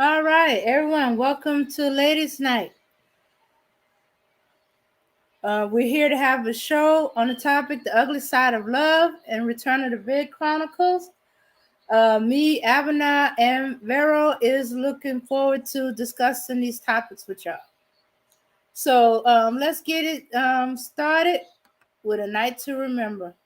All right, everyone, welcome to Ladies' Night. We're here to have a show on the topic The Ugly Side of Love and Return of the Vid Chronicles. Me, Abana, and Vero is looking forward to discussing these topics with y'all. So let's get it started with A Night to Remember.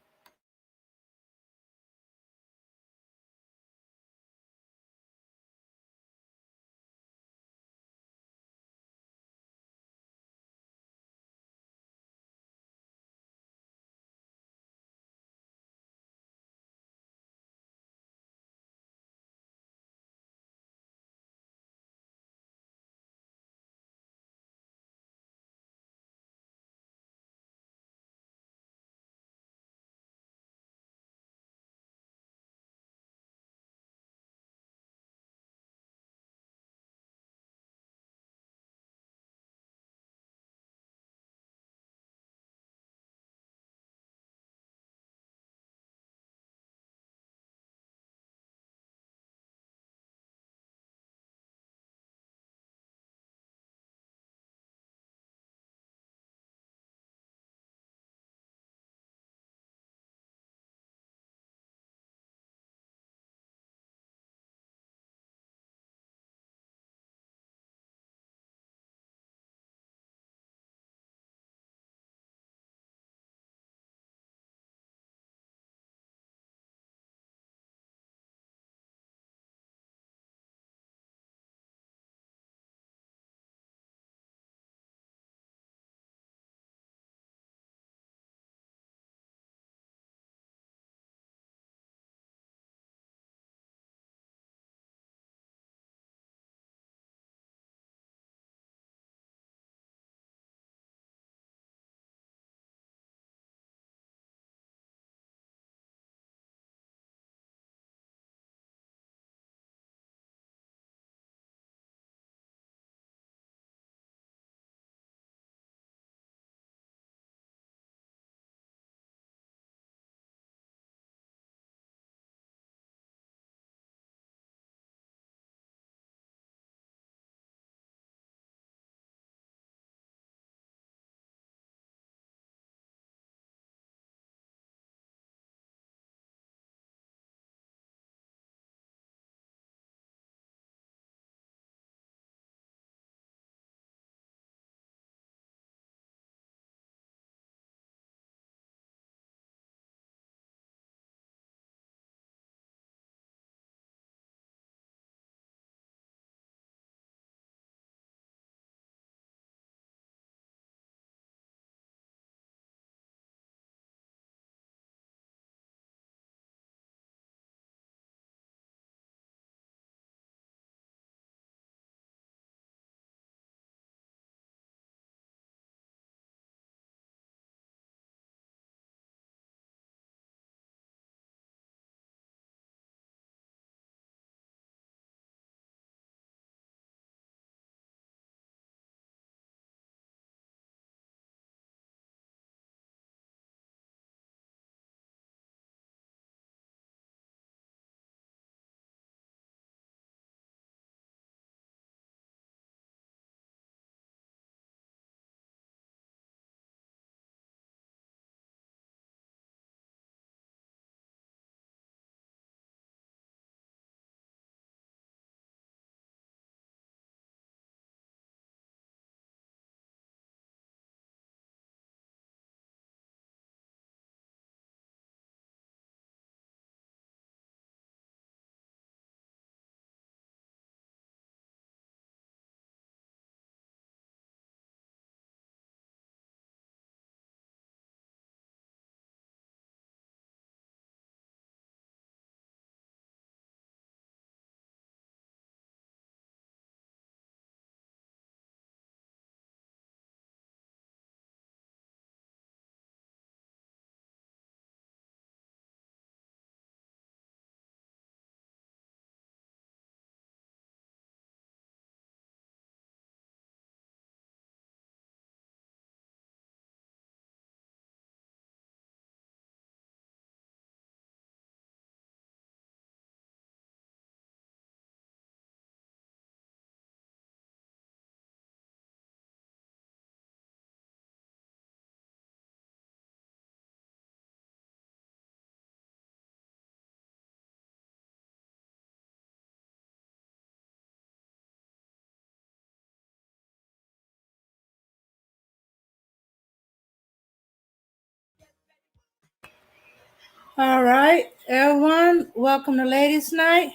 All right, everyone, welcome to Ladies Night.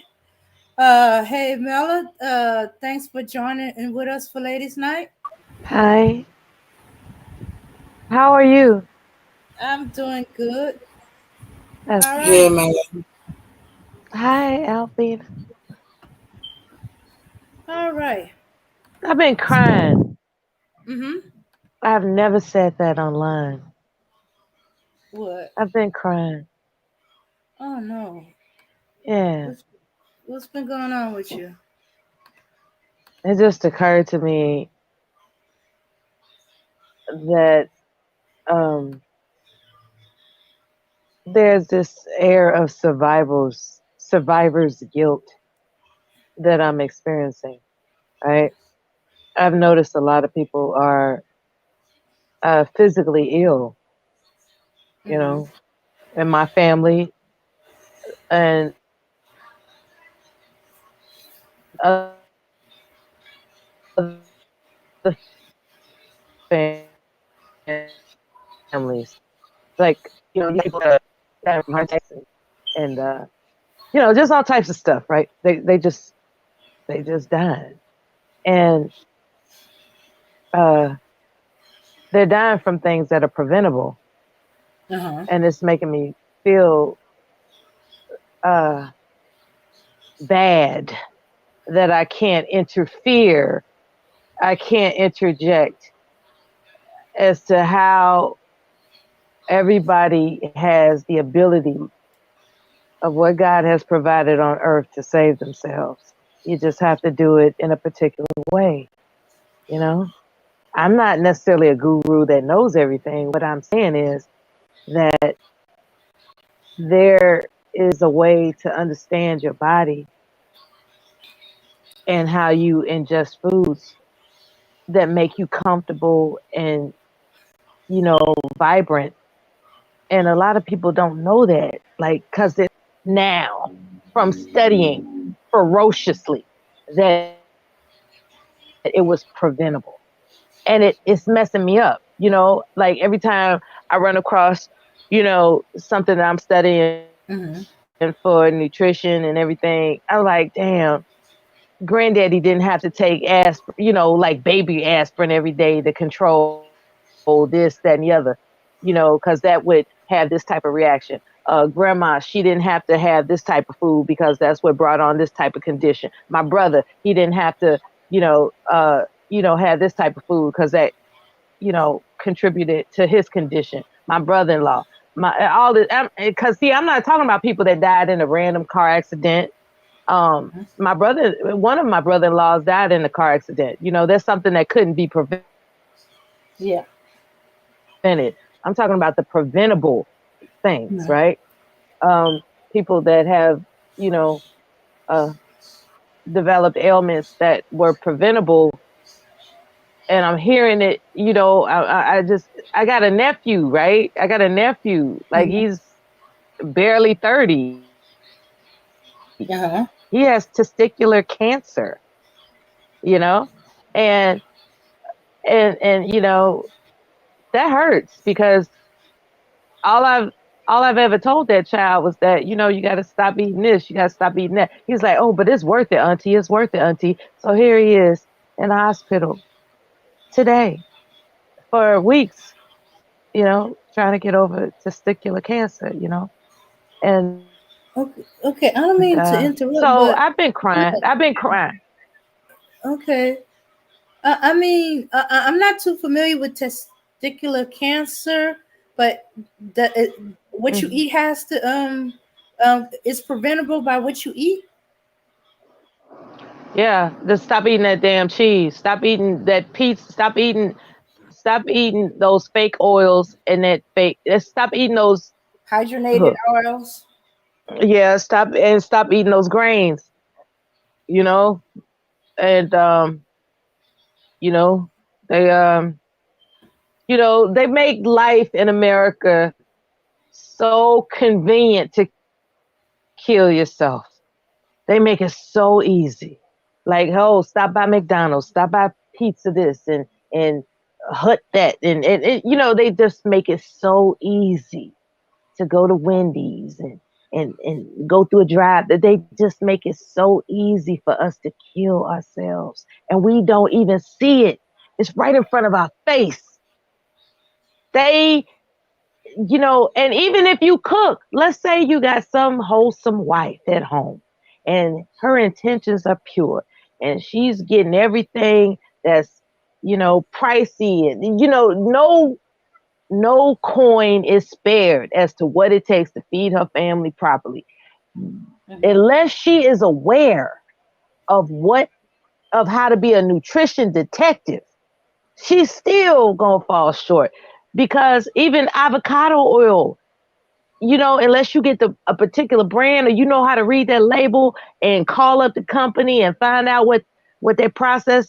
Hey Mela, thanks for joining in with us for Ladies Night. Hi, how are you? I'm doing good. That's All good. right, Good, man. Hi, Alfie. all right. I've been crying. Mm-hmm. I've never said that online. What? I've been crying. Oh no. Yeah, What's what's been going on with you? it just occurred to me that um, there's this air of survivor's guilt that I'm experiencing. Right? I've noticed a lot of people are physically ill. You Mm-hmm. know, in my family and other families. Like, you have people that die from heart attacks and just all types of stuff, right? They just died. And uh they're dying from things that are preventable. Uh-huh. And it's making me feel uh bad that I can't interfere. I can't interject as to how everybody has the ability of what God has provided on earth to save themselves. You just have to do it in a particular way, you know? I'm not necessarily a guru that knows everything. What I'm saying is that there is a way to understand your body and how you ingest foods that make you comfortable and, vibrant. And a lot of people don't know that, like, because it's now from studying ferociously that it was preventable. And it's messing me up, like every time I run across, something that I'm studying for nutrition and Mm-hmm. everything. I'm like, damn, granddaddy didn't have to take aspirin, like baby aspirin every day to control this, that, and the other, because that would have this type of reaction. Grandma, she didn't have to have this type of food because that's what brought on this type of condition. My brother, he didn't have to, have this type of food because that, contributed to his condition. My brother-in-law, all this, because see, I'm not talking about people that died in a random car accident. One of my brother-in-laws died in a car accident. That's something that couldn't be prevented. I'm talking about the Yeah. preventable things, right? No. People that have, you know, uh, developed ailments that were preventable. And I'm hearing it, I got a nephew, right? I got a nephew, like Mm-hmm. he's barely 30. He has testicular Uh-huh. cancer, and that hurts because all I've all I've ever told that child was that, you got to stop eating this, you got to stop eating that. He's like, oh, but it's worth it, auntie. It's worth it, auntie. So here he is in the hospital today for weeks, trying to get over testicular cancer, and Okay. Okay. I don't mean to so interrupt, I've but been crying. I've been crying. okay. I mean, I'm not too familiar with testicular cancer, but what you Mhm. eat has to is preventable by what you eat. Yeah, just stop eating that damn cheese. Stop eating that pizza. Stop eating those fake oils and that fake. Stop eating those. Hydrogenated Ugh. oils. Yeah, stop eating those grains. You know, and you know they they make life in America so convenient to kill yourself. They make it so easy. Like, oh, stop by McDonald's, stop by pizza this and hut that and they just make it so easy. to go to Wendy's and go through a drive. That they just make it so easy for us to kill ourselves. And we don't even see it. It's right in front of our face. They, and even if you cook, let's say you got some wholesome wife at home and her intentions are pure and she's getting everything that's, pricey and, no coin is spared as to what it takes to feed her family properly. Unless she is aware of of how to be a nutrition detective, she's still gonna fall short. Because even avocado oil, unless you get a particular brand or you know how to read that label and call up the company and find out what their process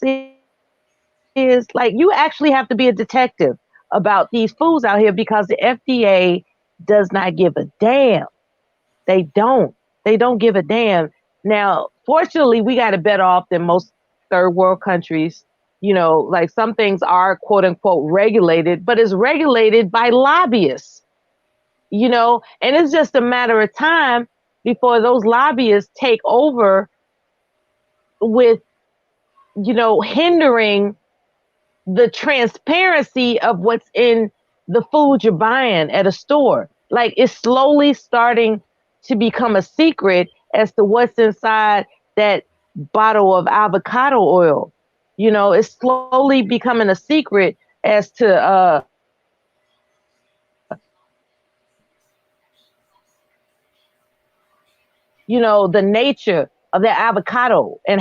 is, like you actually have to be a detective about these foods out here because the FDA does not give a damn. They don't. They don't give a damn. Now, fortunately, we got it better off than most third world countries. Like some things are quote unquote regulated, but it's regulated by lobbyists, and it's just a matter of time before those lobbyists take over with, hindering the transparency of what's in the food you're buying at a store. Like it's slowly starting to become a secret as to what's inside that bottle of avocado oil. It's slowly becoming a secret as to the nature of that avocado and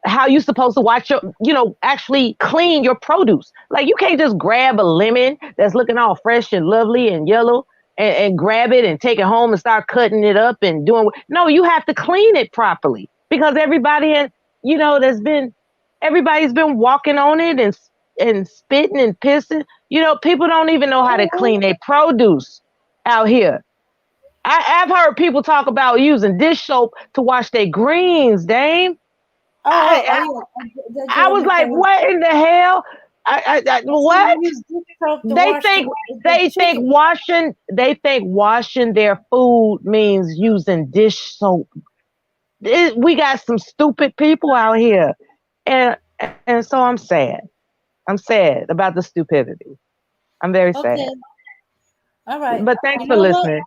how you supposed to watch your, actually clean your produce. Like you can't just grab a lemon that's looking all fresh and lovely and yellow and grab it and take it home and start cutting it up and doing. No, you have to clean it properly because everybody has, everybody's been walking on it and spitting and pissing. People don't even know how to clean their produce out here. I've heard people talk about using dish soap to wash their greens, Dame. I, Yeah. The I was like, Jamaican. what in the hell? So you What? use dish soap to They wash think the chicken. they think washing their food means using dish soap. We got some stupid people out here. And so I'm sad. I'm sad about the stupidity. I'm very sad. Okay. All right. But thanks You for know what? listening.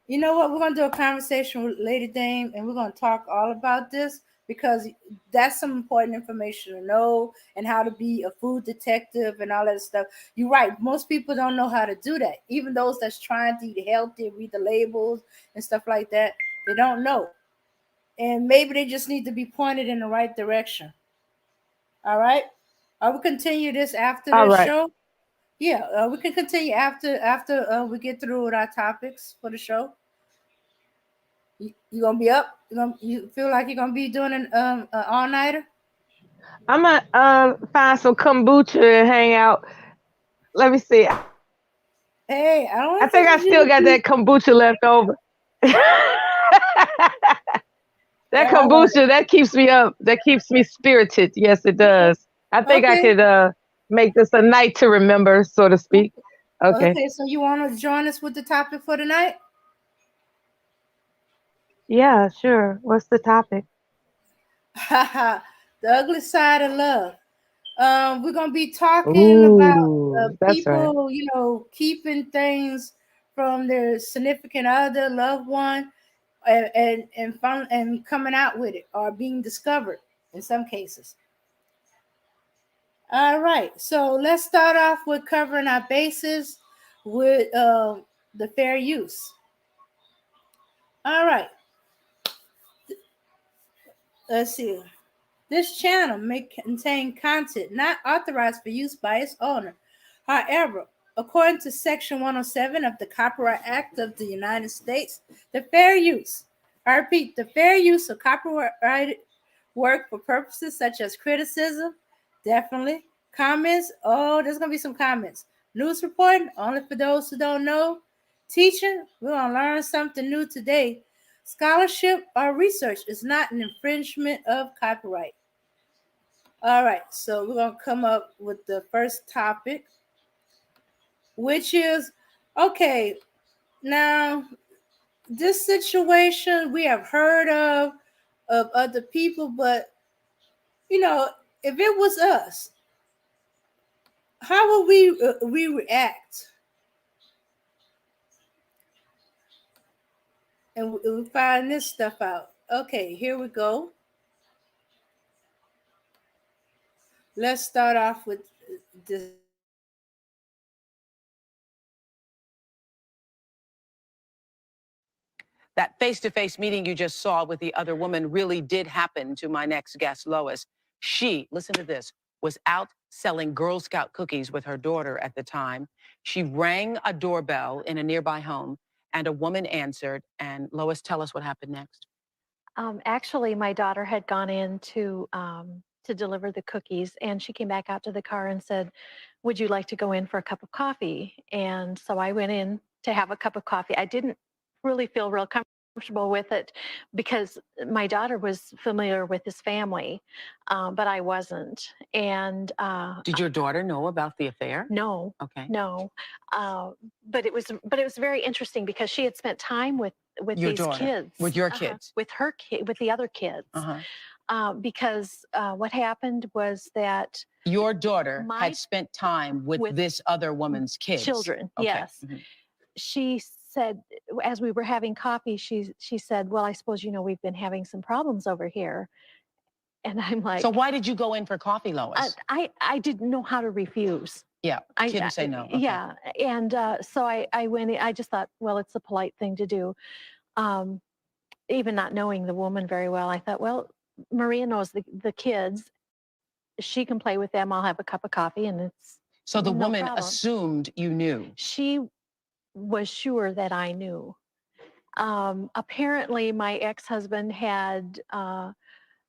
You know what? We're gonna do a conversation with Lady Dame, and we're gonna talk all about this because that's some important information to know and how to be a food detective and all that stuff. You're right. Most people don't know how to do that. Even those that's trying to eat healthy, read the labels and stuff like that, they don't know. And maybe they just need to be pointed in the right direction. All right. I will continue this after All the right. show. Yeah, we can continue after we get through with our topics for the show. You gonna be up? You feel like you're gonna be doing an all nighter? I'm gonna find some kombucha and hang out. Let me see. I think I still got that Hey, I kombucha don't left want to over. That Yeah, kombucha that keeps me up. That keeps me spirited. Yes, it does. I think I okay. could make this a night to remember, so to speak. Okay. Okay, so you want to join us with the topic for tonight? Yeah, sure. What's the topic? The ugly side of love. We're gonna be talking about Ooh, that's right. people, keeping things from their significant other, loved one, and coming out with it or being discovered in some cases. All right, so let's start off with covering our bases with the fair use. All right, let's see. This channel may contain content not authorized for use by its owner. However, according to Section 107 of the Copyright Act of the United States, the fair use, I repeat, the fair use of copyrighted work for purposes such as criticism, definitely, comments, oh, there's going to be some comments, news reporting, only for those who don't know, teaching, we're going to learn something new today. Scholarship or research is not an infringement of copyright. All right, so we're gonna come up with the first topic, which is okay. Now, this situation we have heard of other people, but if it was us, how would we react? And we find this stuff out. Okay, here we go. Let's start off with this. That face-to-face meeting you just saw with the other woman really did happen to my next guest, Lois. She, listen to this, was out selling Girl Scout cookies with her daughter at the time. She rang a doorbell in a nearby home, and a woman answered. And Lois, tell us what happened next. Actually, my daughter had gone in to deliver the cookies, and she came back out to the car and said, "Would you like to go in for a cup of coffee?" And so I went in to have a cup of coffee. I didn't really feel real comfortable with it because my daughter was familiar with his family, but I wasn't. And Did your daughter know about the affair? no, Okay. no, but it was very interesting because she had spent time with Your these daughter, kids, with your kids. with her kid, with the other kids. Because what happened was that Your daughter My- had spent time with with this other woman's kids. children, Okay. yes. She said, as we were having coffee, she said, "Well, I suppose we've been having some problems over here." And I'm like, So why did you go in for coffee, Lois? I didn't know how to refuse. Yeah, couldn't say no. Okay. Yeah, and so I went in. I just thought, well, it's a polite thing to do. Um, Even not knowing the woman very well, I thought, well, Maria knows the kids. She can play with them. I'll have a cup of coffee, and it's So the no woman problem. assumed you knew. She was sure that I knew. Apparently, my ex-husband had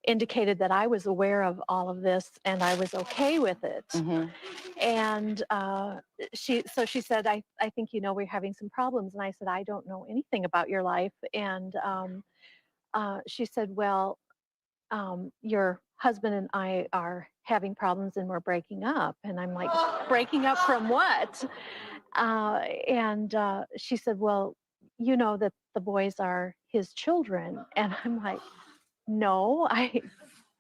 indicated that I was aware of all of this and I was okay with it. And she said, I think we're having some problems. And I said, I don't know anything about your life. And she said, well, your husband and I are having problems and we're breaking up. And I'm like, breaking up from what? And she said, well, you know that the boys are his children. And I'm like, no, I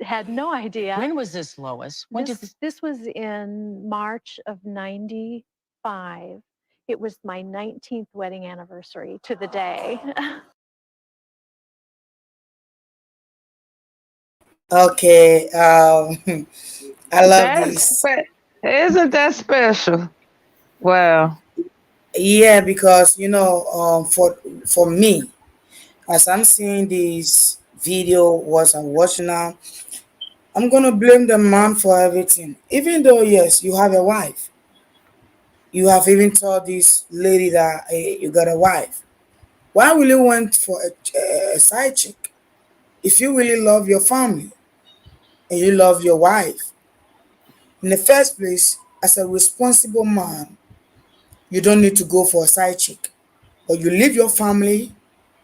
had no idea. When was this, Lois? When did This was in March of 95. It was my 19th wedding anniversary to the day. Okay, I love this. Isn't that special? Well, Yeah, because for me, as I'm seeing this video, what I'm watching now, I'm gonna blame the man for everything. Even though yes, you have a wife, you have even told this lady that hey, you got a wife. Why will you went for a side chick? If you really love your family and you love your wife, in the first place, as a responsible man, you don't need to go for a side chick. But you leave your family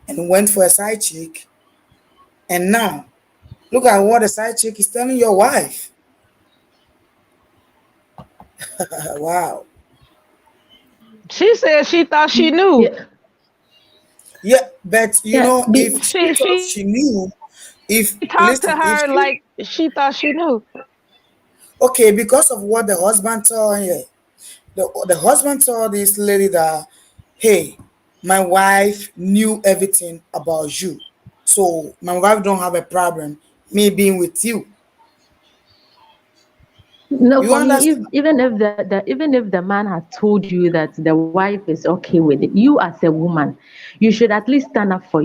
and went for a side chick, and now look at what the side chick is telling your wife. Wow. she said she thought she knew. Yeah, Yeah, but yeah. if she thought She she knew, if talked to listen, if her she like she thought she knew. okay, because of what the husband told her, the husband told this lady that, hey, my wife knew everything about you, so my wife don't have a problem me being with you. No, You for me, if, understand? even if even if the man has told you that the wife is okay with it, you as a woman, you should at least stand up for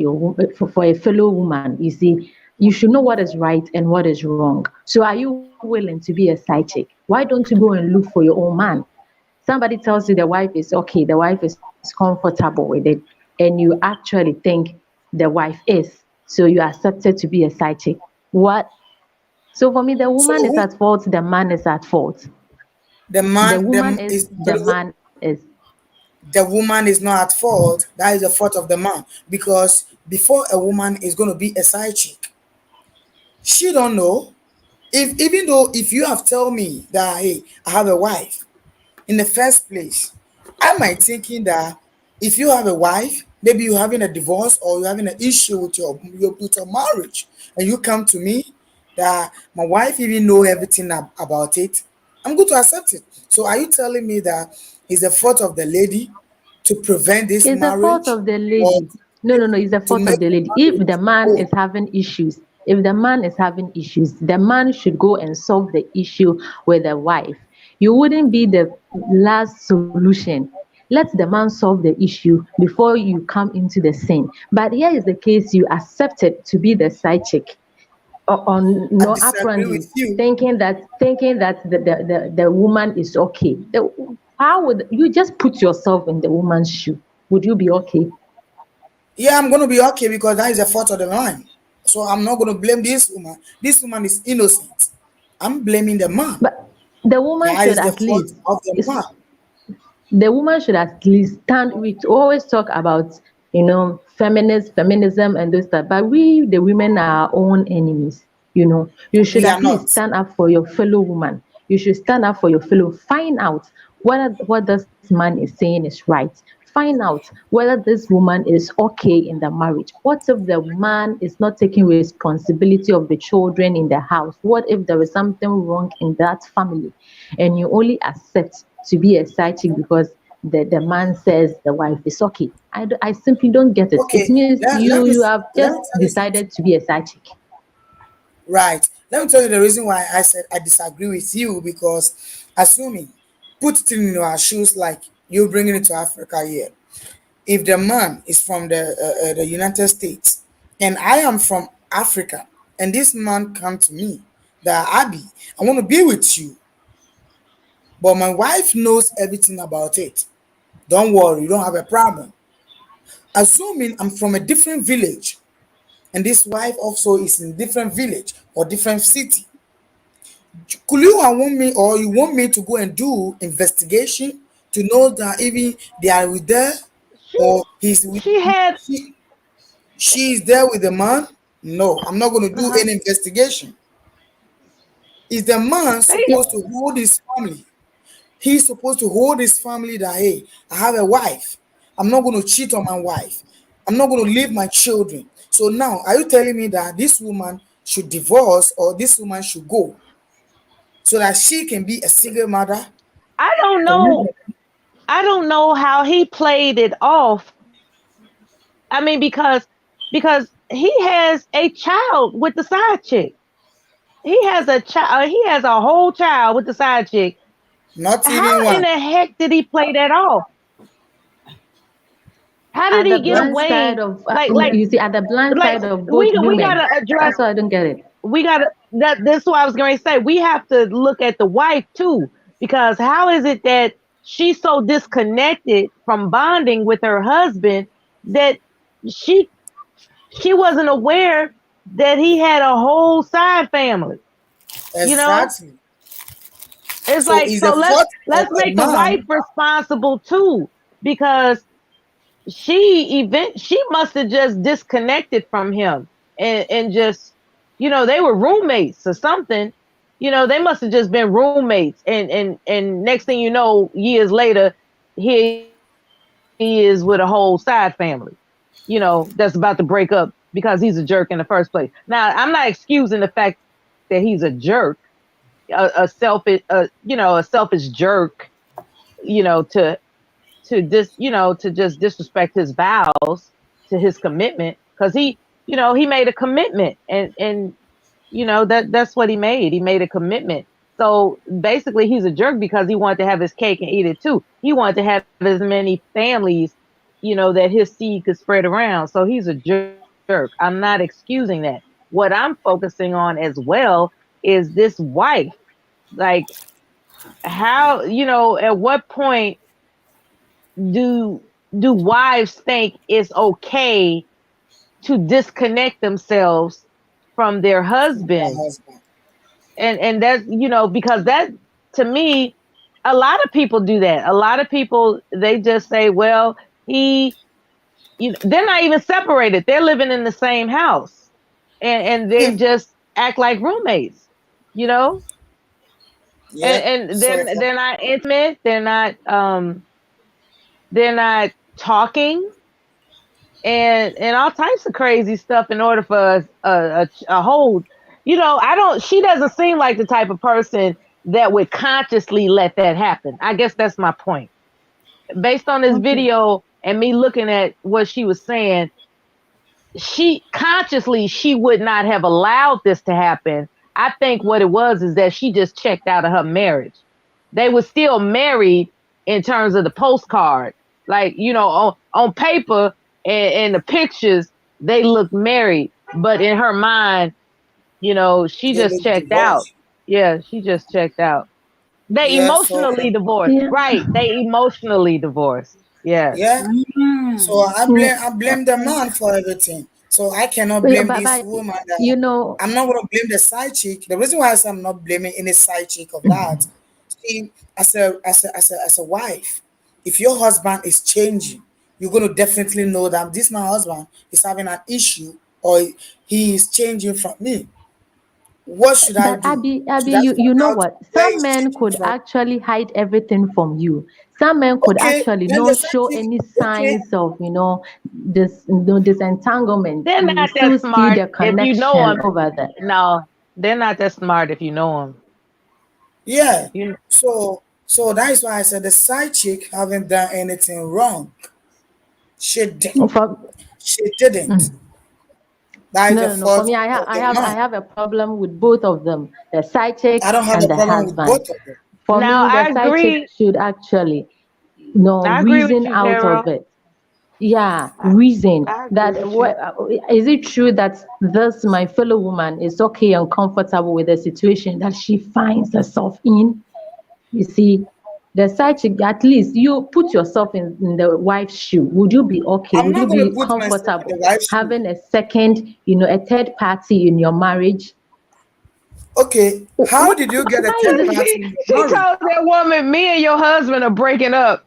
for a fellow woman. You see, you should know what is right and what is wrong. So, are you willing to be a side chick? Why don't you go and look for your own man? Somebody tells you the wife is okay, the wife is comfortable with it, and you actually think the wife is, so you accepted to be a side chick. What? So for me, the So woman is who at fault, the man is at fault. the The man woman the is, is the man is. the woman is not at fault. That is the fault of the man. Because before a woman is going to be a side chick, she don't know. If even though if you have told me that hey, I have a wife in the first place, I might thinking that If you have a wife, maybe you're having a divorce or you're having an issue with your marriage, and you come to me that my wife even know everything about it, I'm going to accept it. So are you telling me that it's the fault of the lady to prevent this It's the fault marriage, of the or lady. No, no, no. It's the to fault make of the the lady. If marriage the man go? is having issues, if the man is having issues, the man should go and solve the issue with the wife. You wouldn't be the last solution. Let the man solve the issue before you come into the scene. But here is the case: you accepted to be the side chick on I disagree apparently with you. thinking that the woman is okay. How would you just put yourself in the woman's shoe? Would you be okay? Yeah, I'm going to be okay because that is the fault of the man. So I'm not going to blame this woman. This woman is innocent. I'm blaming the man. But the woman That should is the at fault least of the is man. the woman should at least stand. We always talk about, feminism and those stuff, but we the women are our own enemies. You should We are at least not. stand up for your fellow woman. You should stand up for your fellow. Find out whether what this man is saying is right. Find out whether this woman is okay in the marriage. What if the man is not taking responsibility of the children in the house? What if there is something wrong in that family, and you only accept to be a side chick because the man says the wife is okay? I simply don't get it. It Okay, means you have let just me tell you decided something. to be a side chick. Right. Let me tell you the reason why I said I disagree with you, because assuming, put it in your shoes, like you bringing it to Africa here. If the man is from the United States and I am from Africa, and this man come to me that Abby, I want to be with you, but my wife knows everything about it. Don't worry, you don't have a problem. Assuming I'm from a different village and this wife also is in different village or different city, could you want me, or you want me to go and do investigation to know that even they are with there, She or he's with she had she, she is there with the man? No, I'm not going to do uh any investigation. Is the man they supposed to hold his family? He's supposed to hold his family that, hey, I have a wife. I'm not going to cheat on my wife. I'm not going to leave my children. So now, are you telling me that this woman should divorce, or this woman should go so that she can be a single mother? I don't know. I don't know how he played it off. I mean, because he has a child with the side chick. He has a child. He has a whole child with the side chick. Not even How in one. the heck did he play that off? How did At the he get blind side away? of Like you see, at the blind like side of both we women. gotta address. That's why I don't get it. We gotta that. That's what I was going to say. We have to look at the wife too, because how is it that she's so disconnected from bonding with her husband that she she wasn't aware that he had a whole side family. You know, Exactly. it's So like, it's the so let's fault of let's the make the wife man. responsible too, because she must have just disconnected from him, and just, they were roommates or something. They must have just been roommates, and next thing you know, years later, here he is with a whole side family, that's about to break up because he's a jerk in the first place. Now, I'm not excusing the fact that he's a jerk, a selfish, a selfish jerk, to to just disrespect his vows, to his commitment, because he made a commitment, and that's what he made. He made a commitment. So basically, he's a jerk because he wanted to have his cake and eat it too. He wanted to have as many families, that his seed could spread around. So he's a jerk. I'm not excusing that. What I'm focusing on as well is this wife. Like, how, at what point do wives think it's okay to disconnect themselves from their From their husband? husband. And that's, because that, to me, a lot of people do that. A lot of people, they just say, well, he, they're not even separated, they're living in the same house, and they just act like roommates, you know Yeah. and So they're not intimate, they're not talking and all types of crazy stuff in order for a whole, she doesn't seem like the type of person that would consciously let that happen. I guess that's my point. Based on this Okay. video and me looking at what she was saying, she would not have allowed this to happen. I think what it was is that she just checked out of her marriage. They were still married in terms of the postcard. Like, on paper and the pictures, they look married. But in her mind, she They just look checked out. divorced. Yeah, she just checked out. They Yeah, so emotionally divorced. Yeah. Right. They emotionally divorced. Yes. yeah, so Mm. I blame the man for everything. So I cannot But, blame but, this but woman. you know, I'm not gonna blame the side chick. The reason why I say I'm not blaming any side chick of that, see, as a wife, if your husband is changing, you're gonna definitely know that this my husband is having an issue or he is changing from me. What should I but do? Abby, Should I you find know out what? where Some he's men changing could from? actually hide everything from you. Some men could Okay, actually then the not side show chick, any okay, signs of, this entanglement. They're You will not that still see smart the if you know connection them. over there. No, they're not that smart if you know them. yeah. You So that is why I said the side chick haven't done anything wrong. She did. For, She didn't. That is no, the no, no. For fault me, of the I man. have a problem with both of them, the side chick I don't have and a the problem with husband. both of them. For Now me, the I side chick agree. should actually, I agree with reason you, out of Daryl. it. Yeah, I, reason I agree that with you. is it true that this my fellow woman is okay and comfortable with the situation that she finds herself in? You see, the side chick, at least you put yourself in the wife's shoe. Would you be okay? I'm Would you not going to be put myself in comfortable the wife's shoe. having a second, a third party in your marriage? Okay, how did you get a Why is third it? party She in your she marriage? told that woman, me and your husband are breaking up.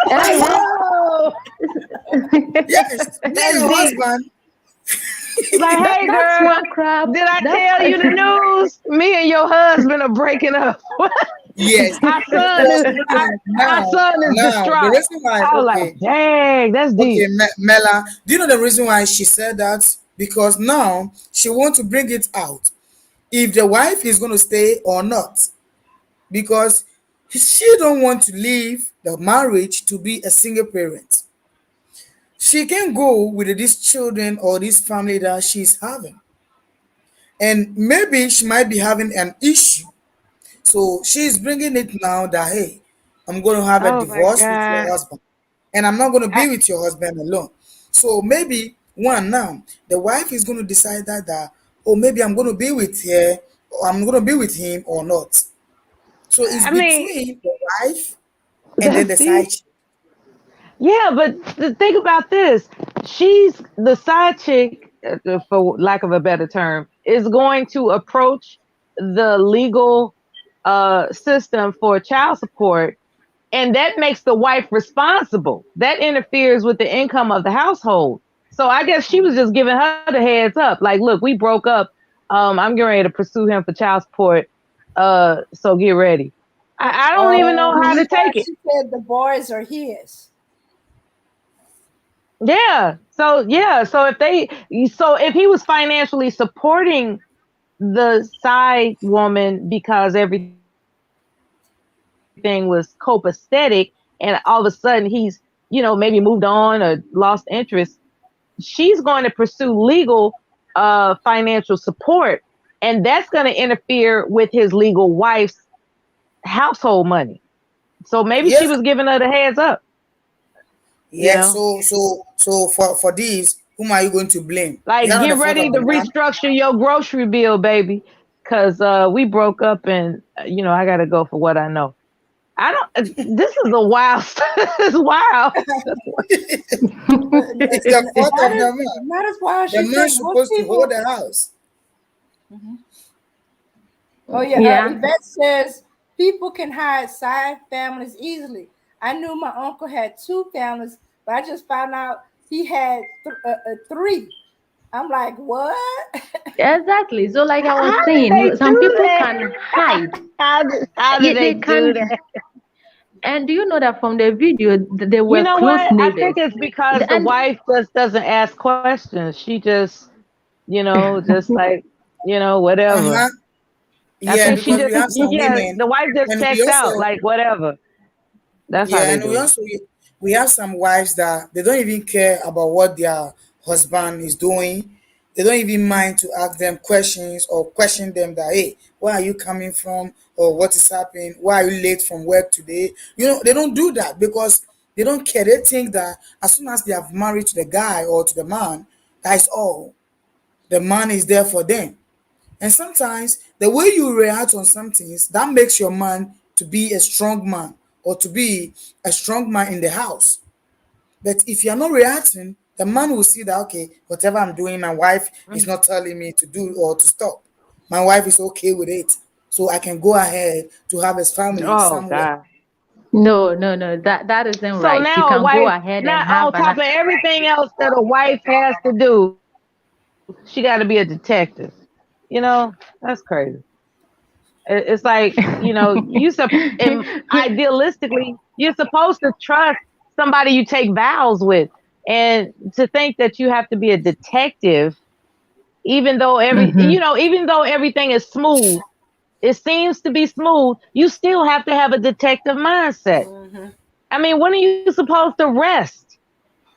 Like, Uh-huh. whoa, Yes, me and that's your deep. husband. Like, hey That's girl, one crap. did I That's tell you the news? Me and your husband are breaking up. Yes, Our son because is our son is now the distraught. reason why, I was like, okay, dang, that's okay, deep. Mela, do you know the reason why she said that? Because now she wants to bring it out if the wife is going to stay or not. Because she don't want to leave the marriage to be a single parent. She can go with these children or this family that she's having, and maybe she might be having an issue. So she's bringing it now that, hey, I'm going to have a Oh my divorce with your God. husband, and I'm not going to I, be with your husband alone. So maybe one now the wife is going to decide that, oh, maybe I'm going to be with her or I'm going to be with him or not. So it's I mean, between the wife and then that's the deep. side chick. Yeah, but think about this. She's the side chick, for lack of a better term, is going to approach the legal system for child support, and that makes the wife responsible. That interferes with the income of the household. So I guess she was just giving her the heads up. Like, look, we broke up. I'm getting ready to pursue him for child support. So get ready. I don't even know Oh, how that's to why take it. she said the boys are his. Yeah. So yeah. So if he was financially supporting the side woman because everything was copacetic, and all of a sudden he's, maybe moved on or lost interest, she's going to pursue legal financial support, and that's going to interfere with his legal wife's household money. So maybe she Yeah, was giving her the heads up, you yeah. know. So for this, whom are you going to blame? Is Like, that not get the fault ready of to the man? restructure your grocery bill, baby, because we broke up, and I got to go for what I know. I don't. This is a wild. It's wild. It's the fault That of is the man. that is why The she man said most supposed to hold people. the house. Oh yeah, Yeah. Yvette says people can hide side families easily. I knew my uncle had two families, but I just found out he had three. I'm like, what? Exactly. So, like I was How did saying, they some do people that? can hide. How did Yeah, they they do can. that? And do you know that from the video, they You were know close what? I neighbors? think it's because the And wife just doesn't ask questions. She just, just like, whatever. Uh-huh. I Yeah, think she because we just, have some yeah, women, the wife just and we checks out, also, like, whatever. That's how yeah, they and we do it. also we have some wives that they don't even care about what their husband is doing. They don't even mind to ask them questions or question them that, hey, where are you coming from, or what is happening? Why are you late from work today? They don't do that because they don't care. They think that as soon as they have married to the guy or to the man, that is all. The man is there for them. And sometimes the way you react on some things that makes your man to be a strong man or to be a strong man in the house. But if you're not reacting, the man will see that, okay, whatever I'm doing, my wife is not telling me to do or to stop. My wife is okay with it. So I can go ahead to have his family Oh, somewhere. God. no, no, no, that isn't So right. You now a can go wife, ahead and not have on top of everything else that a wife has to do, she got to be a detective. That's crazy. It's like, and idealistically, you're supposed to trust somebody you take vows with. And to think that you have to be a detective, Mhm. even though everything is smooth, it seems to be smooth, you still have to have a detective mindset. Mhm. I mean, when are you supposed to rest?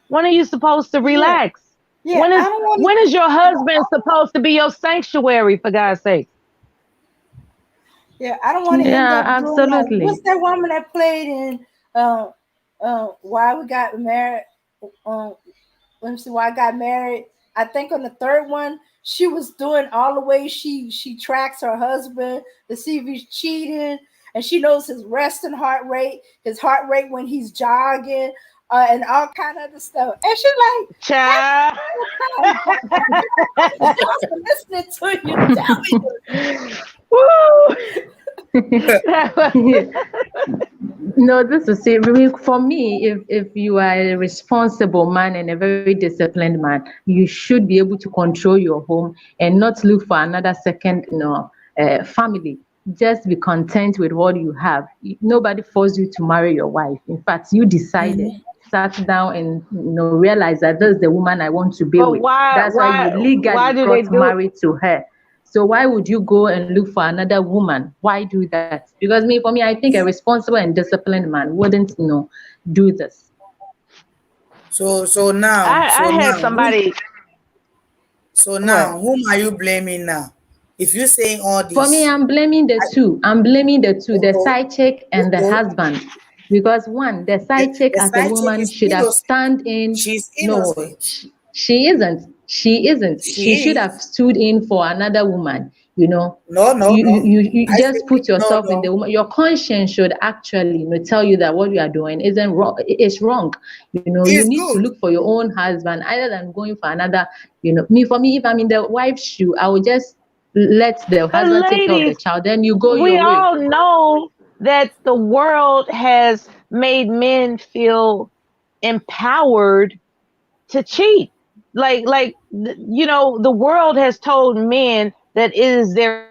When are you supposed to Yeah, relax? yeah. I don't want When to. is your husband supposed to be your sanctuary, for God's sake? Yeah, I don't want to end Yeah, up doing like absolutely. what's that woman that played in uh Why We Got Married? Um, let me see, Why I Got Married. I think on the third one, she was doing all the ways she tracks her husband to see if he's cheating, and she knows his resting heart rate, his heart rate when he's jogging, and all kind of other stuff. And she's like, Child. "Time, just listening to you tell me Woo! No, this is it. I mean, for me, if you are a responsible man and a very disciplined man, you should be able to control your home and not look for another second, family. Just be content with what you have. Nobody forced you to marry your wife. In fact, you decided, sat down and realized that this is the woman I want to be But with. That's why you why legally do they got do it? married to her. So why would you go and look for another woman? Why do that? Because for me, I think a responsible and disciplined man wouldn't, do this. So now, I had somebody. What? whom are you blaming now? If you're saying all For me, this, I'm blaming the two. I'm blaming the two, the okay, side chick and the okay, husband. Because one, the side chick the as a side chick woman is should have innocent. stand in. She's No, innocent. she isn't. She isn't. She She should is. have stood in for another woman. You know, No, no, you no. you, you you I just say put no, yourself in the no. woman. Your conscience should actually, tell you that what you are doing isn't wrong. It's wrong. You It's need to good. look for your own husband other than going for another. Me, for me, if I'm in the wife's shoe, I will just let the But husband take care of the ladies, child. Then you go we your way. all know that the world has made men feel empowered to cheat. The world has told men that it is their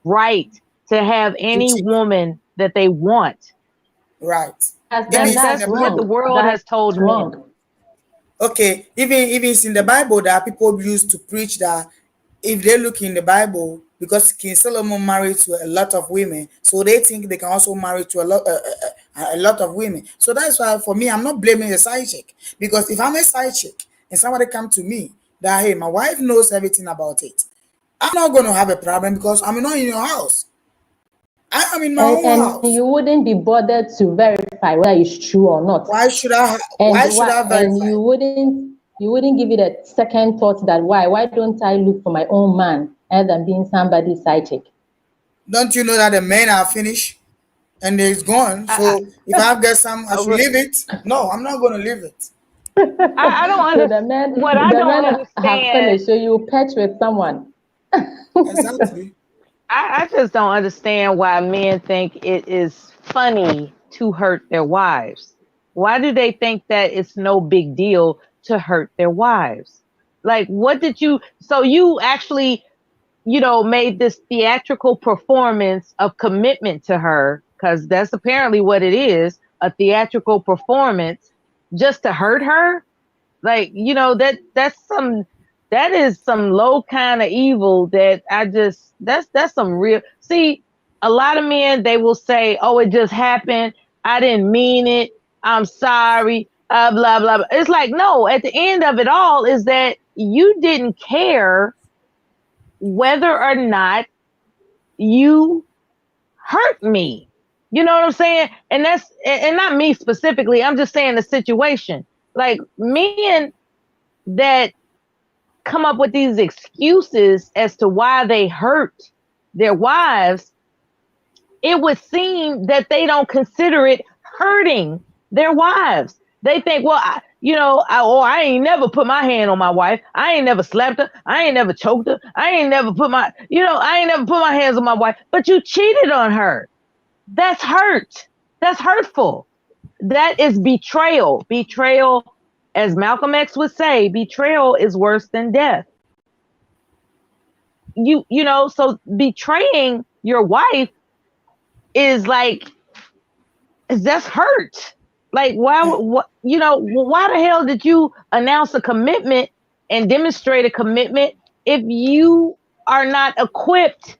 right to have To any cheat. woman that they want. Right. Even And it's in that's the That's what the Bible. wrong. world has That's told men. wrong. Okay, even it's in the Bible that people used to preach that if they look in the Bible, because King Solomon married to a lot of women, so they think they can also marry to a lot of women. So that's why for me, I'm not blaming the side chick, because if I'm a side chick and somebody come to me that, hey, my wife knows everything about it, I'm not going to have a problem because I'm not in your house. I am in my own And house. you wouldn't be bothered to verify whether it's true or not. Why should I And verify? you wouldn't give it a second thought that why don't I look for my own man other than being somebody's side chick? Don't you know that the men are finished and it's gone? I, So if I get some, I I, should leave it. No, I'm not going to leave it. I don't So understand. the men What I the don't men have understand, finished. So you patch with someone. Exactly. I just don't understand why men think it is funny to hurt their wives. Why do they think that it's no big deal to hurt their wives? Like, what did you, so you actually, made this theatrical performance of commitment to her, because that's apparently what it is, a theatrical performance just to hurt her. Like, that is some low kind of evil that that's some real. See, a lot of men, they will say, "Oh, it just happened. I didn't mean it. I'm sorry." Blah blah blah. It's like, no. At the end of it all, is that you didn't care whether or not you hurt me. You know what I'm saying? And and not me specifically. I'm just saying the situation. Like, men that come up with these excuses as to why they hurt their wives, it would seem that they don't consider it hurting their wives. They think, well, I ain't never put my hand on my wife. I ain't never slapped her. I ain't never choked her. I ain't never I ain't never put my hands on my wife. But you cheated on her. That's hurt. That's hurtful. That is betrayal. Betrayal, as Malcolm X would say, betrayal is worse than death. So betraying your wife is like, that's hurt. Like, why the hell did you announce a commitment and demonstrate a commitment if you are not equipped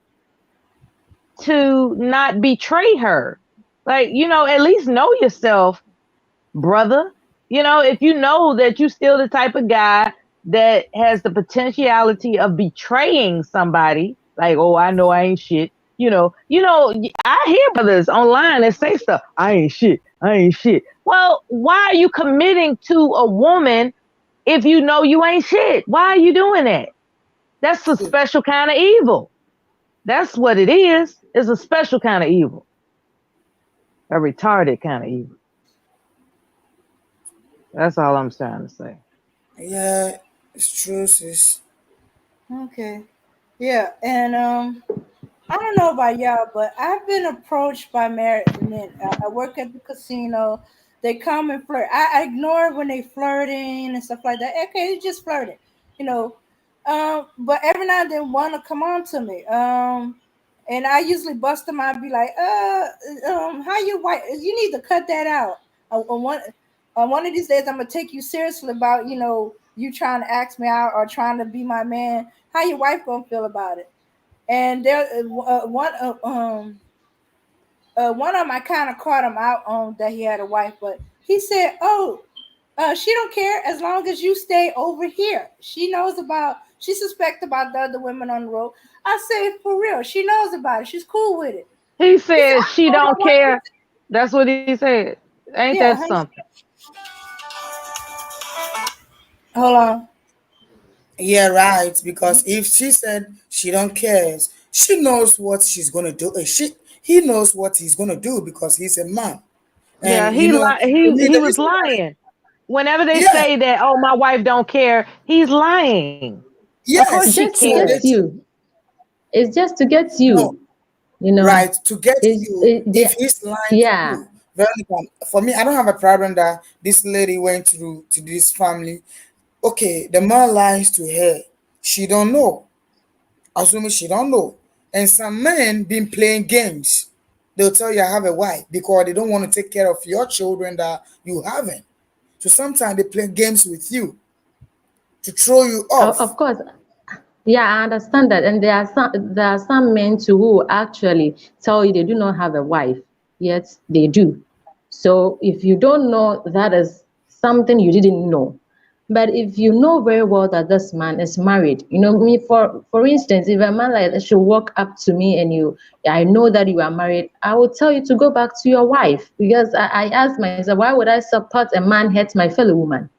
to not betray her? Like, at least know yourself, brother. If you know that you're still the type of guy that has the potentiality of betraying somebody, like, oh, I know I ain't shit. I hear brothers online that say stuff. I ain't shit. I ain't shit. Well, why are you committing to a woman if you know you ain't shit? Why are you doing that? That's a special kind of evil. That's what it is. It's a special kind of evil. A retarded kind of evil. That's all I'm trying to say. Yeah, it's true, sis. Okay. Yeah, and I don't know about y'all, but I've been approached by married men. I work at the casino. They come and flirt. I ignore when they flirting and stuff like that. Okay, it's just flirting, you know. But every now and then one will come on to me. And I usually bust them. I'd be like, how you white? You need to cut that out. On one of these days, I'm gonna take you seriously about, you trying to ask me out or trying to be my man. How your wife gonna feel about it? And there, one of them I kind of caught him out on that he had a wife, but he said, "Oh, she don't care as long as you stay over here. She suspect about the other women on the road." I said, "For real, she knows about it. She's cool with it." He He said, said "I she don't don't know what." care. That's what he said. Ain't that Yeah, something? hold on. Yeah, right. Because if she said she don't care, she knows what she's gonna do. He knows what he's gonna do because he's a man. Yeah, And to me, he the was reason why, lying. Whenever they yeah, say that, oh, my wife don't care, he's lying. Of course It's she yes. just to So get cares. it's you. It's just to get no you. You know, right to get if he's lying to yeah. you. Veronica, for me, I don't have a problem that this lady went to this family. Okay, the man lies to her. She don't know. Assuming she don't know. And some men been playing games. They'll tell you I have a wife because they don't want to take care of your children that you haven't. So sometimes they play games with you to throw you off. Of course, yeah, I understand that. And there are some men too who actually tell you they do not have a wife, yet they do. So if you don't know, that is something you didn't know. But if you know very well that this man is married, me, for instance, if a man like that should walk up to me and I know that you are married, I will tell you to go back to your wife, because I ask myself, why would I support a man hurt my fellow woman?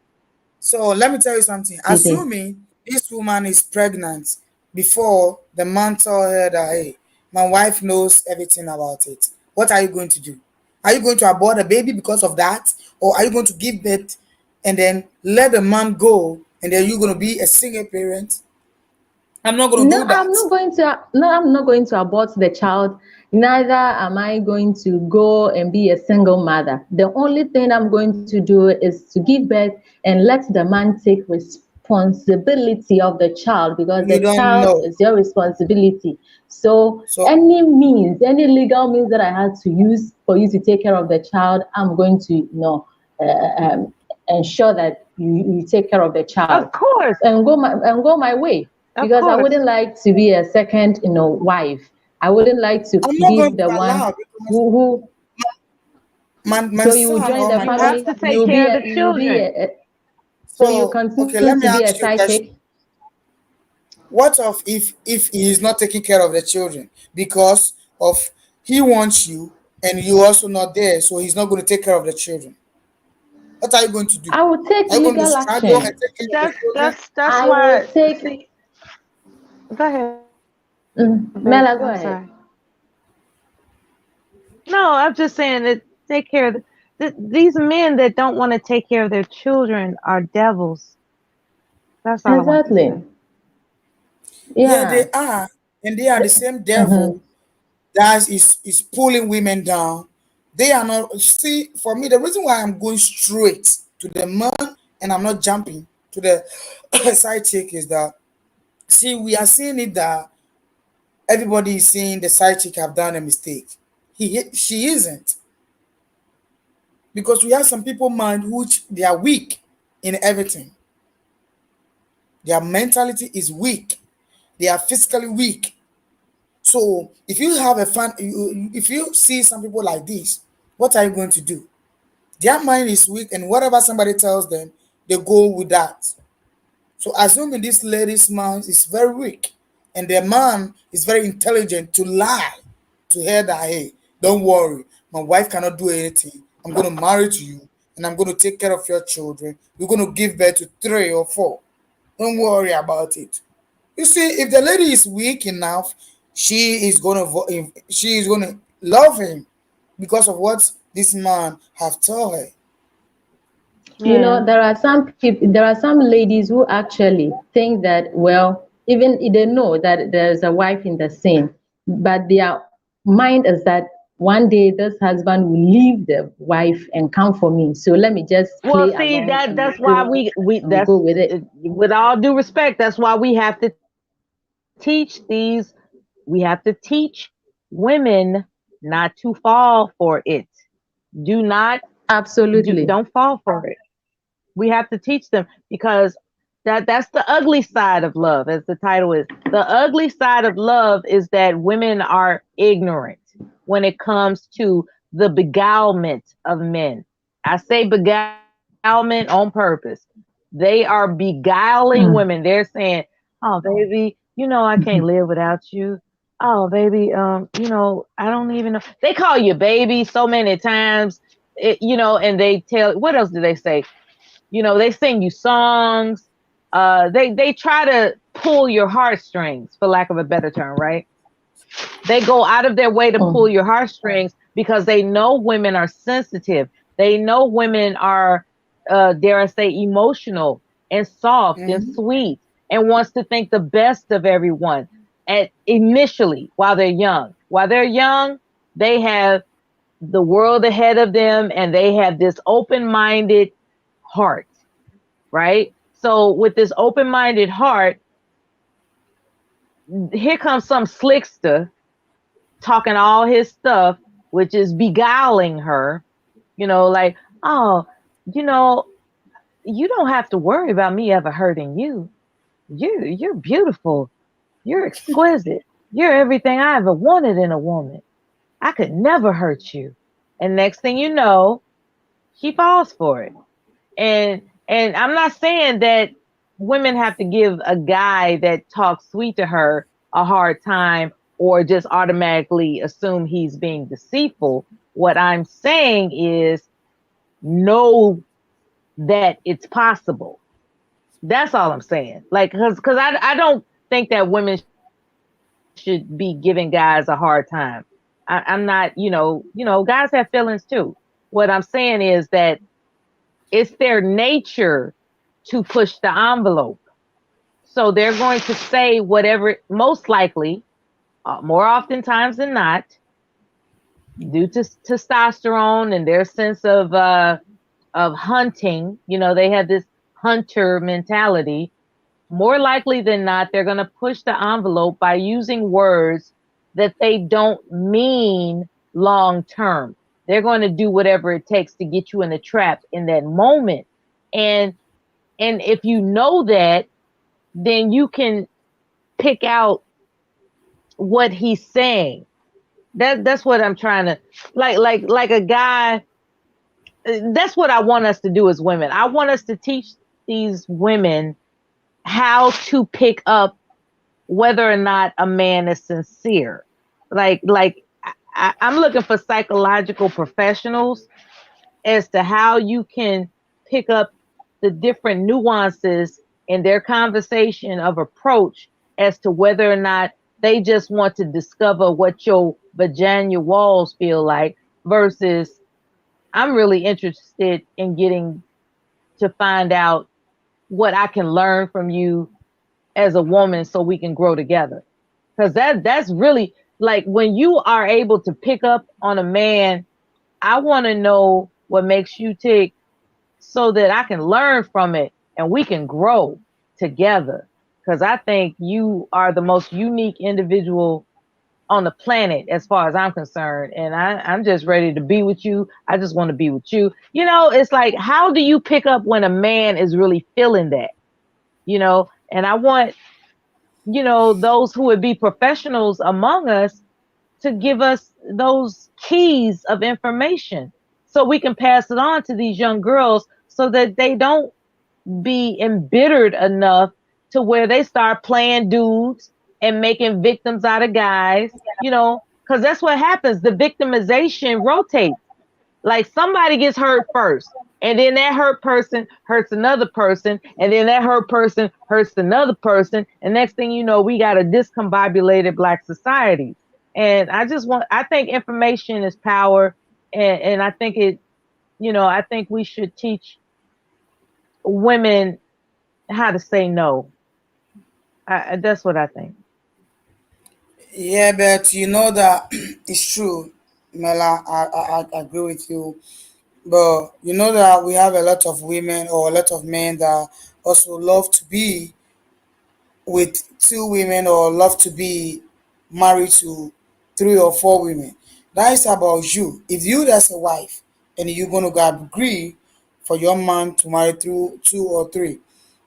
So let me tell you something. You see? Assuming this woman is pregnant before the man told her that, hey, my wife knows everything about it. What are you going to do? Are you going to abort the baby because of that? Or are you going to give birth and then let the man go and then you're going to be a single parent? I'm not going to No, do that. I'm not going to abort the child. Neither am I going to go and be a single mother. The only thing I'm going to do is to give birth and let the man take responsibility of the child, because You the don't child know. is your responsibility. So So any means, any legal means that I had to use for you to take care of the child, I'm going to, ensure that you take care of the child Of course, and go my way, of because I course. wouldn't like to be a second, wife. I wouldn't like to I'm not be going to the one allow, because who my so you will son join or the my You have family. to daughter. take care of the children. So you So okay, let continue me to be a ask you a side question. chick. What of if he is not taking care of the children because of he wants you and you also not there, so he's not going to take care of the children? What are you going to do? I will take Are you going to legal struggle and action. take care of the That's children? that's that's I will why. take. See, go ahead, baby. Mela, go I'm ahead. sorry. No, I'm just saying that take care of these men that don't want to take care of their children are devils. That's all I want to say. Exactly. Yeah, Yeah. they are, and they are the same Mm-hmm. devil that is pulling women down. They are not. See, for me, the reason why I'm going straight to the man and I'm not jumping to the side chick is that, see, we are seeing it that everybody is saying the side chick have done a mistake. She isn't, because we have some people mind which they are weak in everything. Their mentality is weak. They are physically weak. So if you have a fan, if you see some people like this, what are you going to do? Their mind is weak, and whatever somebody tells them, they go with that. So assuming this lady's mind is very weak, and the man is very intelligent to lie to her that, hey, don't worry, my wife cannot do anything. I'm going to marry to you, and I'm going to take care of your children. We're going to give birth to 3 or 4. Don't worry about it. You see, if the lady is weak enough, she is gonna love him because of what this man have told her. Yeah. There are some people, there are some ladies who actually think that, well, even if they know that there's a wife in the scene, but their mind is that one day this husband will leave the wife and come for me. So let me just Well, play see along that and that's why we go with it. with all due respect, that's why we have to teach these. We have to teach women not to fall for it. Do not Absolutely. don't fall for it. We have to teach them, because that's the ugly side of love, as the title is. The ugly side of love is that women are ignorant when it comes to the beguilement of men. I say beguilement on purpose. They are beguiling Mm. women. They're saying, "Oh, baby, I can't live without you. Oh, baby, I don't even know." They call you baby so many times, and they tell. What else do they say? They sing you songs. They try to pull your heartstrings, for lack of a better term, right? They go out of their way to pull Mm. your heartstrings because they know women are sensitive. They know women are, dare I say, emotional and soft and Mhm. sweet, and wants to think the best of everyone. And initially, while they're young, they have the world ahead of them, and they have this open-minded heart, right? So with this open-minded heart, here comes some slickster talking all his stuff, which is beguiling her, like, oh, you know, you don't have to worry about me ever hurting you. You're beautiful. You're exquisite. You're everything I ever wanted in a woman. I could never hurt you. And next thing you know, she falls for it. And I'm not saying that women have to give a guy that talks sweet to her a hard time, or just automatically assume he's being deceitful. What I'm saying is, know that it's possible. That's all I'm saying. Like, because I don't think that women should be giving guys a hard time. I'm not, guys have feelings too. What I'm saying is that it's their nature to push the envelope. So they're going to say whatever, most likely, more oftentimes than not, due to testosterone and their sense of hunting. They have this hunter mentality. more likely than not, they're going to push the envelope by using words that they don't mean long term. They're going to do whatever it takes to get you in a trap in that moment. And if you know that, then you can pick out what he's saying. That's what I'm trying to like a guy. That's what I want us to do as women. I want us to teach these women how to pick up whether or not a man is sincere. I'm looking for psychological professionals as to how you can pick up the different nuances in their conversation of approach as to whether or not they just want to discover what your vagina walls feel like versus I'm really interested in getting to find out what I can learn from you as a woman so we can grow together. Because that's really like when you are able to pick up on a man, I want to know what makes you tick so that I can learn from it and we can grow together. Because I think you are the most unique individual on the planet as far as I'm concerned. And I'm just ready to be with you. I just want to be with you. You know, it's like, how do you pick up when a man is really feeling that? You know, and I want, you know, those who would be professionals among us to give us those keys of information so we can pass it on to these young girls so that they don't be embittered enough to where they start playing dudes and making victims out of guys, you know, because that's what happens. The victimization rotates. Like somebody gets hurt first, and then that hurt person hurts another person, and then that hurt person hurts another person. And next thing you know, we got a discombobulated Black society. And I think information is power. And I think I think we should teach women how to say no. That's what I think. Yeah, but you know that it's true, Mela. I agree with you. But you know that we have a lot of women or a lot of men that also love to be with two women or love to be married to three or four women. That is about you. If you as a wife and you're gonna agree for your man to marry through two or three,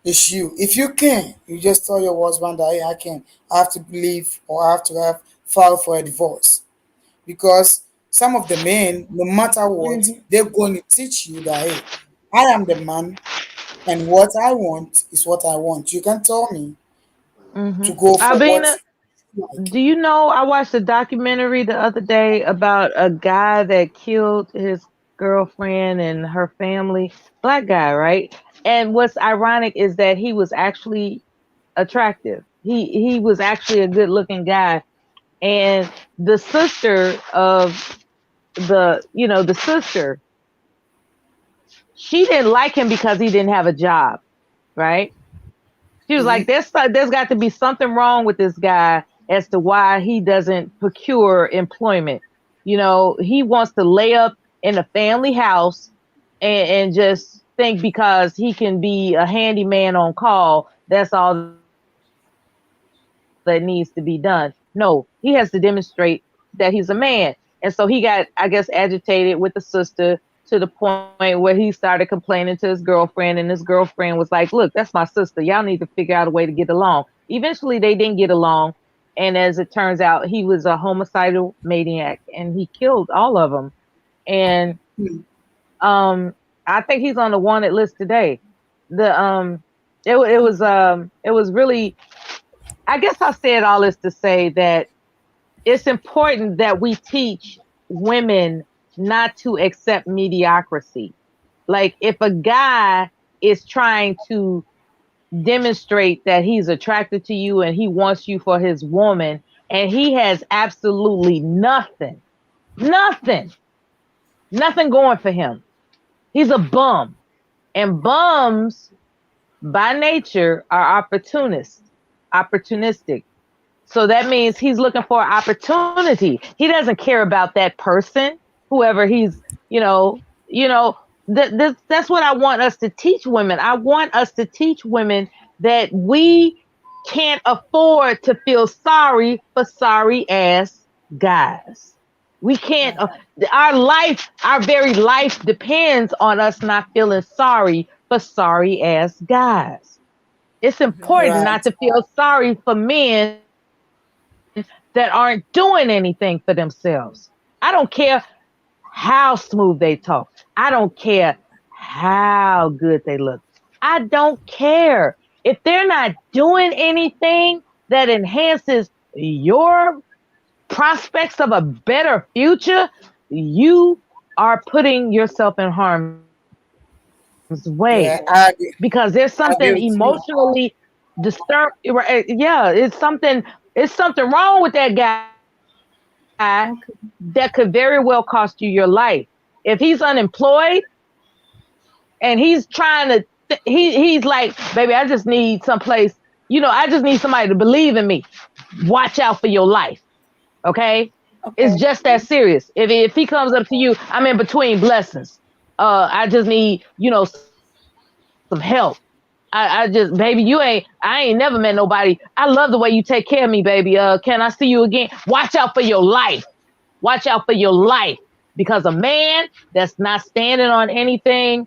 it's you. If you can, you just tell your husband that hey, I can. I have to leave or I have to have file for a divorce because some of the men, no matter what, Hmm. they're going to teach you that hey, I am the man and what I want is what I want. You can tell me Hmm. to go for what Albina, you like. do you know I watched a documentary the other day about a guy that killed his girlfriend and her family, Black guy, right? And what's ironic is that he was actually attractive. He was actually a good looking guy. And the sister of the sister, she didn't like him because he didn't have a job, right? She was like, Mm-hmm. there's got to be something wrong with this guy as to why he doesn't procure employment. You know, he wants to lay up in a family house and just think because he can be a handyman on call, that's all that needs to be done. No, he has to demonstrate that he's a man. And so he got, I guess, agitated with the sister to the point where he started complaining to his girlfriend, and his girlfriend was like, look, that's my sister. Y'all need to figure out a way to get along. Eventually, they didn't get along. And as it turns out, he was a homicidal maniac and he killed all of them. And I think he's on the wanted list today. The it was really, I guess I said all this to say that it's important that we teach women not to accept mediocrity. Like if a guy is trying to demonstrate that he's attracted to you and he wants you for his woman and he has absolutely nothing, nothing going for him. He's a bum. And bums by nature are opportunistic. So that means he's looking for opportunity. He doesn't care about that person, whoever he's, you know, that's what I want us to teach women. I want us to teach women that we can't afford to feel sorry for sorry ass guys. We can't, our very life depends on us not feeling sorry for sorry ass guys. It's important not Right. to feel sorry for men that aren't doing anything for themselves. I don't care how smooth they talk. I don't care how good they look. I don't care. If they're not doing anything that enhances your prospects of a better future, you are putting yourself in harm's way because there's Yeah, something I agree emotionally with you. yeah, it's something wrong with that guy that could very well cost you your life. If he's unemployed and he's trying to he's like, baby, I just need someplace, I just need somebody to believe in me. Watch out for your life. Okay? It's Okay. just that serious. If he comes up to you, I'm in between blessings. I just need, some help. I just, baby, I ain't never met nobody. I love the way you take care of me, baby. Can I see you again? Watch out for your life. Watch out for your life. Because a man that's not standing on anything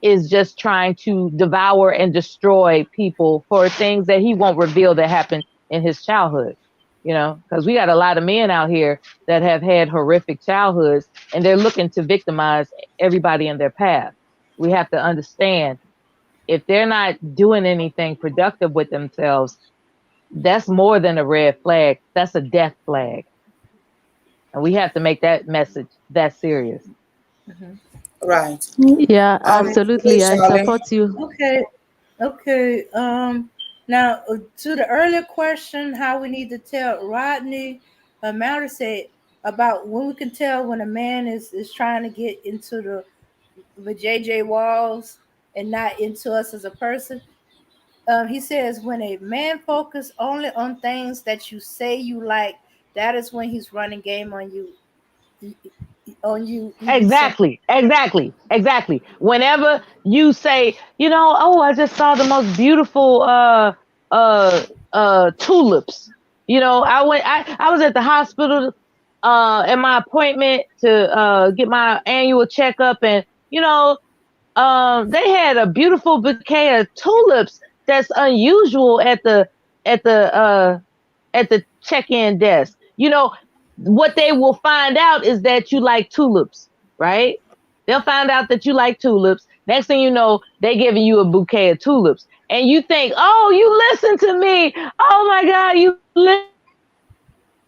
is just trying to devour and destroy people for things that he won't reveal that happened in his childhood. Because we got a lot of men out here that have had horrific childhoods and they're looking to victimize everybody in their path. We have to understand if they're not doing anything productive with themselves, that's more than a red flag. That's a death flag. And we have to make that message that serious. Right. Yeah, Okay, absolutely. I Charlene. support you. Okay. Okay. Now to the earlier question, how we need to tell Rodney, Mallory said about when we can tell when a man is trying to get into the JJ walls and not into us as a person. He says when a man focus only on things that you say you like, that is when he's running game on you. Even something. Exactly. Whenever you say, oh, I just saw the most beautiful uh tulips. I was at the hospital at my appointment to get my annual checkup, and they had a beautiful bouquet of tulips that's unusual at the at the check-in desk. What they will find out is that you like tulips, right? They'll find out that you like tulips. Next thing you know, they giving you a bouquet of tulips. And you think, oh, you listen to me. Oh my God, you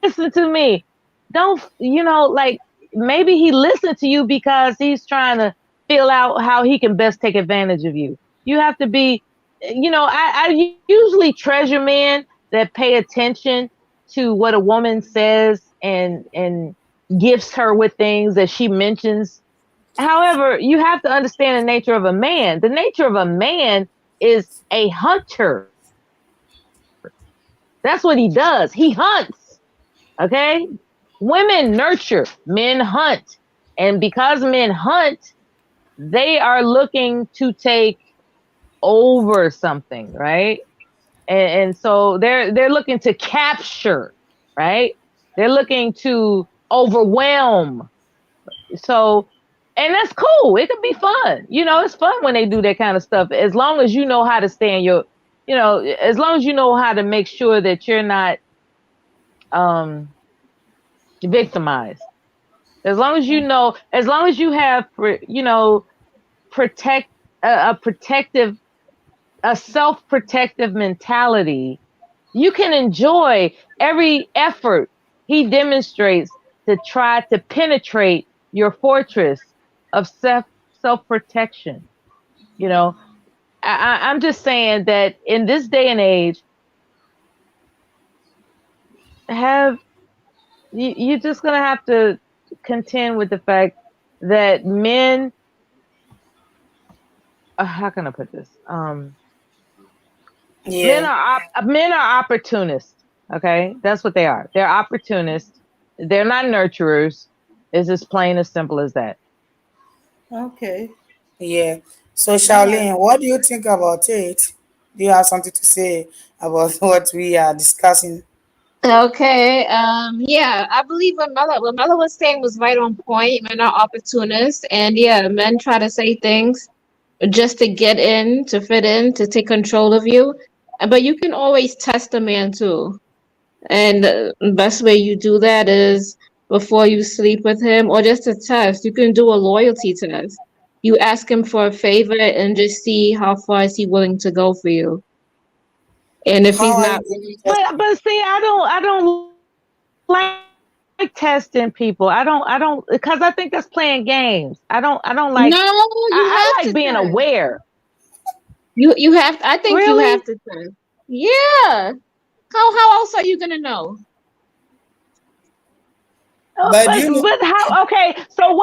listen to me. Don't, like maybe he listened to you because he's trying to feel out how he can best take advantage of you. You have to be, I usually treasure men that pay attention to what a woman says and gifts her with things that she mentions. However, you have to understand the nature of a man. The nature of a man is a hunter. That's what he does. He hunts. Okay? Women nurture, men hunt. And because men hunt, they are looking to take over something, right? And so they're looking to capture, right? They're looking to overwhelm. So, and that's cool. It can be fun. It's fun when they do that kind of stuff, as long as you know how to stay in your, as long as you know how to make sure that you're not um victimized. As long as you have, protect a protective, a self-protective mentality, you can enjoy every effort he demonstrates to try to penetrate your fortress of self-protection. You know, I'm just saying that in this day and age, have you're just gonna have to contend with the fact that men, how can I put this? Yeah. Men are opportunists. Okay, that's what they are. They're opportunists. They're not nurturers. It's as plain as simple as that. Okay. Yeah. So, All right. Charlene, what do you think about it? Do you have something to say about what we are discussing? Okay. Yeah, I believe what Mella was saying was right on point. Men are opportunists, and yeah, men try to say things just to get in, to fit in, to take control of you. But you can always test a man too. And the best way you do that is before you sleep with him, or just a test. You can do a loyalty test. You ask him for a favor and just see how far is he willing to go for you. And if he's How are you not going willing, to test it? But see, I don't like testing people. I don't because I think that's playing games. I don't like no, you I have like to being test. aware. You have. I think you have Really? to test. Yeah. How else are you gonna know? But you know, But how? Okay, so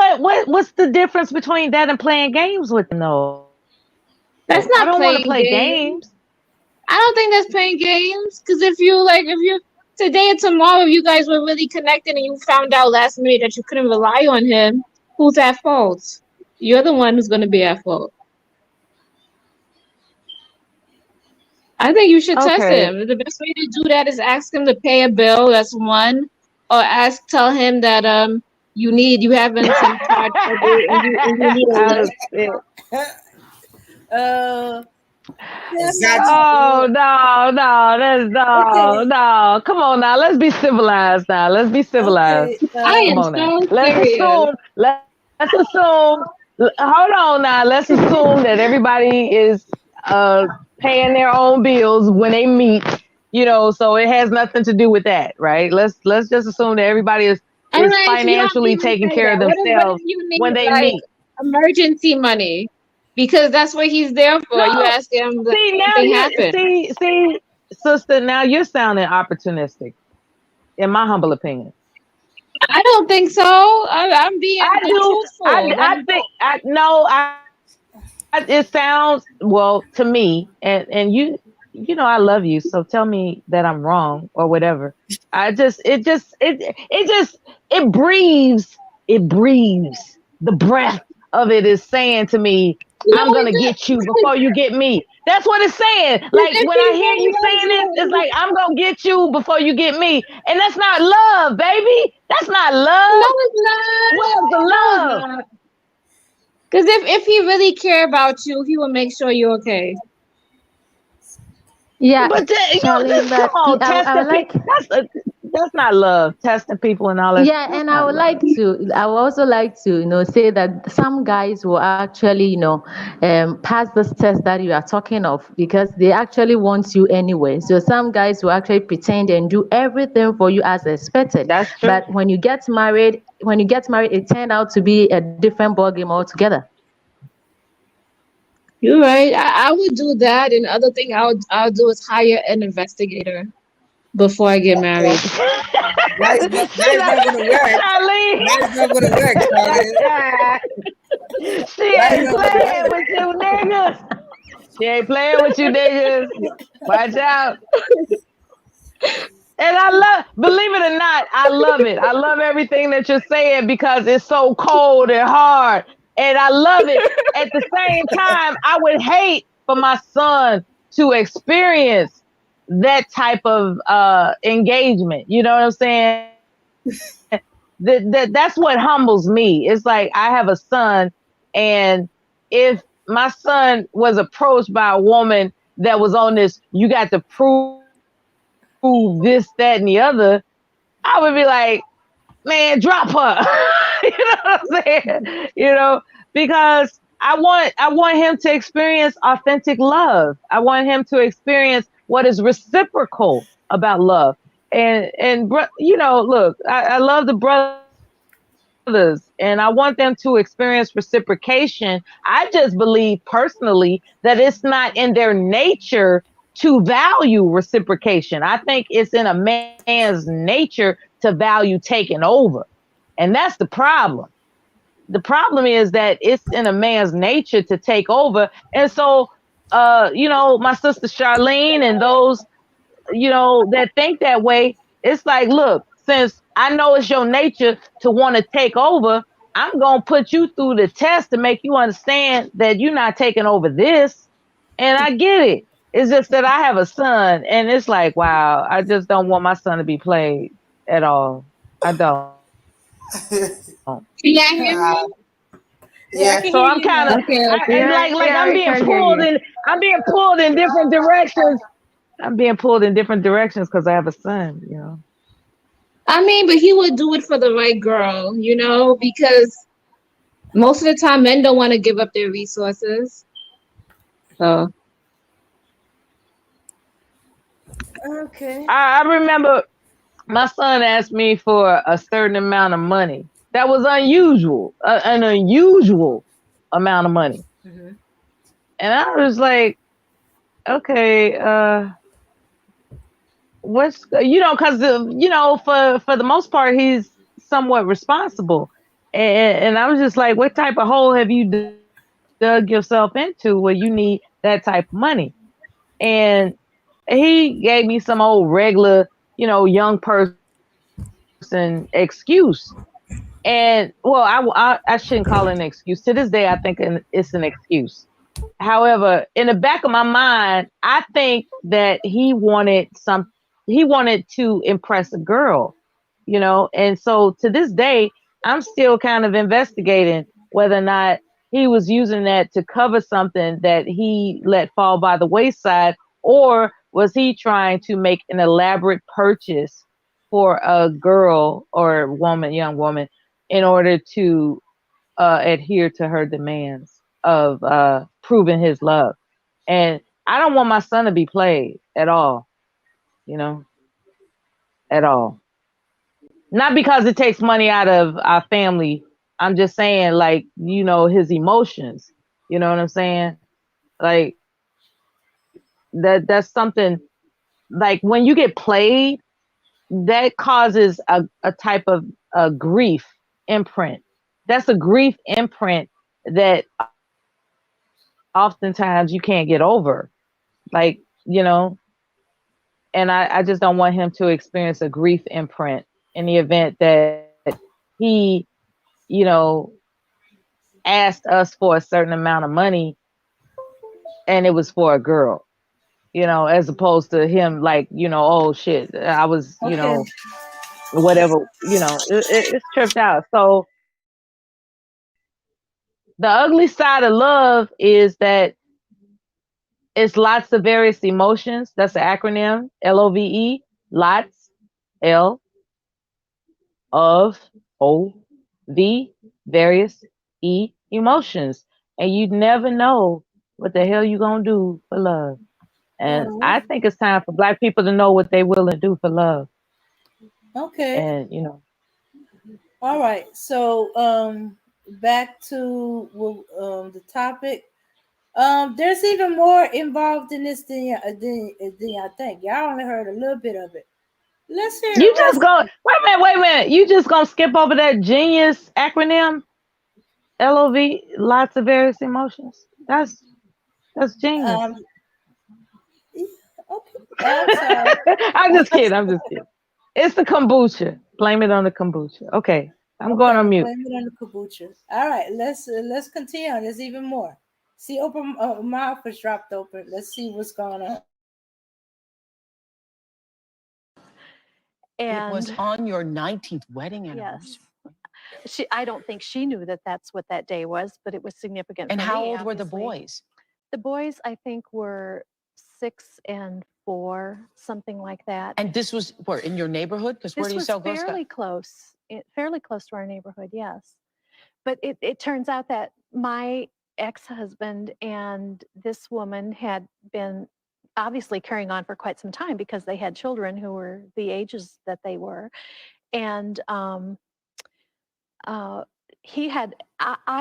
what's the difference between that and playing games with them though? I don't want to play That's not games. playing games. I don't think that's playing games. Because if you today or tomorrow, if you guys were really connected and you found out last minute that you couldn't rely on him, who's at fault? You're the one who's gonna be at fault. I think you should test Okay. him. The best way to do that is ask him to pay a bill. That's one, or tell him that you haven't some card trouble and you need a I lift. was sick. Uh, exactly. Oh no, no, that's no, okay, no. Come on now, let's be civilized now. Let's be civilized. okay. I Come am on now. so Let's serious. assume. Hold on now. Let's assume that everybody is uh paying their own bills when they meet. So it has nothing to do with that, right? Let's just assume that everybody All is right, you don't financially even taking say care that. of What if themselves you when need they like meet. emergency money? Because that's what he's there for. You No, ask him like see now something you happened. see, sister. Now you're sounding opportunistic, in my humble opinion. I don't think so. I'm being I do. truthful. I think. I no. It sounds well to me, and I love you. So tell me that I'm wrong or whatever. It breathes. It breathes. The breath of it is saying to me, No, I'm gonna it get you before you get me. That's what it's saying. Like if when he I hear really you loves saying this, it's you, like I'm gonna get you before you get me. And that's not love, baby. That's not love. no, it's Where's the not. No, it's love? not. Because if he really care about you, he will make sure you're okay. Yeah, But Charlene, just come but on, I testing would people. like, That's not love. Testing people and all that. yeah, That's and not love. I would also like to, say that some guys will actually, pass this test that you are talking of because they actually want you anyway. So some guys will actually pretend and do everything for you as expected. That's true. But when you get married, it turned out to be a different ballgame altogether. You're right. I would do that. And the other thing I'll do is hire an investigator before I get married. That is not gonna work. Charlene. That is not gonna work, Charlie. She That is ain't not gonna playing work. with you niggas. She ain't playing with you niggas. Watch out. And believe it or not, I love it. I love everything that you're saying because it's so cold and hard. And I love it. At the same time, I would hate for my son to experience that type of engagement. You know what I'm saying? That's what humbles me. It's like I have a son, and if my son was approached by a woman that was on this, you got to prove this, that, and the other, I would be like, man, drop her. You know what I'm saying? Because I want him to experience authentic love. I want him to experience what is reciprocal about love. Look, I love the brothers and I want them to experience reciprocation. I just believe personally that it's not in their nature to value reciprocation. I think it's in a man's nature to value taking over. And that's the problem. The problem is that it's in a man's nature to take over. And so, my sister Charlene and those, that think that way, it's like, look, since I know it's your nature to want to take over, I'm going to put you through the test to make you understand that you're not taking over this. And I get it. It's just that I have a son, and it's like, wow, I just don't want my son to be played at all. I don't. Can y'all hear me? Yeah, I Yeah. can So hear I'm you kind of now. Okay, and okay. like Yeah, I'm we being can hear pulled you. in. I'm being pulled in different directions. I'm being pulled in different directions because I have a son. You know. I mean, but he would do it for the right girl, you know, because most of the time men don't want to give up their resources. So Okay. I remember my son asked me for a certain amount of money. That was unusual, an unusual amount of money. Mm-hmm. And I was like, okay, what's because for the most part he's somewhat responsible, and I was just like, what type of hole have you dug yourself into where you need that type of money? And he gave me some old regular, young person excuse. And well, I shouldn't call it an excuse. To this day, I think it's an excuse. However, in the back of my mind, I think that he wanted to impress a girl, and so to this day, I'm still kind of investigating whether or not he was using that to cover something that he let fall by the wayside, or was he trying to make an elaborate purchase for a girl or young woman, in order to adhere to her demands of proving his love. And I don't want my son to be played at all, you know, at all. Not because it takes money out of our family. I'm just saying, like, his emotions. You know what I'm saying? Like that's something, like when you get played, that causes a type of a grief imprint. That's a grief imprint that oftentimes you can't get over. Like, and I just don't want him to experience a grief imprint in the event that he, you know, asked us for a certain amount of money and it was for a girl, as opposed to him, like, oh shit, I was, Okay. whatever, it's tripped out. So the ugly side of love is that it's lots of various emotions. That's the acronym LOVE. Lots, L of O V, various E, emotions. And you never know what the hell you gonna do for love. All And right. I think it's time for Black people to know what they willing to do for love. Okay. And All right. So back to the topic. There's even more involved in this than I think. Y'all only heard a little bit of it. Let's hear you the just rest go of it. wait a minute. You just gonna skip over that genius acronym? LOV, lots of various emotions. That's genius. Um, yeah, okay. I'm sorry. I'm just kidding. I'm just kidding. It's the kombucha. Blame it on the kombucha. Okay, I'm going Okay, on mute. blame it on the kombucha. All right, let's continue on. There's even more. See, open mouth is dropped open. Let's see what's going on. It was And on your 19th wedding yes, anniversary. I don't think she knew that that's what that day was, but it was significant And for how me, old were the obviously. boys? The boys, I think, were 6 and 4, something like that. And this was where, in your neighborhood? Because where This do you was sell Girl Scout? fairly close to our neighborhood, yes. But it turns out that my ex-husband and this woman had been obviously carrying on for quite some time because they had children who were the ages that they were. And uh, I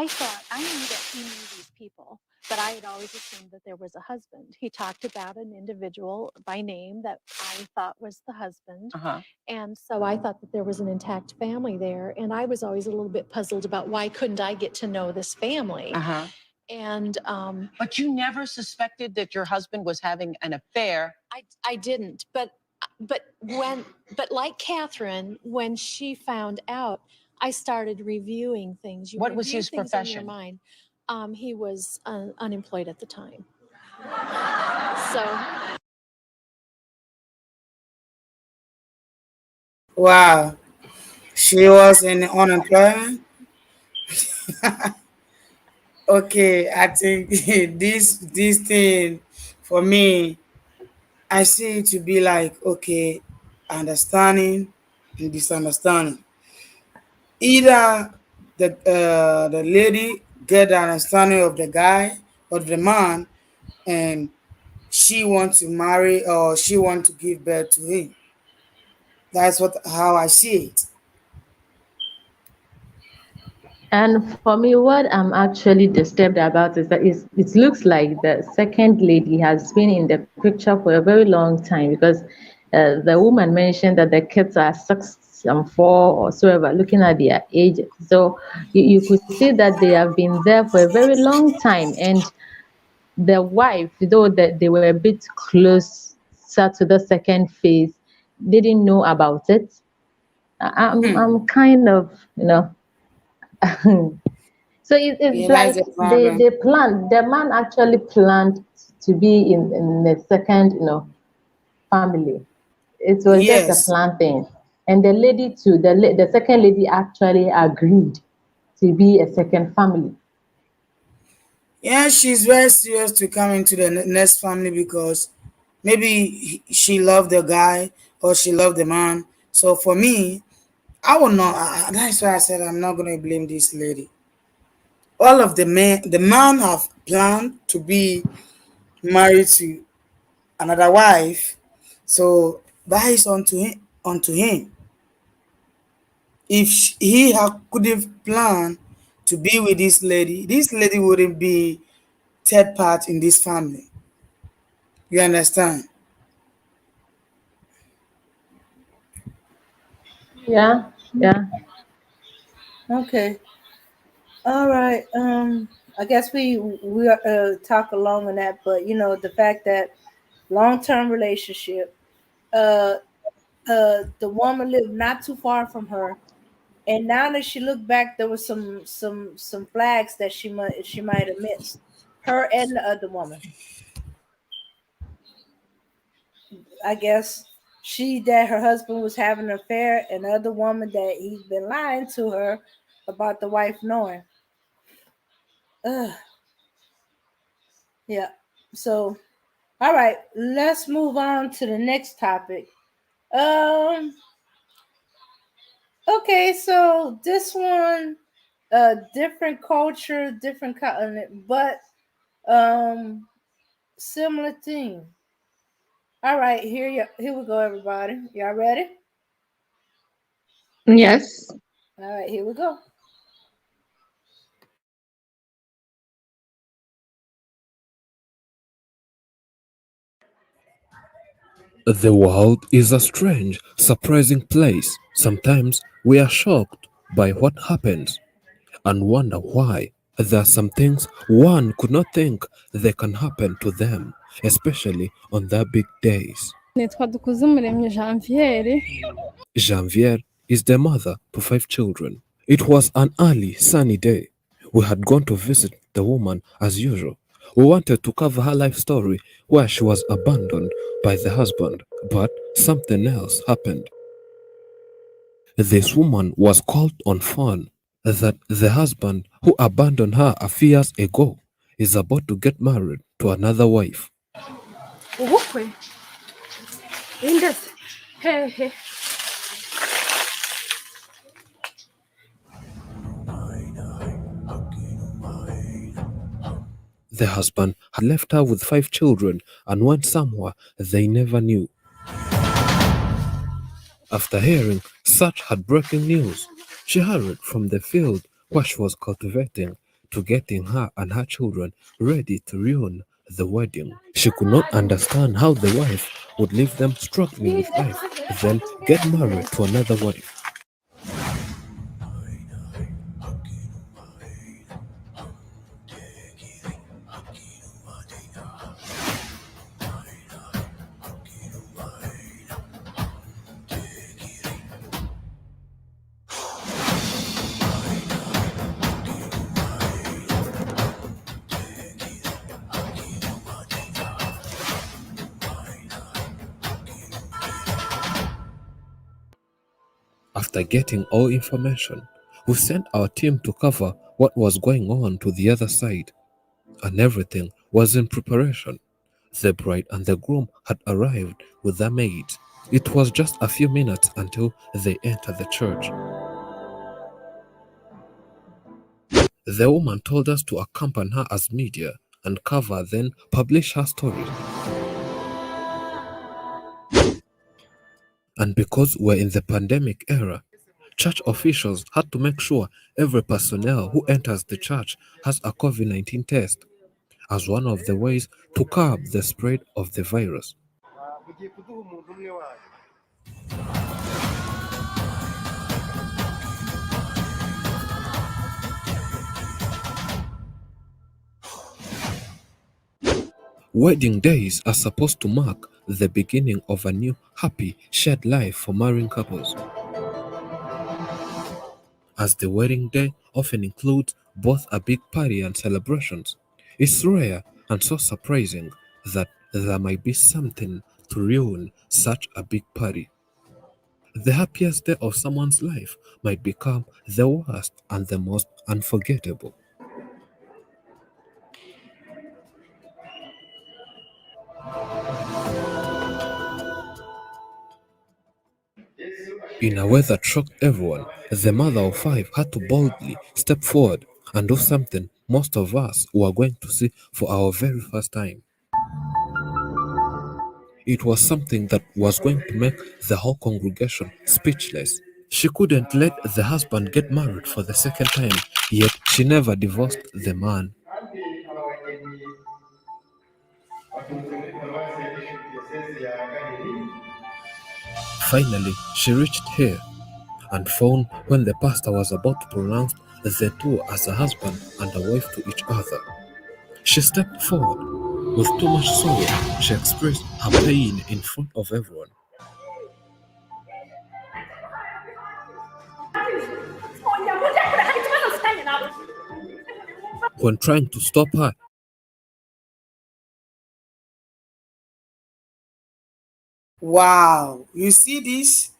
thought, I knew that he knew these people, but I had always assumed that there was a husband. He talked about an individual by name that I thought was the husband. Uh-huh. And so I thought that there was an intact family there. And I was always a little bit puzzled about why couldn't I get to know this family? Uh-huh. And But you never suspected that your husband was having an affair. I didn't, but like Catherine, when she found out, I started reviewing things. What was his things in your profession? mind. He was unemployed at the time. So Wow. She was in unemployment. Okay, I think this thing for me, I see it to be like okay, understanding and misunderstanding. Either the lady get the understanding of the guy or the man, and she wants to marry or she want to give birth to him. That's what how I see it. And for me, what I'm actually disturbed about is that it looks like the second lady has been in the picture for a very long time because the woman mentioned that the kids are 6 and 4 or so ever, looking at their age. So you could see that they have been there for a very long time. And the wife, though that they were a bit closer to the second phase, didn't know about it. I'm kind of, so it's Yeah, like that's the problem. they planned, the man actually planned to be in the second, family. It was just a Yes. plan thing. And the lady too, the second lady actually agreed to be a second family. Yeah, she's very serious to come into the next family because maybe she loved the guy or she loved the man. So for me, I will not. That's why I said I'm not gonna blame this lady. All of the man have planned to be married to another wife, so that is unto him. Unto him, if couldn't plan to be with this lady wouldn't be third part in this family. You understand? Yeah, yeah. Okay. All right. I guess we talk along on that, but the fact that long-term relationship, uh, the woman lived not too far from her, and now that she looked back, there was some flags that she might have missed. Her and the other woman. I guess she that her husband was having an affair, and the other woman that he's been lying to her about the wife knowing. Ugh, yeah. So, all right, let's move on to the next topic. Um. Okay, so this one, different culture, different continent, but um, similar thing. All right, here we go, everybody. Y'all ready? Yes. All right, here we go. The world is a strange, surprising place. Sometimes we are shocked by what happens and wonder why. There are some things one could not think they can happen to them, especially on their big days. Nitwa Dukuzumuremyi Janviere. Janvier is the mother to 5 children. It was an early, sunny day. We had gone to visit the woman as usual. We wanted to cover her life story where she was abandoned by the husband, but something else happened. This woman was called on phone that the husband who abandoned her a few years ago is about to get married to another wife. Ubukwe indese hehe. The husband had left her with 5 children and went somewhere they never knew. After hearing such heartbreaking news, she hurried from the field where she was cultivating to getting her and her children ready to ruin the wedding. She could not understand how the wife would leave them struggling with life, then get married to another wife. After getting all information, we sent our team to cover what was going on to the other side, and everything was in preparation. The bride and the groom had arrived with their maids. It was just a few minutes until they entered the church. The woman told us to accompany her as media and cover, then publish her story. And because we're in the pandemic era, church officials had to make sure every personnel who enters the church has a COVID-19 test as one of the ways to curb the spread of the virus. Wedding days are supposed to mark the beginning of a new, happy, shared life for marrying couples. As the wedding day often includes both a big party and celebrations, it's rare and so surprising that there might be something to ruin such a big party. The happiest day of someone's life might become the worst and the most unforgettable. In a way that shocked everyone, the mother of five had to boldly step forward and do something most of us were going to see for our very first time. It was something that was going to make the whole congregation speechless. She couldn't let the husband get married for the second time, yet she never divorced the man. Finally, she reached here and found when the pastor was about to pronounce the two as a husband and a wife to each other. She stepped forward. With too much sorrow, she expressed her pain in front of everyone. When trying to stop her, Wow, you see this?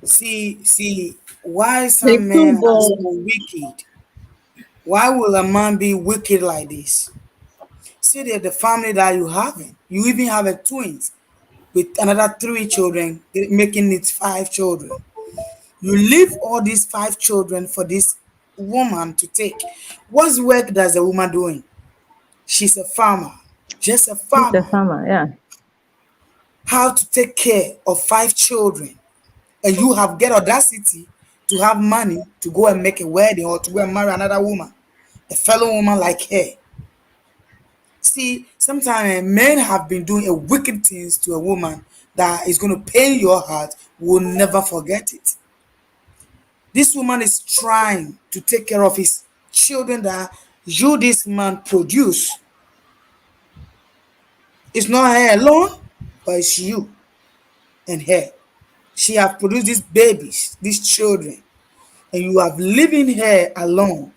See, why They some too men are so bold. wicked? Why will a man be wicked like this? See the family that you having. You even have a twins with another three children, making it five children. You leave all these five children for this woman to take. What work does the woman doing? She's a farmer, just a She's a farmer. farmer, yeah. How to take care of five children, and you have get audacity to have money to go and make a wedding or to go and marry another woman, a fellow woman like her. See, sometimes men have been doing a wicked things to a woman that is going to pain your heart. Will never forget it. This woman is trying to take care of his children that you, this man, produce. It's not her alone, but it's you and her. She have produced these babies, these children, and you have living her alone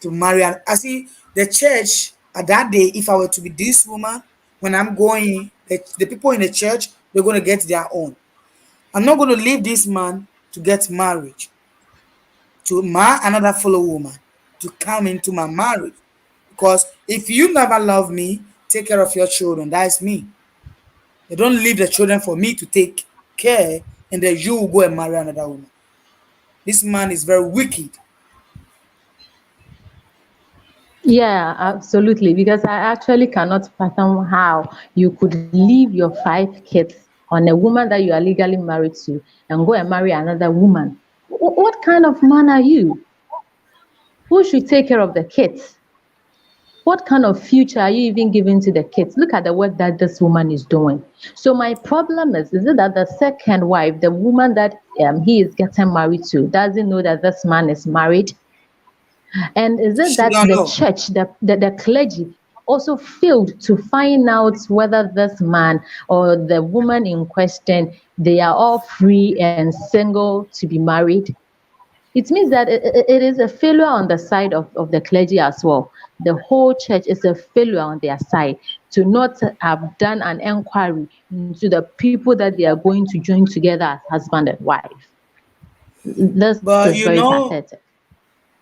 to marry. And I see the church at that day, if I were to be this woman, when I'm going, the people in the church, they're going to get their own. I'm not going to leave this man to get married to my another fellow woman to come into my marriage. Because if you never love me, take care of your children. That is me. They don't leave the children for me to take care, and then you will go and marry another woman. This man is very wicked. Yeah, absolutely. Because I actually cannot fathom how you could leave your five kids on a woman that you are legally married to and go and marry another woman. What kind of man are you? Who should take care of the kids? What kind of future are you even giving to the kids? Look at the work that this woman is doing. So my problem is it that the second wife, the woman that he is getting married to, doesn't know that this man is married? And is it She that don't the know. church, the clergy, also failed to find out whether this man or the woman in question, they are all free and single to be married? It means that it is a failure on the side of the clergy as well. The whole church is a failure on their side to not have done an inquiry into the people that they are going to join together as husband and wife. This But is you very know, pathetic.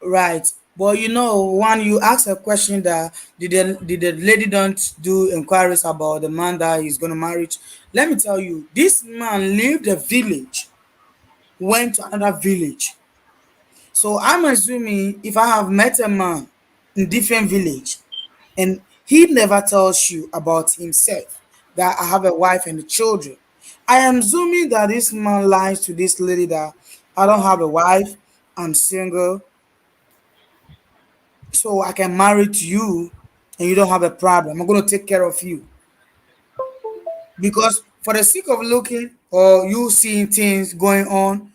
right. But you know, when you ask a question that did the lady don't do inquiries about the man that he's gonna marry, let me tell you, this man left the village, went to another village. So I'm assuming if I have met a man in different village and he never tells you about himself that I have a wife and children, I am assuming that this man lies to this lady that I don't have a wife, I'm single, so I can marry to you and you don't have a problem. I'm going to take care of you. Because for the sake of looking or you seeing things going on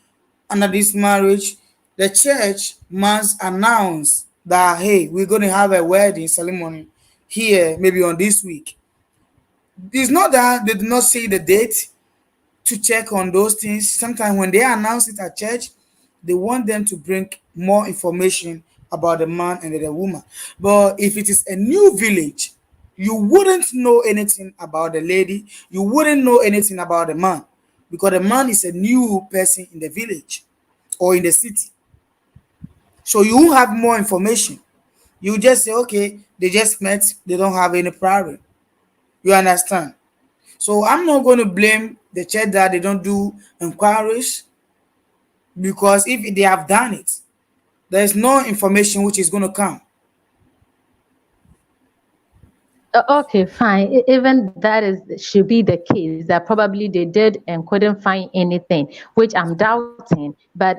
under this marriage, the church must announce that, hey, we're going to have a wedding ceremony here, maybe on this week. It's not that they do not say the date to check on those things. Sometimes when they announce it at church, they want them to bring more information about the man and the woman. But if it is a new village, you wouldn't know anything about the lady, you wouldn't know anything about the man because the man is a new person in the village or in the city. So you won't have more information. You just say, okay, they just met, they don't have any problem. You understand? So I'm not going to blame the church that they don't do inquiries because if they have done it, there is no information which is going to come. Okay, fine. Even that is should be the case that probably they did and couldn't find anything, which I'm doubting. But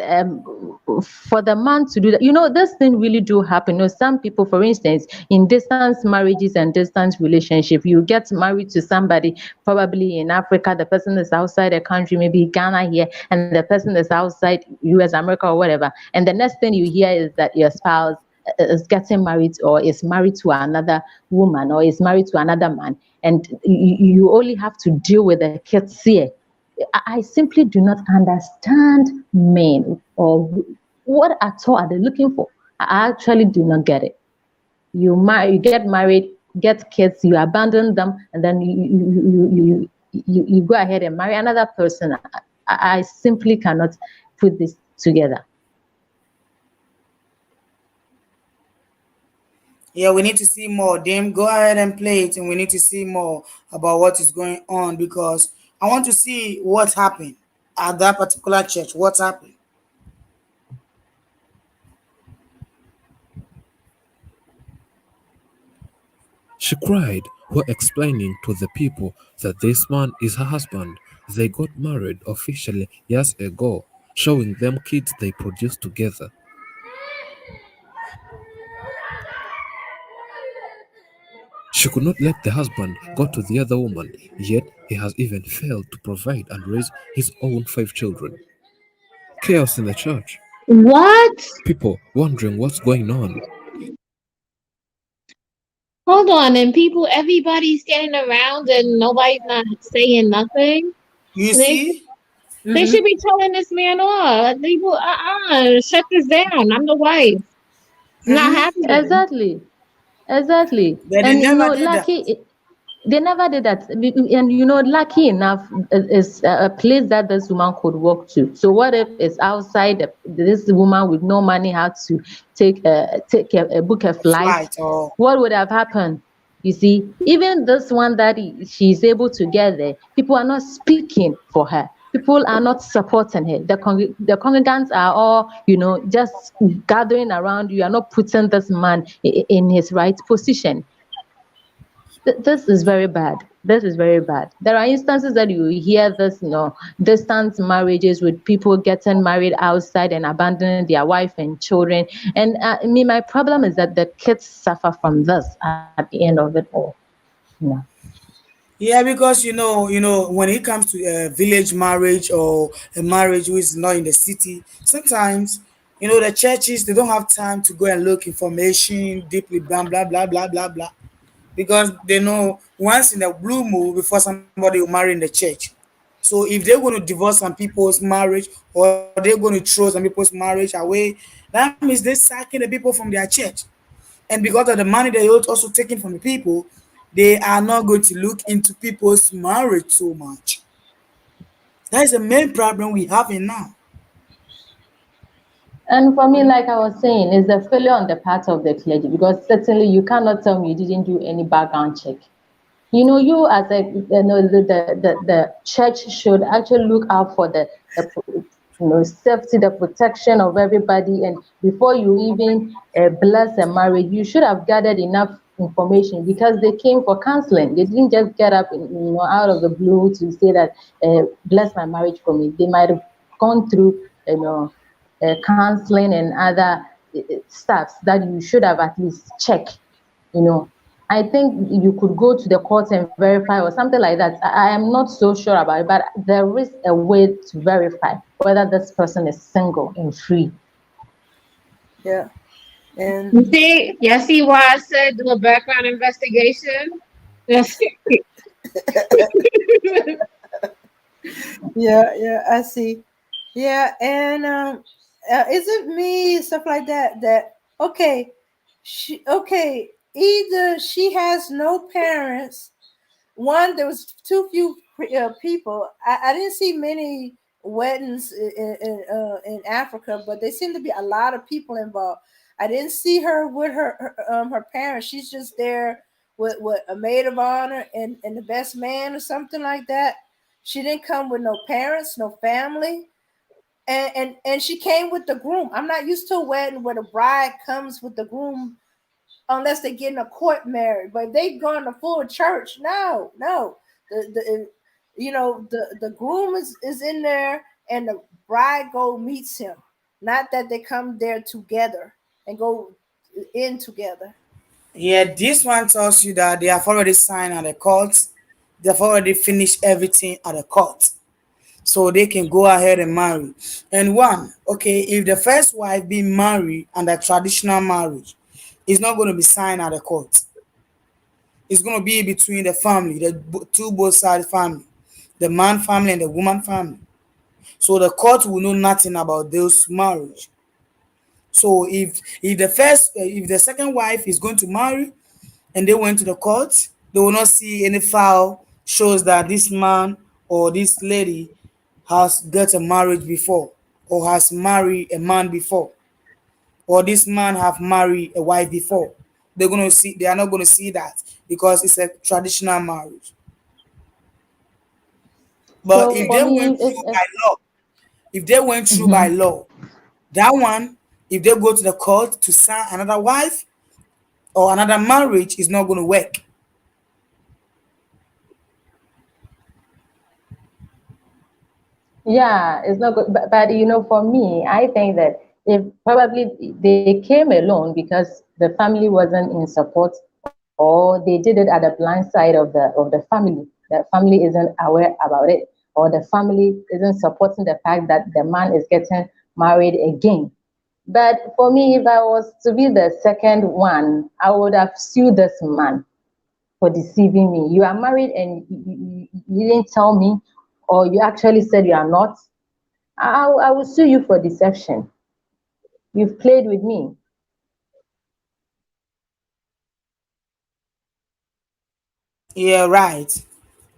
for the man to do that, this thing really do happen. Some people, for instance, in distance marriages and distance relationship, you get married to somebody probably in Africa. The person is outside the country, maybe Ghana here, and the person is outside U.S., America, or whatever. And the next thing you hear is that your spouse is getting married or is married to another woman or is married to another man, and you only have to deal with the kids here. I simply do not understand men or what at all are they looking for. I actually do not get it. You get married, get kids, you abandon them, and then you go ahead and marry another person. I simply cannot put this together. Yeah, we need to see more. Them, go ahead and play it, and we need to see more about what is going on because I want to see what happened at that particular church. What happened? She cried while explaining to the people that this man is her husband. They got married officially years ago, showing them kids they produced together. She could not let the husband go to the other woman, yet he has even failed to provide and raise his own 5 children. Chaos in the church. What? People wondering what's going on. Hold on, and people, everybody's standing around and nobody's not saying nothing. You They see? they Mm-hmm. should be telling this man off. People, shut this down. I'm the wife. It's not Mm-hmm. happening. Exactly. But they And never did that. lucky they never did that. And lucky enough is a place that this woman could walk to. So what if it's outside? This woman with no money had to take a book a A flight. flight or What would have happened? You see, even this one that she's able to get there, people are not speaking for her. People are not supporting her. The congregants are all, just gathering around. You are not putting this man in his right position. This is very bad. This is very bad. There are instances that you hear this, distant marriages with people getting married outside and abandoning their wife and children. And my problem is that the kids suffer from this at the end of it all. Yeah. yeah, because when it comes to a village marriage or a marriage who is not in the city, sometimes the churches they don't have time to go and look information deeply, blah blah blah blah blah blah, because they know once in a blue moon before somebody will marry in the church. So if they're going to divorce some people's marriage or they're going to throw some people's marriage away, that means they're sacking the people from their church. And because of the money they also taking from the people, they are not going to look into people's marriage so much. That is the main problem we have in now. And for me, like I was saying, it's a failure on the part of the clergy because certainly you cannot tell me you didn't do any background check. You as a the church should actually look out for the safety, the protection of everybody, and before you even bless a marriage, you should have gathered enough information because they came for counseling. They didn't just get up, out of the blue to say that bless my marriage for me. They might have gone through, counseling and other stuff that you should have at least checked. you know I think you could go to the court and verify or something like that. I am not so sure about it, but there is a way to verify whether this person is single and free. Yeah. And You see why I said do a background investigation? Yes. yeah, I see. Yeah, and is it me stuff like that? That okay? Either she has no parents. One, there was too few people. I didn't see many weddings in Africa, but there seemed to be a lot of people involved. I didn't see her with her parents. She's just there with a maid of honor and the best man or something like that. She didn't come with no parents, no family, and she came with the groom. I'm not used to a wedding where the bride comes with the groom unless they get in a court marriage. But if they go in a full church, no. The the groom is in there and the bride go meets him. Not that they come there together and go in together. Yeah, this one tells you that they have already signed at the court. They've already finished everything at the court. So they can go ahead and marry. And one, okay, if the first wife be married under traditional marriage, it's not going to be signed at the court. It's going to be between the family, the two both side family, the man family and the woman family. So the court will know nothing about those marriage. So if the second wife is going to marry and they went to the court, they will not see any file shows that this man or this lady has got a marriage before or has married a man before or this man have married a wife before. They are not gonna see that because it's a traditional marriage. But So if for they me, went through by law, if they went through by Mhm. law, that one, if they go to the court to sign another wife or another marriage, is not gonna work. Yeah, it's not good. But for me, I think that if probably they came alone because the family wasn't in support, or they did it at the blind side of the family. The family isn't aware about it, or the family isn't supporting the fact that the man is getting married again. But for me, if I was to be the second one, I would have sued this man for deceiving me. You are married and you didn't tell me, or you actually said you are not. I will sue you for deception. You've played with me. Yeah, right.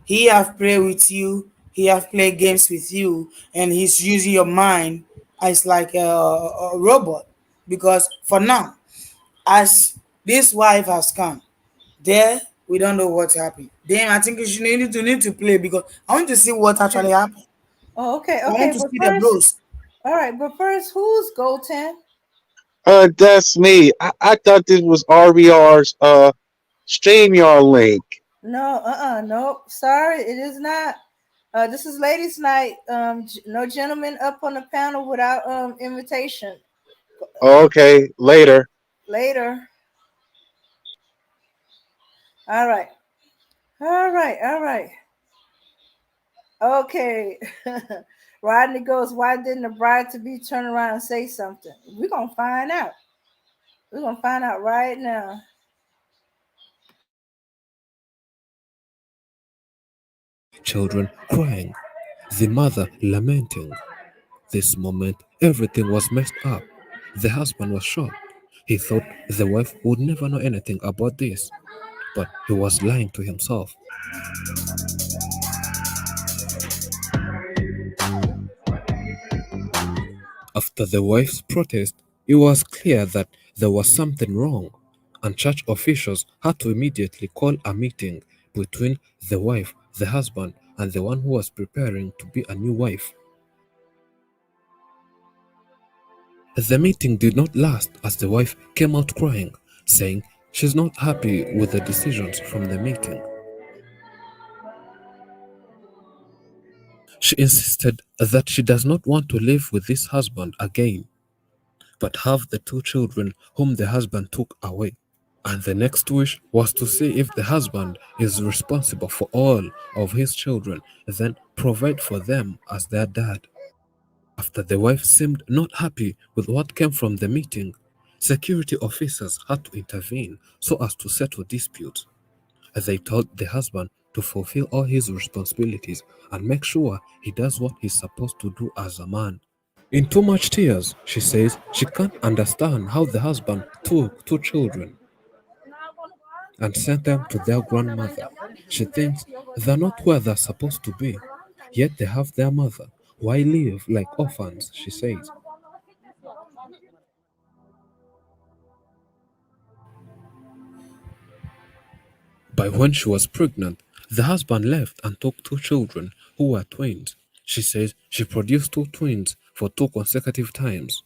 He have played with you, he have played games with you, and he's using your mind as like a robot. Because for now, as this wife has come, there we don't know what happened. Then I think you should need to play because I want to see what actually happened. Oh, okay, I want okay. to But see the first, blows. all right. But first, who's Goten? That's me. I thought this was RBR's StreamYard link. No, nope. Sorry, it is not. This is ladies' night. No gentlemen up on the panel without invitation. Okay, later. Later. All right. All right. Okay. Rodney goes, why didn't the bride to be turn around and say something? We're gonna find out. We're gonna find out right now. Children crying, the mother lamenting. This moment, everything was messed up. The husband was shocked. He thought the wife would never know anything about this, but he was lying to himself. After the wife's protest, it was clear that there was something wrong, and church officials had to immediately call a meeting between the wife, the husband, and the one who was preparing to be a new wife. The meeting did not last as the wife came out crying, saying she's not happy with the decisions from the meeting. She insisted that she does not want to live with this husband again, but have the two children whom the husband took away. And the next wish was to see if the husband is responsible for all of his children, then provide for them as their dad. After the wife seemed not happy with what came from the meeting, security officers had to intervene so as to settle disputes. They told the husband to fulfill all his responsibilities and make sure he does what he's supposed to do as a man. In too much tears, she says she can't understand how the husband took two children and sent them to their grandmother. She thinks they're not where they're supposed to be, yet they have their mother. Why live like orphans, she says. By when she was pregnant, the husband left and took two children who were twins. She says she produced two twins for two consecutive times.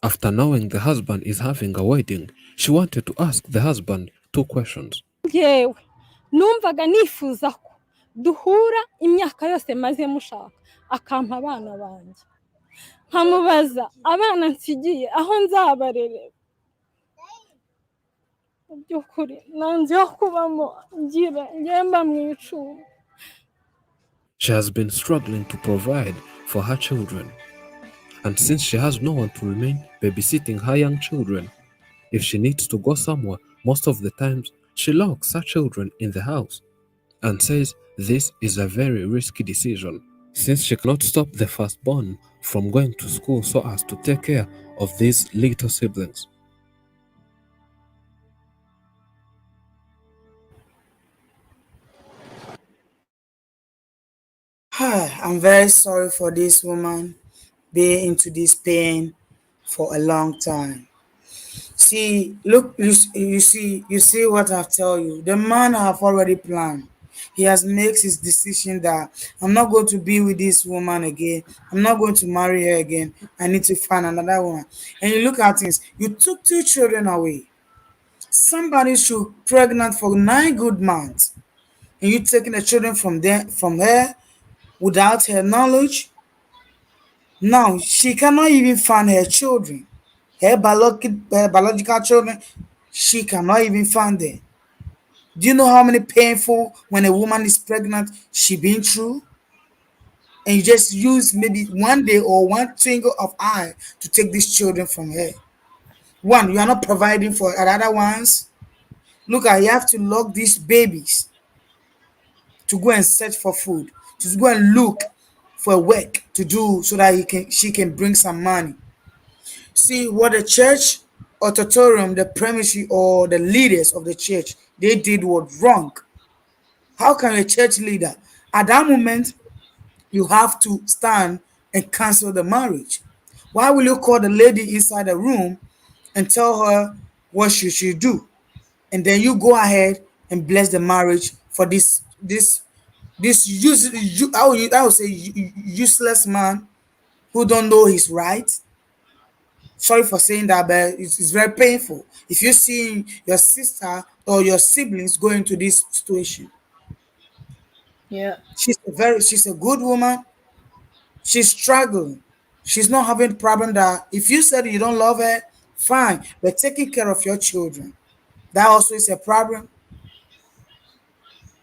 After knowing the husband is having a wedding, she wanted to ask the husband two questions. Yewe numvaga nifuza ko duhura imyaka yose maze mushaka akampa abana banjye nkamubaza abana nsigiye aho nzabarerera by'ukuri nanze yo kubamo ngira ngemba mu icumi. She has been struggling to provide for her children, and since she has no one to remain babysitting her young children, if she needs to go somewhere, most of the times she locks her children in the house and says this is a very risky decision since she cannot stop the firstborn from going to school so as to take care of these little siblings. I'm very sorry for this woman being into this pain for a long time. See, look, you see what I've tell you. The man have already planned. He has made his decision that I'm not going to be with this woman again. I'm not going to marry her again. I need to find another one. And you look at things. You took two children away. Somebody should pregnant for 9 good months, and you taking the children from her without her knowledge. Now she cannot even find her children, her biological children. She cannot even find them. Do you know how many painful when a woman is pregnant she been through? And you just use maybe one day or one twinkle of eye to take these children from her. One, you are not providing for other ones. Look, I have to lock these babies to go and search for food, to go and look for work to do so that she can bring some money. See what the church auditorium, the premises, or the leaders of the church they did was wrong. How can a church leader at that moment you have to stand and cancel the marriage? Why will you call the lady inside the room and tell her what she should do, and then you go ahead and bless the marriage for I would say useless man who don't know his right? Sorry for saying that, but it's very painful if you see your sister or your siblings go into this situation. Yeah. She's a good woman. She's struggling. She's not having problem that if you said you don't love her, fine, but taking care of your children, that also is a problem.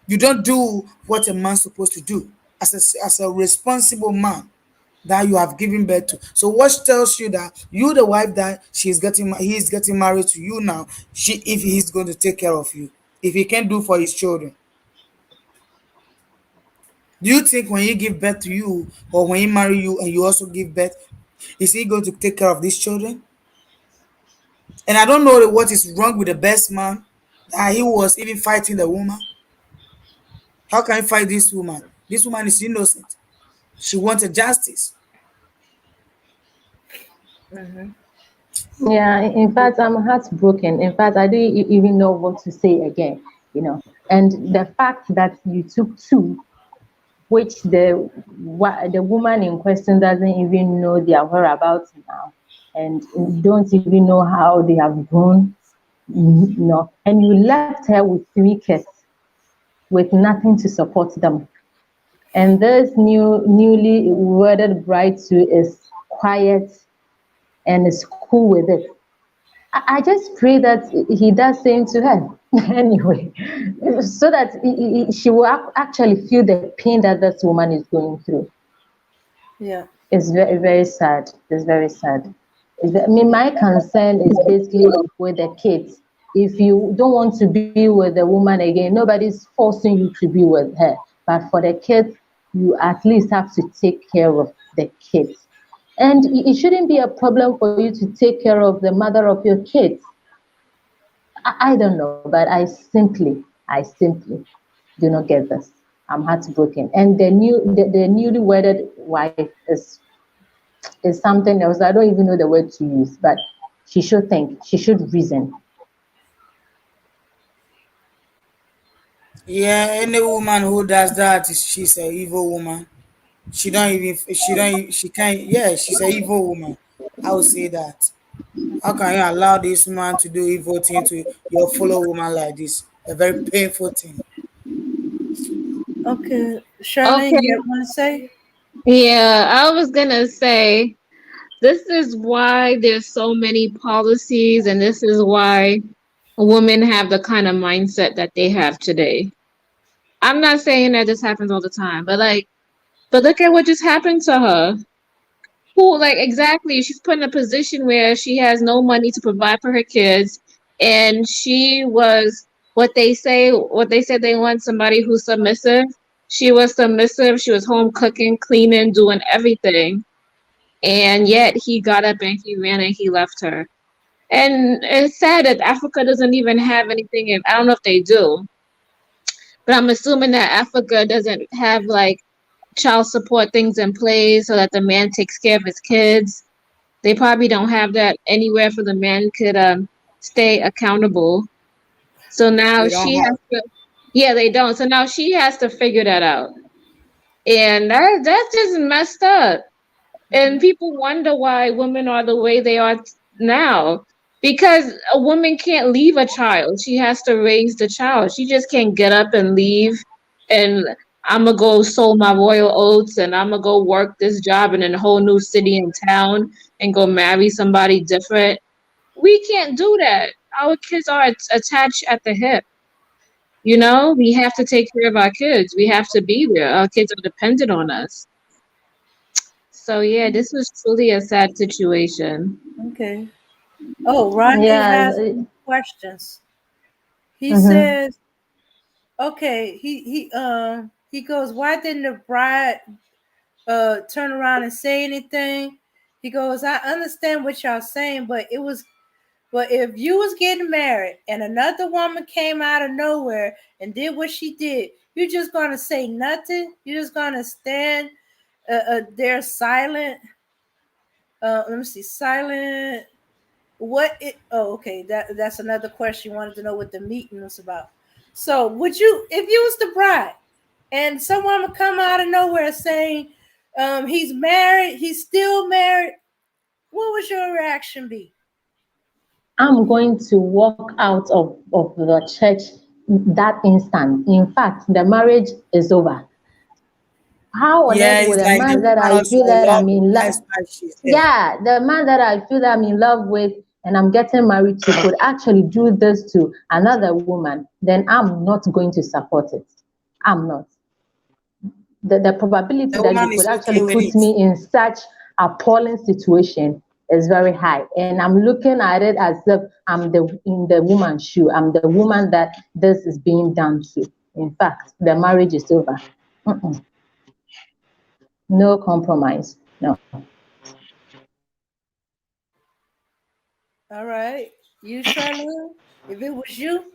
You don't do what a man's supposed to do as a responsible man that you have given birth to. So what tells you that you the wife that he's getting married to you now, if he's going to take care of you, if he can do for his children. Do you think when he give birth to you or when he marry you and you also give birth, is he going to take care of these children? And I don't know what is wrong with the best man that he was even fighting the woman. How can he fight this woman? This woman is innocent. She wanted justice. Mm-hmm. Yeah, in fact, I'm heartbroken. In fact, I didn't even know what to say again, you know. And the fact that you took two, which the woman in question doesn't even know their whereabouts now, and don't even know how they have grown, you know, and you left her with three kids with nothing to support them. And this newly wedded bride too is quiet and is cool with it. I just pray that he does same to her anyway, so that she will actually feel the pain that this woman is going through. Yeah. It's very, very sad. It's very sad. I mean, my concern is basically with the kids. If you don't want to be with the woman again, nobody's forcing you to be with her. But for the kids, you at least have to take care of the kids. And it shouldn't be a problem for you to take care of the mother of your kids. I don't know, but I simply do not get this. I'm heartbroken. And the newly wedded wife is something else. I don't even know the word to use, but she should think, she should reason. Yeah, any woman who does that is she's an evil woman. She can't, yeah, she's an evil woman. I would say that. How can you allow this man to do evil thing to your fellow woman like this? A very painful thing. Okay, Charlene, Okay. you want to say? Yeah, I was gonna say this is why there's so many policies, and this is why women have the kind of mindset that they have today. I'm not saying that this happens all the time, but but look at what just happened to her. Who, like, exactly, she's put in a position where she has no money to provide for her kids, and she was what they said they want somebody who's submissive. She was submissive. She was home cooking, cleaning, doing everything, and yet he got up and he ran and he left her. And it's sad that Africa doesn't even have anything. I don't know if they do, but I'm assuming that Africa doesn't have like child support things in place so that the man takes care of his kids. They probably don't have that anywhere for the man could stay accountable. So now They don't she have. has to, yeah, they don't. So now she has to figure that out. And that's just messed up. And people wonder why women are the way they are now. Because a woman can't leave a child. She has to raise the child. She just can't get up and leave and I'm gonna go sow my royal oats and I'm gonna go work this job in a whole new city and town and go marry somebody different. We can't do that. Our kids are attached at the hip. You know, we have to take care of our kids. We have to be there. Our kids are dependent on us. So yeah, this was truly a sad situation. Okay. Oh, Rodney Yeah. has some questions. He Mhm. says, okay, he goes, why didn't the bride turn around and say anything? He goes, I understand what y'all saying, but if you was getting married and another woman came out of nowhere and did what she did, you just gonna say nothing? You're just gonna stand there silent? Let me see, silent. Okay, that's another question. You wanted to know what the meeting was about. So, would you, if you was the bride, and someone would come out of nowhere saying, he's married, he's still married, what would your reaction be? I'm going to walk out of the church that instant. In fact, the marriage is over. How on Yeah, earth would it's a like the man that woman I also feel that I'm love the in love, lifestyle she's there. yeah, the man that I feel that I'm in love with and I'm getting married to could actually do this to another woman, then I'm not going to support it. I'm not. The probability The that you woman could is actually okay with put it. me in such appalling situation is very high. And I'm looking at it as if I'm in the woman's shoe. I'm the woman that this is being done to. In fact, the marriage is over. Mm-mm. No compromise. No. All right, you, Charlene, if it was you,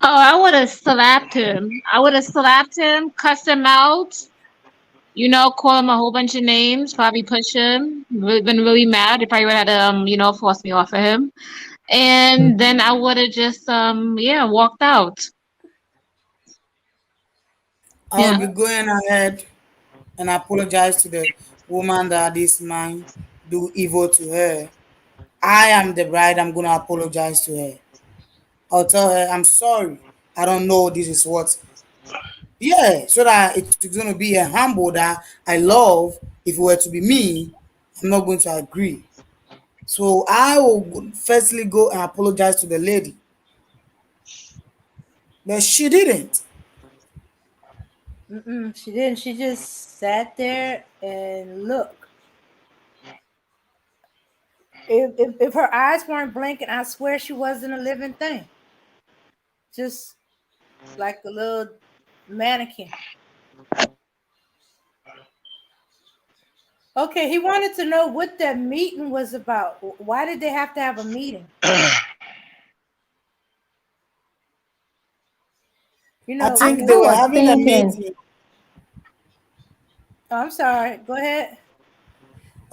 Oh, I would have slapped him. I would have slapped him, cussed him out, you know, call him a whole bunch of names, probably push him, been really mad. They probably would have had to, you know, force me off of him. And then I would have just, yeah, walked out. I will Yeah. be going ahead and apologize to the woman that this man do evil to her. I am the bride. I'm gonna apologize to her. I'll tell her I'm sorry. I don't know this is what. Yeah, so that it's gonna be a humble that I love. If it were to be me, I'm not going to agree. So I will firstly go and apologize to the lady, but she didn't. She didn't. She just sat there and looked. If her eyes weren't blinking, I swear she wasn't a living thing. Just like a little mannequin. Okay, he wanted to know what that meeting was about. Why did they have to have a meeting? You I know, when think they, they I were was having a thinking, meeting. oh, I'm sorry. Go ahead.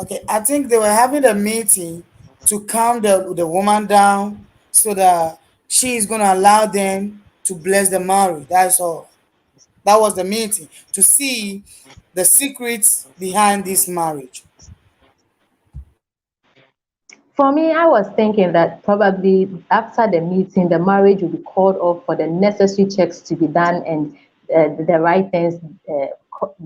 Okay, I think they were having a meeting to calm the woman down so that she is going to allow them to bless the marriage. That's all. That was the meeting to see the secrets behind this marriage. for me, I was thinking that probably after the meeting, the marriage will be called off for the necessary checks to be done and the right things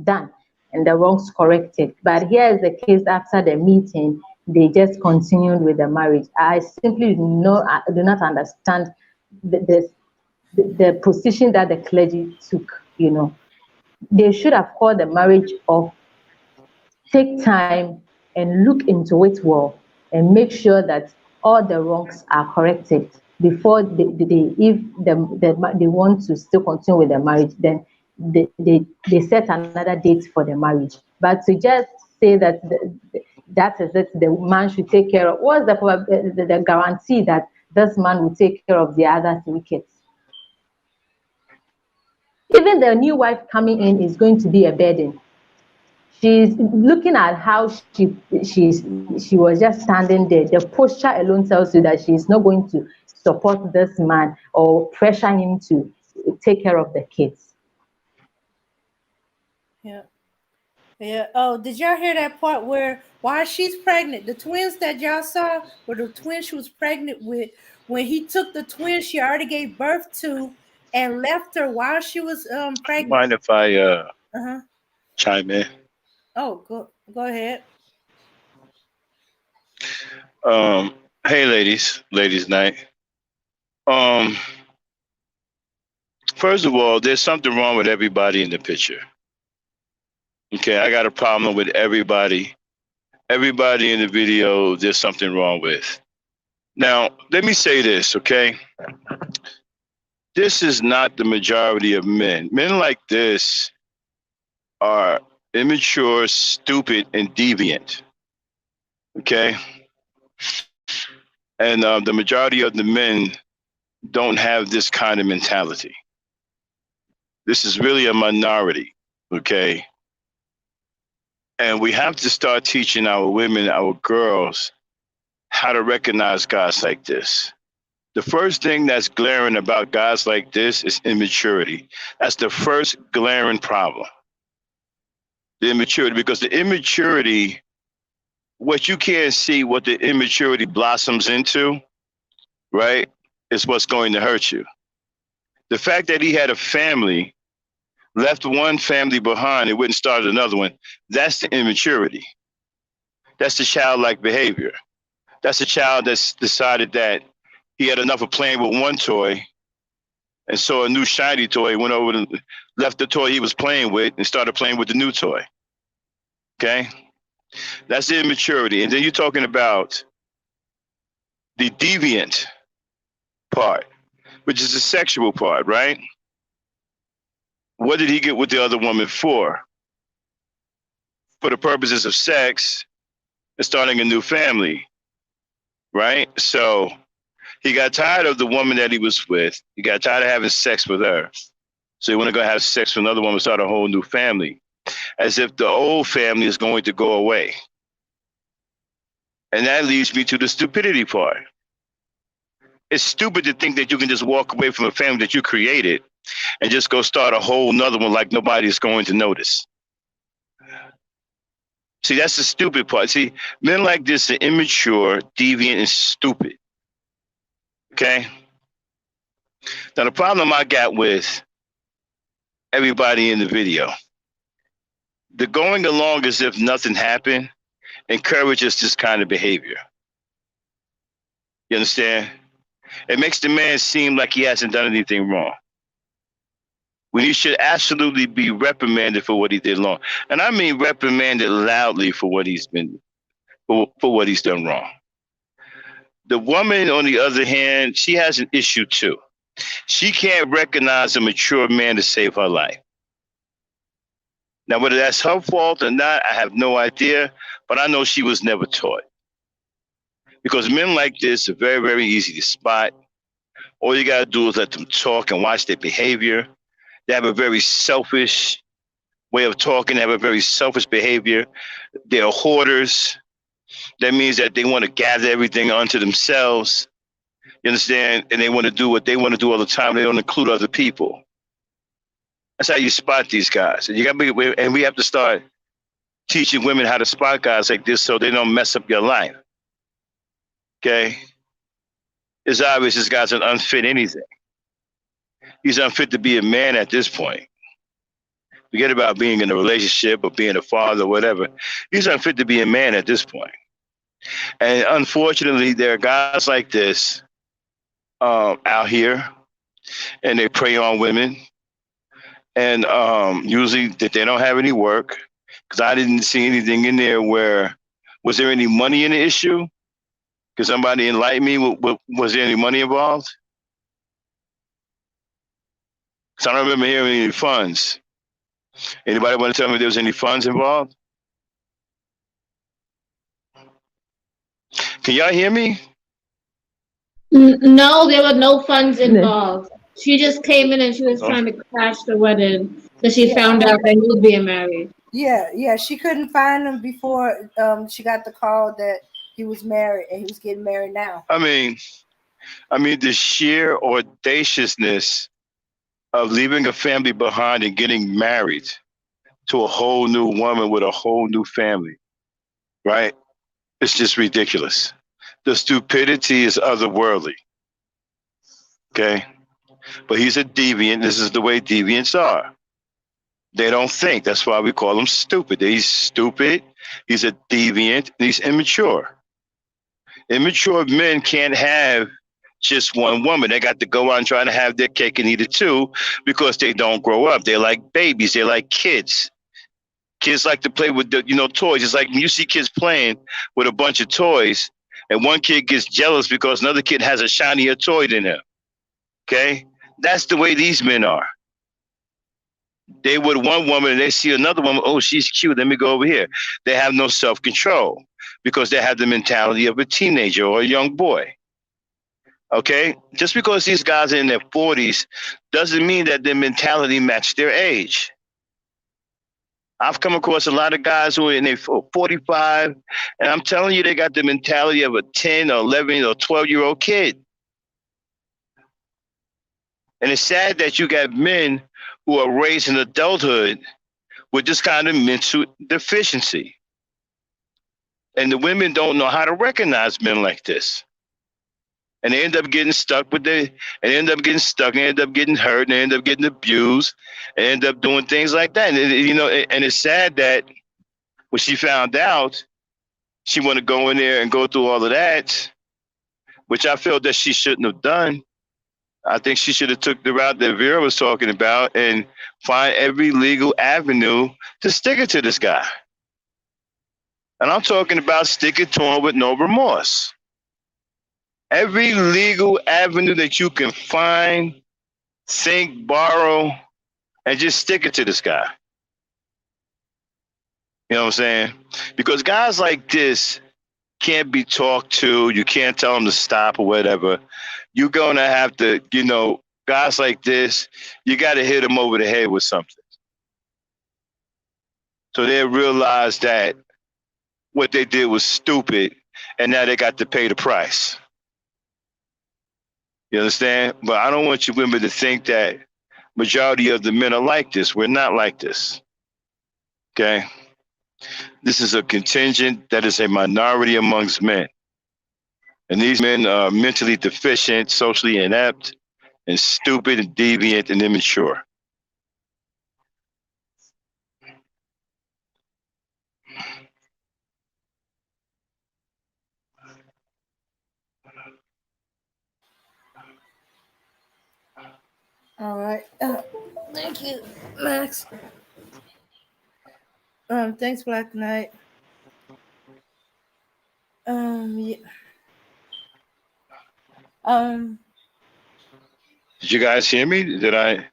done and the wrongs corrected. But here is the case after the meeting, they just continued with the marriage. I simply do not understand the, the, the position that the clergy took, you know. They should have called the marriage off, take time and look into it well and make sure that all the wrongs are corrected before if they want to still continue with the marriage, then they set another date for the marriage. But to just say that that is it, the man should take care of, what's the guarantee that this man will take care of the other three kids? Even the new wife coming in is going to be a burden. She's looking at how she was just standing there. The posture alone tells you that she's not going to support this man or pressure him to take care of the kids. Yeah. Yeah. Oh, did y'all hear that part where while she's pregnant, the twins that y'all saw were the twins she was pregnant with. When he took the twins she already gave birth to and left her while she was pregnant. Mind if I Uh-huh. chime in? Oh, go ahead. Hey, ladies' night. Um, First of all, there's something wrong with everybody in the picture. Okay, I got a problem with everybody. Everybody in the video, there's something wrong with. Now, let me say this, okay? This is not the majority of men. Men like this are immature, stupid, and deviant. Okay? And the majority of the men don't have this kind of mentality. This is really a minority, okay? And we have to start teaching our women, our girls, how to recognize guys like this. The first thing that's glaring about guys like this is immaturity. That's the first glaring problem. The immaturity, because the immaturity, what you can't see, what the immaturity blossoms into, right, is what's going to hurt you. The fact that he had a family, left one family behind and wouldn't start another one, that's the immaturity. That's the childlike behavior. That's a child that's decided that he had enough of playing with one toy and saw a new shiny toy, went over and left the toy he was playing with and started playing with the new toy. Okay? That's the immaturity. And then you're talking about the deviant part, which is the sexual part, right? What did he get with the other woman for? For the purposes of sex and starting a new family, right? So he got tired of the woman that he was with. He got tired of having sex with her. So he wanted to go have sex with another woman, start a whole new family. as if the old family is going to go away. And that leads me to the stupidity part. It's stupid to think that you can just walk away from a family that you created and just go start a whole nother one like nobody's going to notice. See, that's the stupid part. See, men like this are immature, deviant, and stupid. Okay? Now, the problem I got with everybody in the video, the going along as if nothing happened encourages this kind of behavior. You understand? It makes the man seem like he hasn't done anything wrong, when he should absolutely be reprimanded for what he did wrong. And I mean reprimanded loudly for what he's been, for what he's done wrong. The woman, on the other hand, she has an issue too. She can't recognize a mature man to save her life. Now, whether that's her fault or not, I have no idea, but I know she was never taught. Because men like this are very, very easy to spot. All you got to do is let them talk and watch their behavior. They have a very selfish way of talking. They have a very selfish behavior. They're hoarders. That means that they want to gather everything onto themselves. You understand? And they want to do what they want to do all the time. They don't include other people. That's how you spot these guys. And we have to start teaching women how to spot guys like this so they don't mess up your life. Okay? It's obvious this guy's an unfit anything. He's unfit to be a man at this point. Forget about being in a relationship or being a father or whatever. He's unfit to be a man at this point. And unfortunately, there are guys like this out here, and they prey on women. And usually that they don't have any work, because I didn't see anything in there where, was there any money in the issue? Could somebody enlighten me? Was there any money involved? Because I don't remember hearing any funds. Anybody want to tell me if there was any funds involved? Can y'all hear me? No, there were no funds involved. She just came in and she was trying to crash the wedding because she found out that he was being married. Yeah, she couldn't find him before she got the call that he was married and he was getting married now. I mean, the sheer audaciousness of leaving a family behind and getting married to a whole new woman with a whole new family, right? It's just ridiculous. The stupidity is otherworldly, okay? But he's a deviant. This is the way deviants are. They don't think. That's why we call him stupid. He's stupid, he's a deviant, and he's immature. Immature men can't have just one woman. They got to go out and try to have their cake and eat it too, because they don't grow up. They're like babies. They're like kids. Kids like to play with the, toys. It's like when you see kids playing with a bunch of toys, and one kid gets jealous because another kid has a shinier toy than him. Okay? That's the way these men are. They with one woman and they see another woman, oh, she's cute, let me go over here. They have no self-control because they have the mentality of a teenager or a young boy. Okay? Just because these guys are in their 40s doesn't mean that their mentality matches their age. I've come across a lot of guys who are in their 45, and I'm telling you, they got the mentality of a 10 or 11 or 12-year-old kid. And it's sad that you got men who are raised in adulthood with this kind of mental deficiency. And the women don't know how to recognize men like this. And they end up getting stuck with and end up getting stuck, and end up getting hurt, and they end up getting abused, and end up doing things like that. And it's sad that when she found out, she wanted to go in there and go through all of that, which I felt that she shouldn't have done. I think she should have took the route that Vera was talking about and find every legal avenue to stick it to this guy. And I'm talking about stick it to him with no remorse. Every legal avenue that you can find, think, borrow, and just stick it to this guy. You know what I'm saying? Because guys like this can't be talked to. You can't tell them to stop or whatever. You're going to have to, guys like this, you got to hit them over the head with something. So they realize that what they did was stupid, and now they got to pay the price. You understand? But I don't want you women to think that majority of the men are like this. We're not like this. Okay? This is a contingent that is a minority amongst men. And these men are mentally deficient, socially inept, and stupid and deviant and immature. All right. Thank you, Max. Thanks, Black Knight. Yeah. Did you guys hear me? Did I?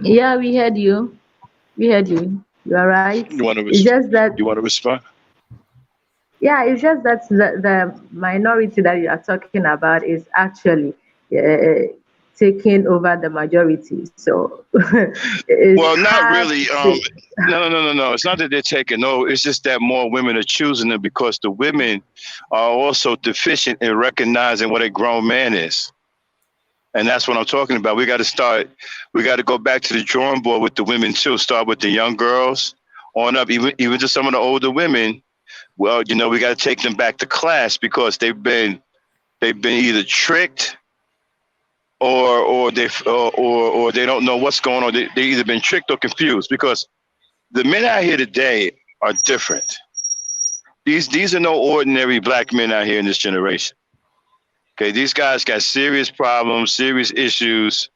Yeah, we heard you. We heard you. You are right. You want to It's just that, respond? yeah, it's just that the minority that you are talking about is actually taking over the majority. So it's Well, not hard really. to. No. It's not that they're taking over. It's just that more women are choosing them because the women are also deficient in recognizing what a grown man is. And that's what I'm talking about. We got to go back to the drawing board with the women too. Start with the young girls on up, even to some of the older women. Well, we got to take them back to class because they've been either tricked or they don't know what's going on. They either been tricked or confused because the men out here today are different. These are no ordinary black men out here in this generation. Okay, these guys got serious problems, serious issues.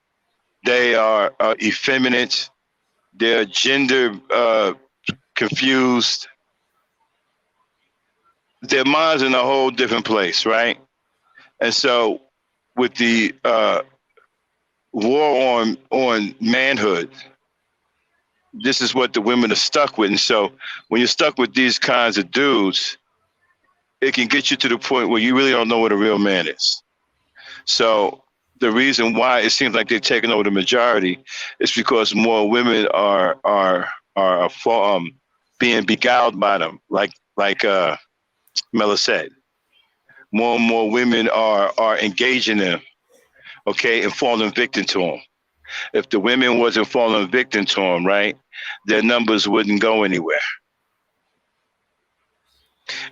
They are effeminate. They're gender confused. Their minds in a whole different place, right? And so, with the war on manhood, this is what the women are stuck with. And so, when you're stuck with these kinds of dudes, it can get you to the point where you really don't know what a real man is. So the reason why it seems like they're taking over the majority is because more women are being beguiled by them, like Mela said. More and more women are engaging them, okay, and falling victim to them. If the women wasn't falling victim to them, right, their numbers wouldn't go anywhere.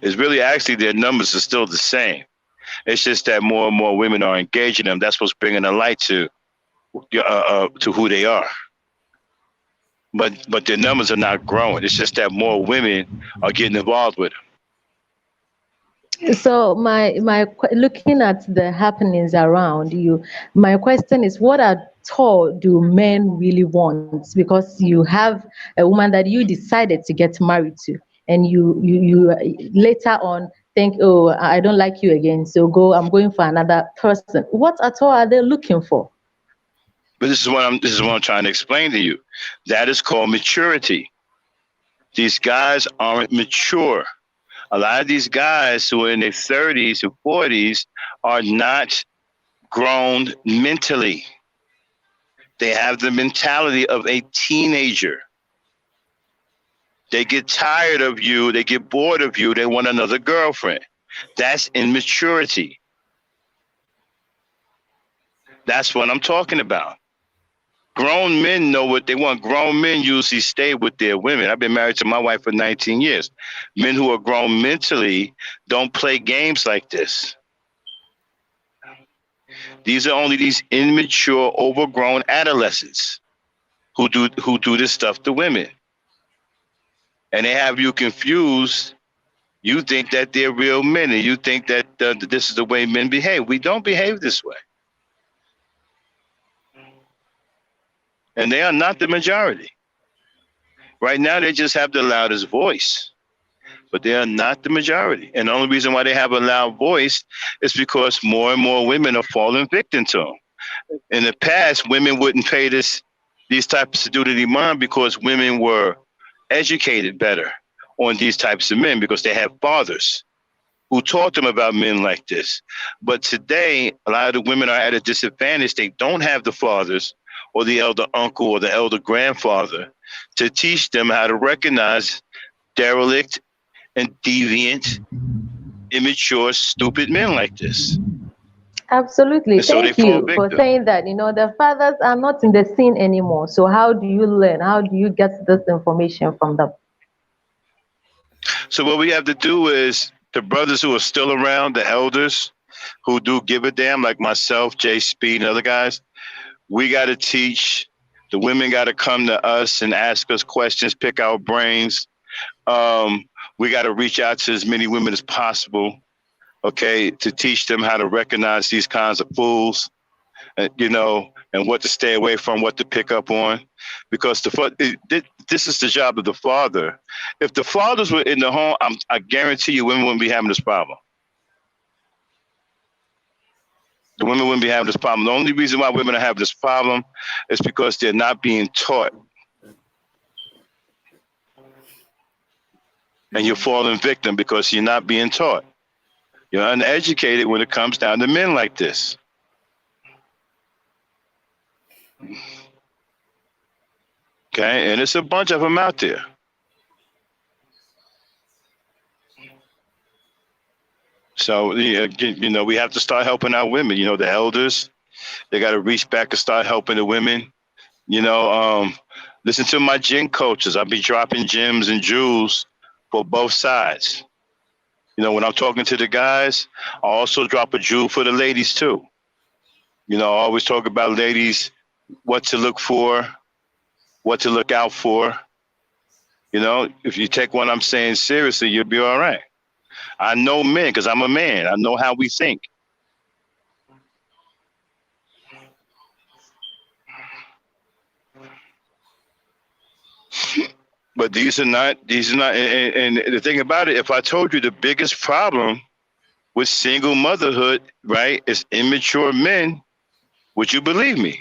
It's really actually their numbers are still the same. It's just that more and more women are engaging them. That's what's bringing a light to who they are. But their numbers are not growing. It's just that more women are getting involved with them. So looking at the happenings around you, my question is, what at all do men really want? Because you have a woman that you decided to get married to, and you later on think, oh, I don't like you again, so I'm going for another person. What at all are they looking for? But this is what I'm trying to explain to you. That is called maturity. These guys aren't mature. A lot of these guys who are in their 30s and 40s are not grown mentally. They have the mentality of a teenager. They get tired of you. They get bored of you. They want another girlfriend. That's immaturity. That's what I'm talking about. Grown men know what they want. Grown men usually stay with their women. I've been married to my wife for 19 years. Men who are grown mentally don't play games like this. These are only these immature, overgrown adolescents who do this stuff to women. And they have you confused. You think that they're real men, and you think that this is the way men behave. We don't behave this way. And they are not the majority. Right now, they just have the loudest voice, but they are not the majority. And the only reason why they have a loud voice is because more and more women are falling victim to them. In the past, women wouldn't pay these types of duty demand because women were educated better on these types of men because they have fathers who taught them about men like this. But today, a lot of the women are at a disadvantage. They don't have the fathers or the elder uncle or the elder grandfather to teach them how to recognize derelict and deviant, immature, stupid men like this. Absolutely. And so they Thank fall you for victim. saying that. The fathers are not in the scene anymore. So how do you learn? How do you get this information from them? So what we have to do is the brothers who are still around, the elders who do give a damn, like myself, Jay Speed, and other guys, we got to teach. The women got to come to us and ask us questions, pick our brains. We got to reach out to as many women as possible, okay, to teach them how to recognize these kinds of fools, and what to stay away from, what to pick up on, because this is the job of the father. If the fathers were in the home, I guarantee you, women wouldn't be having this problem. The women wouldn't be having this problem. The only reason why women are having this problem is because they're not being taught. And you're falling victim because you're not being taught. You're uneducated when it comes down to men like this. Okay, and it's a bunch of them out there. So, we have to start helping our women. The elders, they got to reach back and start helping the women. Listen to my gym coaches. I'll be dropping gems and jewels for both sides. When I'm talking to the guys, I also drop a jewel for the ladies too. I always talk about ladies, what to look for, what to look out for. If you take what I'm saying seriously, you'll be all right. I know men because I'm a man. I know how we think. But these are not, and the thing about it, if I told you the biggest problem with single motherhood, right, is immature men, would you believe me?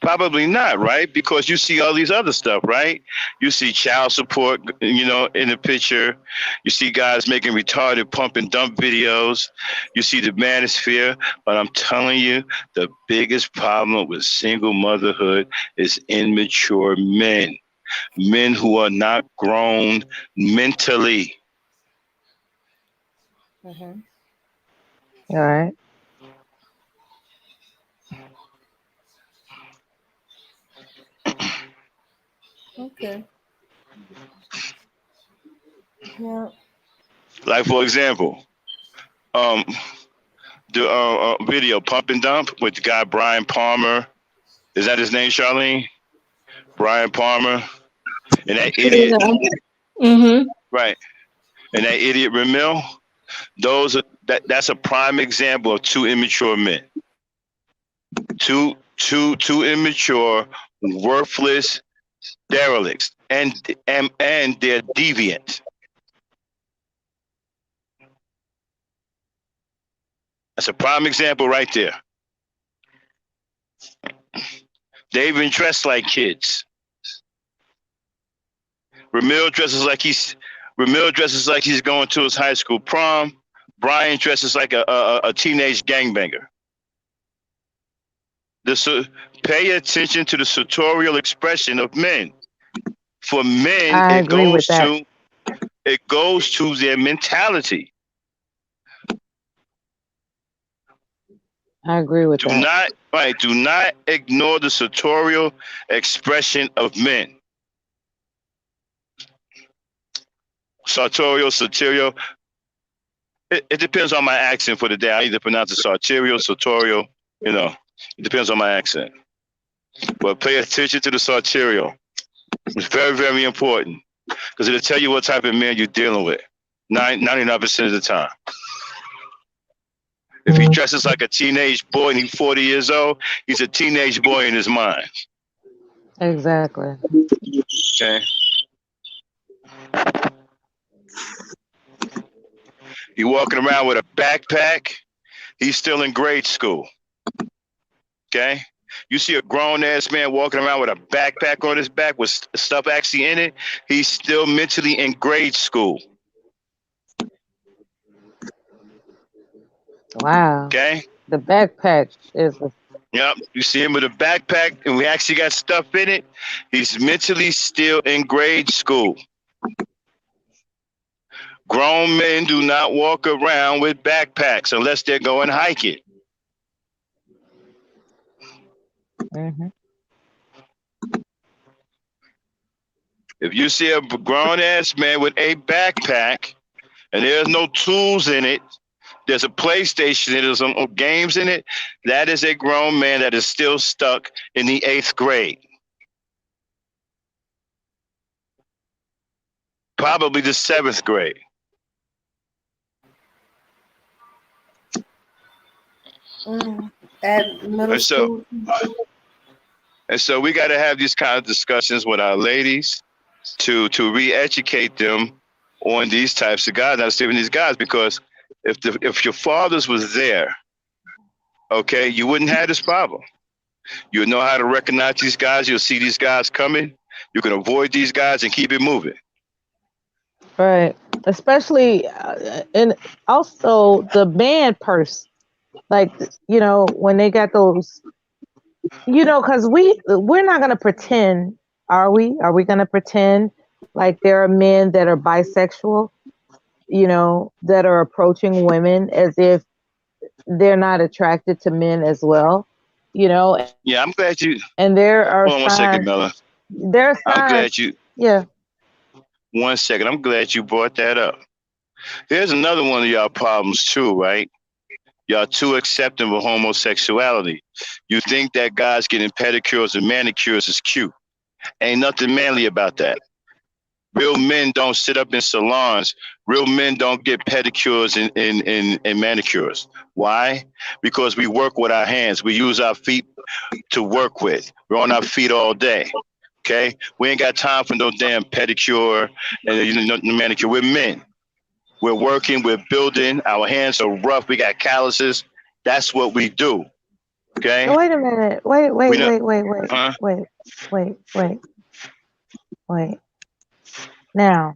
Probably not, right? Because you see all these other stuff, right? You see child support, in the picture. You see guys making retarded pump and dump videos. You see the manosphere. But I'm telling you, the biggest problem with single motherhood is immature men. Men who are not grown mentally. Mm-hmm. All right. Okay. Yeah. Like, for example, the video Pump and Dump with the guy Brian Palmer. Is that his name, Charlene? Brian Palmer. And that idiot. Mm-hmm. Right. And that idiot Ramil. That's a prime example of two immature men. Two immature, worthless derelicts. And they're deviant. That's a prime example right there. They even dress like kids. Ramil dresses like he's going to his high school prom. Brian dresses like a teenage gangbanger. Pay attention to the sartorial expression of men. For men, I agree with that. it goes to their mentality. I agree with that. Do not ignore the sartorial expression of men. Sartorial. It depends on my accent for the day. I either pronounce it sartorial. It depends on my accent. But pay attention to the sartorial. It's very, very important because it'll tell you what type of man you're dealing with 99% of the time. If he dresses like a teenage boy and he's 40 years old, he's a teenage boy in his mind. Exactly. Okay. He walking around with a backpack. He's still in grade school. Okay. You see a grown ass man walking around with a backpack on his back with stuff actually in it. He's still mentally in grade school. Wow. Okay. The backpack is Yep. You see him with a backpack, and we actually got stuff in it. He's mentally still in grade school. Grown men do not walk around with backpacks unless they're going hiking. Mm-hmm. If you see a grown ass man with a backpack and there's no tools in it, there's a PlayStation in it, there's some games in it, that is a grown man that is still stuck in the 8th grade. Probably the 7th grade. At middle school. And so we got to have these kind of discussions with our ladies to re-educate them on these types of guys, not saving these guys, because if your fathers was there, okay, you wouldn't have this problem. You would know how to recognize these guys. You'll see these guys coming. You can avoid these guys and keep it moving. Right. Especially, and also the man purse. Like, when they got those, because we're not going to pretend, are we? Are we going to pretend like there are men that are bisexual, that are approaching women as if they're not attracted to men as well, Yeah, I'm glad you. And there are Hold on 1 second, Mella. There are signs. I'm glad you. Yeah. 1 second. I'm glad you brought that up. Here's another one of y'all problems too, right? Y'all too accepting of homosexuality. You think that guys getting pedicures and manicures is cute. Ain't nothing manly about that. Real men don't sit up in salons. Real men don't get pedicures and manicures. Why? Because we work with our hands. We use our feet to work with. We're on our feet all day. Okay? We ain't got time for no damn pedicure and no manicure. We're men. We're working, we're building. Our hands are rough. We got calluses. That's what we do. Okay? Wait a minute. Wait. Huh? Wait. Now,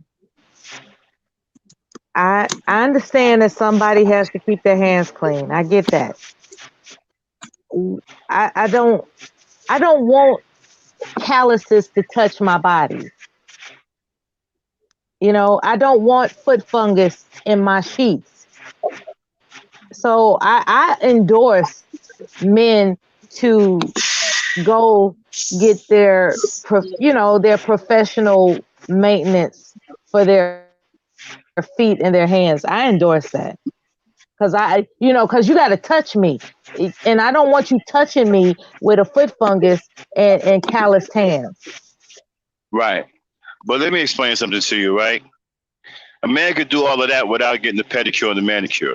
I understand that somebody has to keep their hands clean. I get that. I don't want calluses to touch my body. I don't want foot fungus in my sheets. So I endorse men to go get their professional maintenance for their feet and their hands. I endorse that. Because you got to touch me. And I don't want you touching me with a foot fungus and calloused hands. Right. But let me explain something to you, right? A man could do all of that without getting the pedicure and the manicure.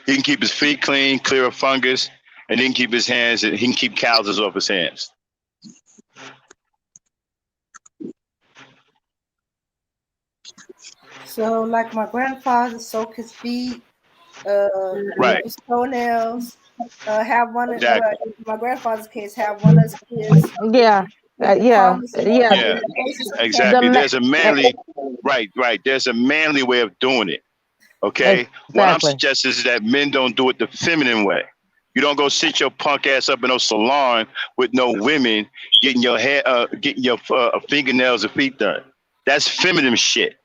He can keep his feet clean, clear of fungus, and he can keep his hands, he can keep calluses off his hands. So, like my grandfather soak his feet, Right. his toenails, have one of Exactly. my grandfather's case, have one of his kids. Yeah. Yeah, exactly. There's a manly, right. There's a manly way of doing it. Okay. Exactly. What I'm suggesting is that men don't do it the feminine way. You don't go sit your punk ass up in no salon with no women getting your hair, getting your fingernails and feet done. That's feminine shit.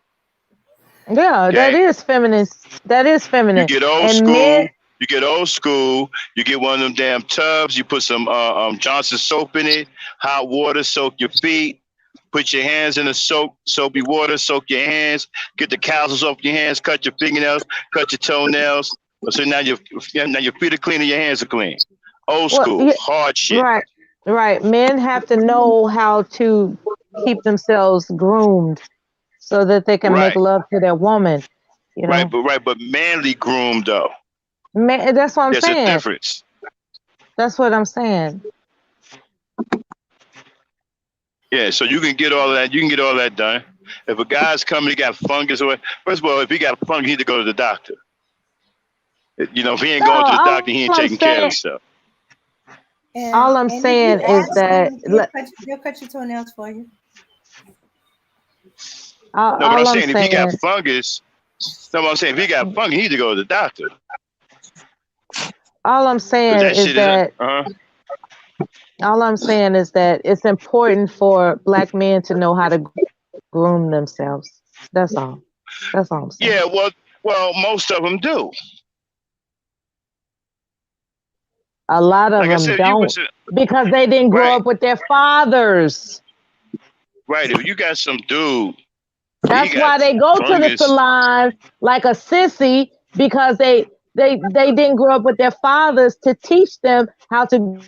Yeah, okay? That is feminine. You get old school. You get old school. You get one of them damn tubs. You put some Johnson soap in it. Hot water, soak your feet. Put your hands in the soapy water. Soak your hands. Get the calluses off your hands. Cut your fingernails. Cut your toenails. So now your feet are clean and your hands are clean. Old school, hard shit. Right. Men have to know how to keep themselves groomed so that they can make love to their woman. Right, but manly groomed though. That's what I'm saying. There's a difference. That's what I'm saying. Yeah, so you can get all of that. You can get all that done. If a guy's coming, he got fungus, or first of all, if he got fungus, he need to go to the doctor. If he ain't going to the doctor, he ain't taking care of himself. All I'm saying is that they'll cut your toenails for you. No, but I'm saying if he got fungus, if he got fungus, he need to go to the doctor. All I'm saying That is shit is that it's important for black men to know how to groom themselves. That's all. That's all I'm saying. yeah. Well, most of them do. A lot of Like I them said, you don't was because they didn't grow right. up with their fathers. Right. If you got some dude, he That's got why they go to the fungus. salon like a sissy because they didn't grow up with their fathers to teach them how to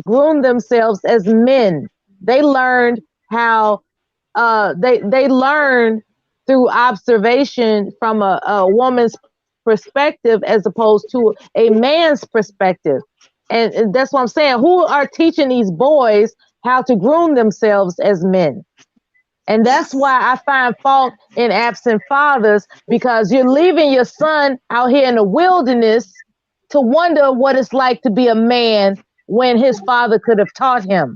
groom themselves as men. They learned how they learned through observation from a woman's perspective as opposed to a man's perspective. And that's what I'm saying. Who are teaching these boys how to groom themselves as men? And that's why I find fault in absent fathers, because you're leaving your son out here in the wilderness to wonder what it's like to be a man when his father could have taught him.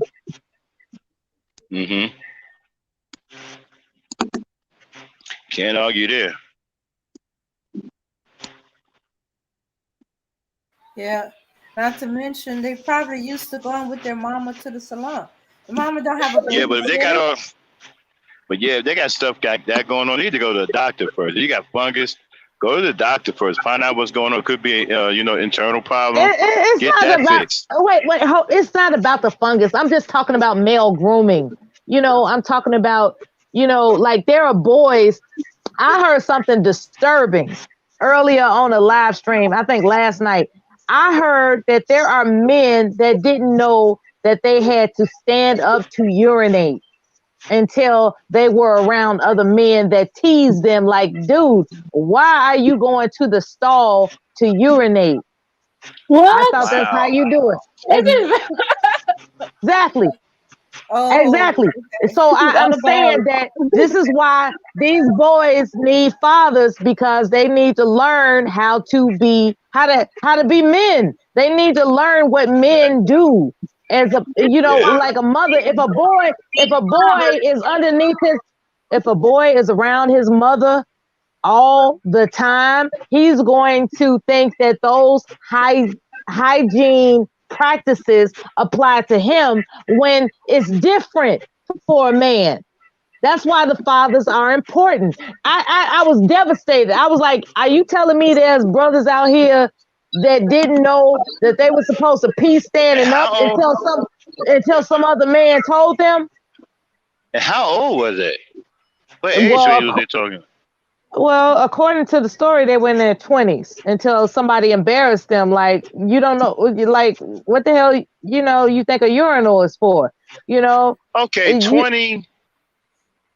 Mm-hmm. Can't argue there. Yeah. Not to mention, they probably used to going with their mama to the salon. The mama don't have a Yeah, but if they got babysitter. if they got stuff got that going on, they need to go to the doctor first. If you got fungus, go to the doctor first. Find out what's going on. Could be internal problem. It's Get not that about fixed. it's not about the fungus. I'm just talking about male grooming. I'm talking about, like there are boys. I heard something disturbing earlier on a live stream, I think last night. I heard that there are men that didn't know that they had to stand up to urinate until they were around other men that teased them like, dude, why are you going to the stall to urinate? I What? thought that's how Wow. you do it. Exactly. Oh, Exactly. okay. So I'm What about? saying that this is why these boys need fathers, because they need to learn how to be men. They need to learn what men do. As a Yeah. like a mother, if a boy is if a boy is around his mother all the time, he's going to think that those hygiene practices apply to him when it's different for a man. That's why the fathers are important. I was devastated. I was like, are you telling me there's brothers out here that didn't know that they were supposed to pee And standing up until some other man told them? how old was they? What age range was Well, they talking? Well, according to the story, they were in their 20s until somebody embarrassed them. Like, you don't know, like, what the hell, you think a urinal is for? Okay, You, 20.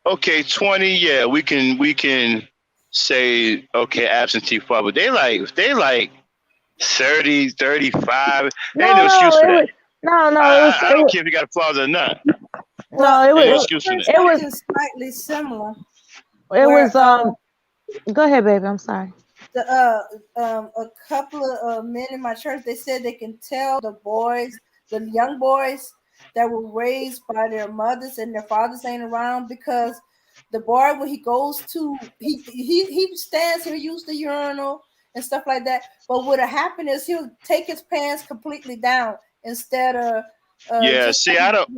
Okay, 20. Yeah, we can say okay, absentee father. They like 30, 35. Ain't no excuse for that. I don't care if you got a father or not. Well, Ain't no I excuse for heard that. it was, something slightly similar it where was, go ahead, baby. I'm sorry. a couple of men in my church, they said they can tell the young boys that were raised by their mothers and their fathers ain't around, because the boy, when he goes to he stands, he'll use the urinal and stuff like that, but what'll happen is he'll take his pants completely down instead of Yeah, just see, I don't.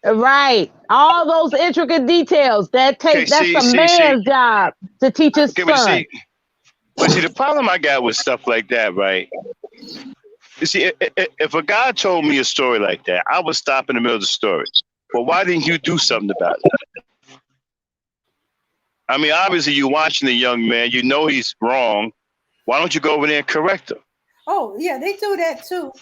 Right. All those intricate details Okay, that's see, a see, see. man's job to teach his Okay, but son. see, the problem I got with stuff like that, right? You see, if a guy told me a story like that, I would stop in the middle of the story. Well, why didn't you do something about it? I mean, obviously, you're watching the young man. You know he's wrong. Why don't you go over there and correct him? Oh yeah, they do that too.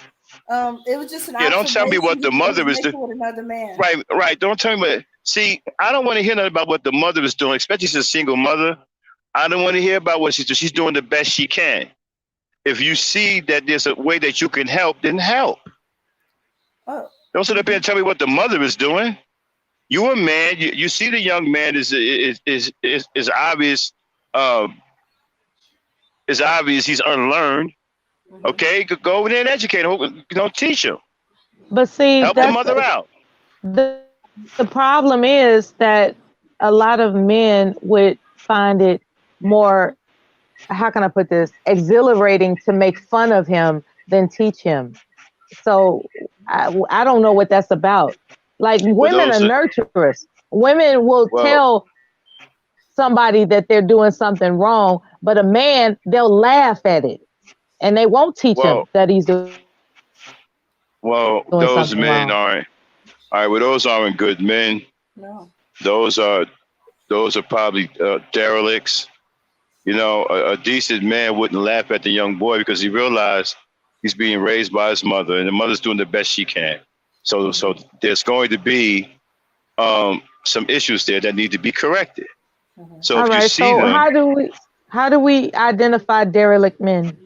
It was just an Yeah, don't tell me observation what the he was mother is doing. making with another man. Right. Don't tell me what. See, I don't want to hear nothing about what the mother is doing, especially she's a single mother. I don't want to hear about what she's doing. She's doing the best she can. If you see that there's a way that you can help, then help. Oh. Don't sit up here and tell me what the mother is doing. You're a man. You see the young man is obvious. It's obvious he's unlearned. Okay, go over there and educate him. Teach him. But see, Help the mother out. the problem is that a lot of men would find it more, how can I put this, exhilarating to make fun of him then teach him. So I don't know what that's about. Like, women are nurturers. Women will tell somebody that they're doing something wrong, but a man, they'll laugh at it and they won't teach him that he's doing those something men wrong. aren't. All right, well, those aren't good men. No. Those are probably derelicts. You know, a decent man wouldn't laugh at the young boy because he realized he's being raised by his mother, and the mother's doing the best she can. So there's going to be some issues there that need to be corrected. So All if you right. see So them, how do we identify derelict men?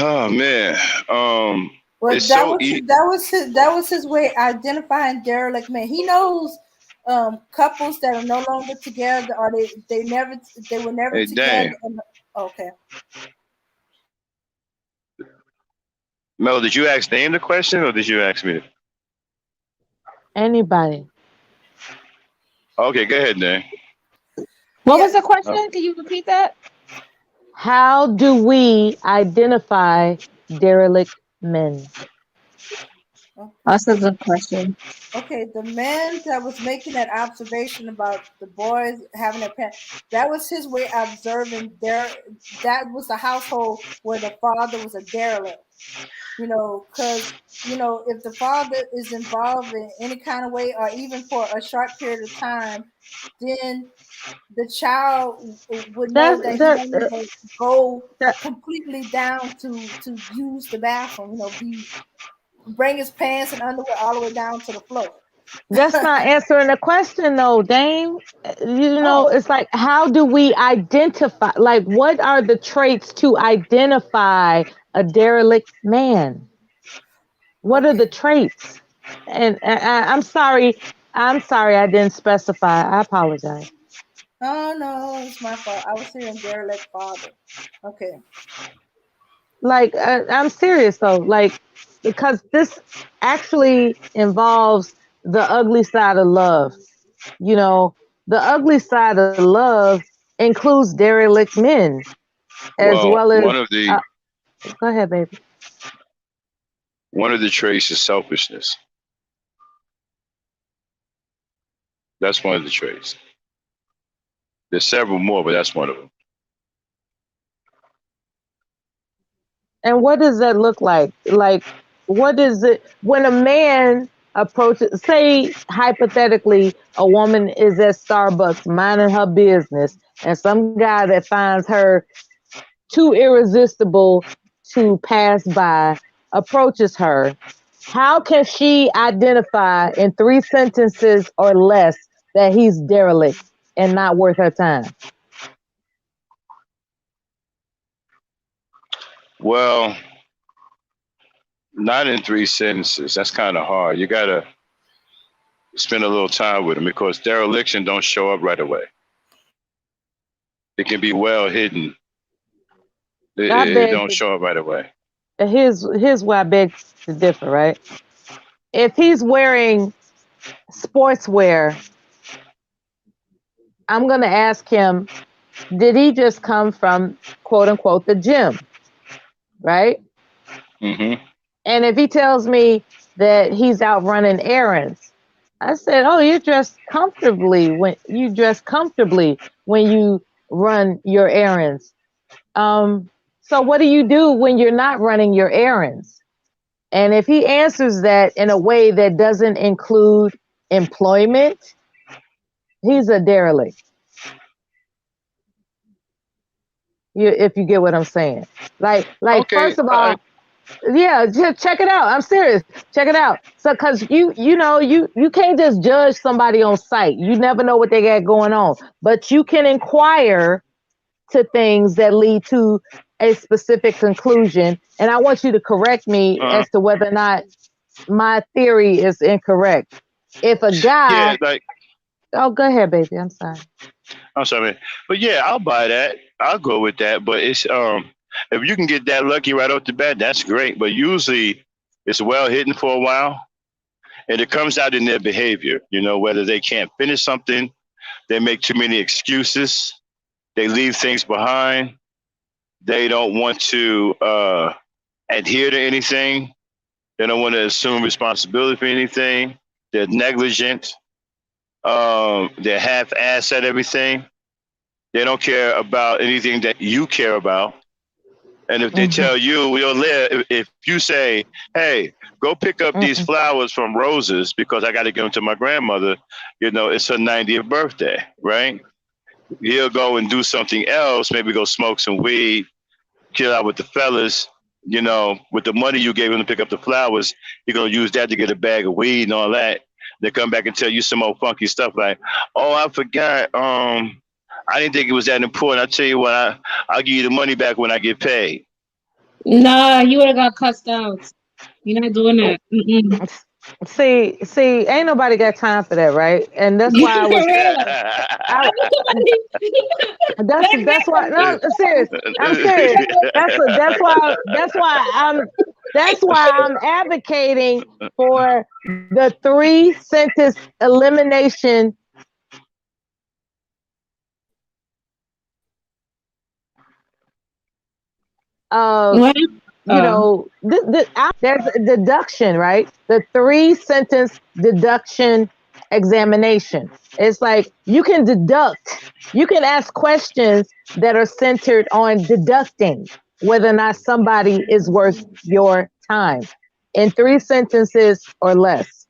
oh man, Well, it's so easy. that was his way identifying derelict men. He knows couples that are no longer together, or they were never Hey, together. dang. Okay. Mel, did you ask Dame the question, or did you ask me? Anybody. Okay, go ahead, Dame. What was the question? Can you repeat that? How do we identify derelict men? That's a good question. Okay, the man that was making that observation about the boys having their parents, that was his way of observing that was a household where the father was a derelict. You know, because, you know, if the father is involved in any kind of way, or even for a short period of time, then the child would know that he don't need to go completely down to use the bathroom, you know, bring his pants and underwear all the way down to the floor. That's not answering the question though, Dame. You know, it's like, how do we identify, like, what are the traits to identify a derelict man? What are the traits? And I'm sorry I didn't specify. I apologize. Oh no, it's my fault. I was hearing derelict father. Okay. Like, I'm serious though, like, because this actually involves the ugly side of love. You know, the ugly side of love includes derelict men, as Well, well as. Go ahead, baby. One of the traits is selfishness. That's one of the traits. There's several more, but that's one of them. And what does that look like? Like, what is it when a man approaches, say, hypothetically, a woman is at Starbucks minding her business, and some guy that finds her too irresistible to pass by approaches her. How can she identify in 3 sentences or less that he's derelict and not worth her time? Well, not in 3 sentences. That's kind of hard. You got to spend a little time with him because dereliction don't show up right away. It can be well hidden. It don't show up right away. Here's where I beg to differ, right? If he's wearing sportswear, I'm going to ask him, did he just come from, quote unquote, the gym? Right? Mm-hmm. And if he tells me that he's out running errands, I said, oh, you dress comfortably when you run your errands. So what do you do when you're not running your errands? And if he answers that in a way that doesn't include employment, he's a derelict. If you get what I'm saying. Like okay, first of all, yeah, just check it out. I'm serious. Check it out. So, cause you can't just judge somebody on sight. You never know what they got going on, but you can inquire to things that lead to a specific conclusion. And I want you to correct me as to whether or not my theory is incorrect. If a guy, oh, go ahead, baby. I'm sorry. But yeah, I'll buy that. I'll go with that. But it's if you can get that lucky right off the bat, that's great. But usually it's well hidden for a while. And it comes out in their behavior, you know, whether they can't finish something, they make too many excuses, they leave things behind. They don't want to adhere to anything. They don't want to assume responsibility for anything. They're negligent. They're half-assed at everything. They don't care about anything that you care about. And if they tell you, we'll live, if you say, hey, go pick up these flowers from roses because I got to give them to my grandmother, you know, it's her 90th birthday, right? He'll go and do something else, maybe go smoke some weed, chill out with the fellas, you know, with the money you gave him to pick up the flowers, you're going to use that to get a bag of weed and all that. They come back and tell you some old funky stuff like, oh, I forgot. I didn't think it was that important. I'll tell you what, I'll give you the money back when I get paid. Nah, you would have got cussed out. You're not doing that. Mm-mm. See, ain't nobody got time for that, right? And that's why I was. That's why. No, I'm serious. I'm serious. That's why I'm advocating for the 3-sentence elimination of, What? you know, there's a deduction, right? The 3-sentence deduction examination. It's like you can deduct, you can ask questions that are centered on deducting whether or not somebody is worth your time in 3 sentences or less.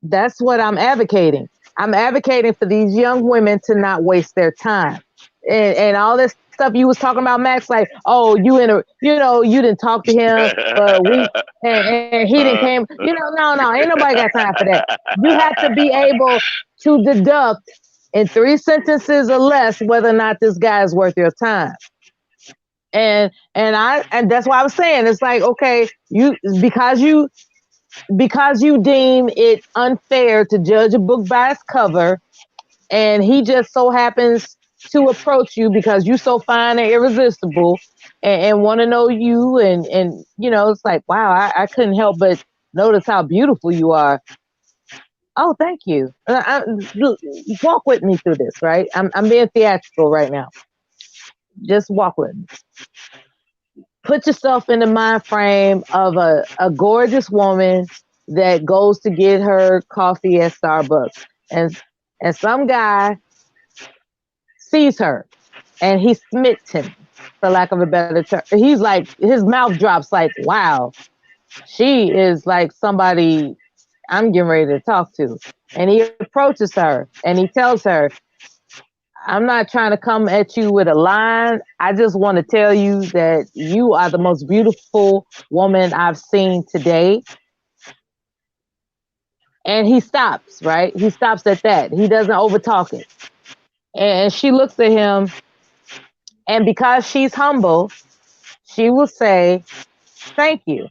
That's what I'm advocating. I'm advocating for these young women to not waste their time. And all this stuff you was talking about, Max, like, oh, you didn't talk to him for a week and he didn't came. You know, no, ain't nobody got time for that. You have to be able to deduct in 3 sentences or less whether or not this guy is worth your time. And that's why I was saying, it's like, okay, because you deem it unfair to judge a book by its cover, and he just so happens to approach you because you're so fine and irresistible and want to know you, and you know, it's like, wow, I couldn't help but notice how beautiful you are. Oh, thank you. Walk with me through this, right? I'm being theatrical right now. Just walk with me. Put yourself in the mind frame of a gorgeous woman that goes to get her coffee at Starbucks, and some guy sees her and he's smitten, for lack of a better term. He's like, his mouth drops like, wow, she is like somebody I'm getting ready to talk to. And he approaches her and he tells her, I'm not trying to come at you with a line. I just want to tell you that you are the most beautiful woman I've seen today. And he stops, right? He stops at that. He doesn't overtalk it. And she looks at him, and because she's humble, she will say, thank you.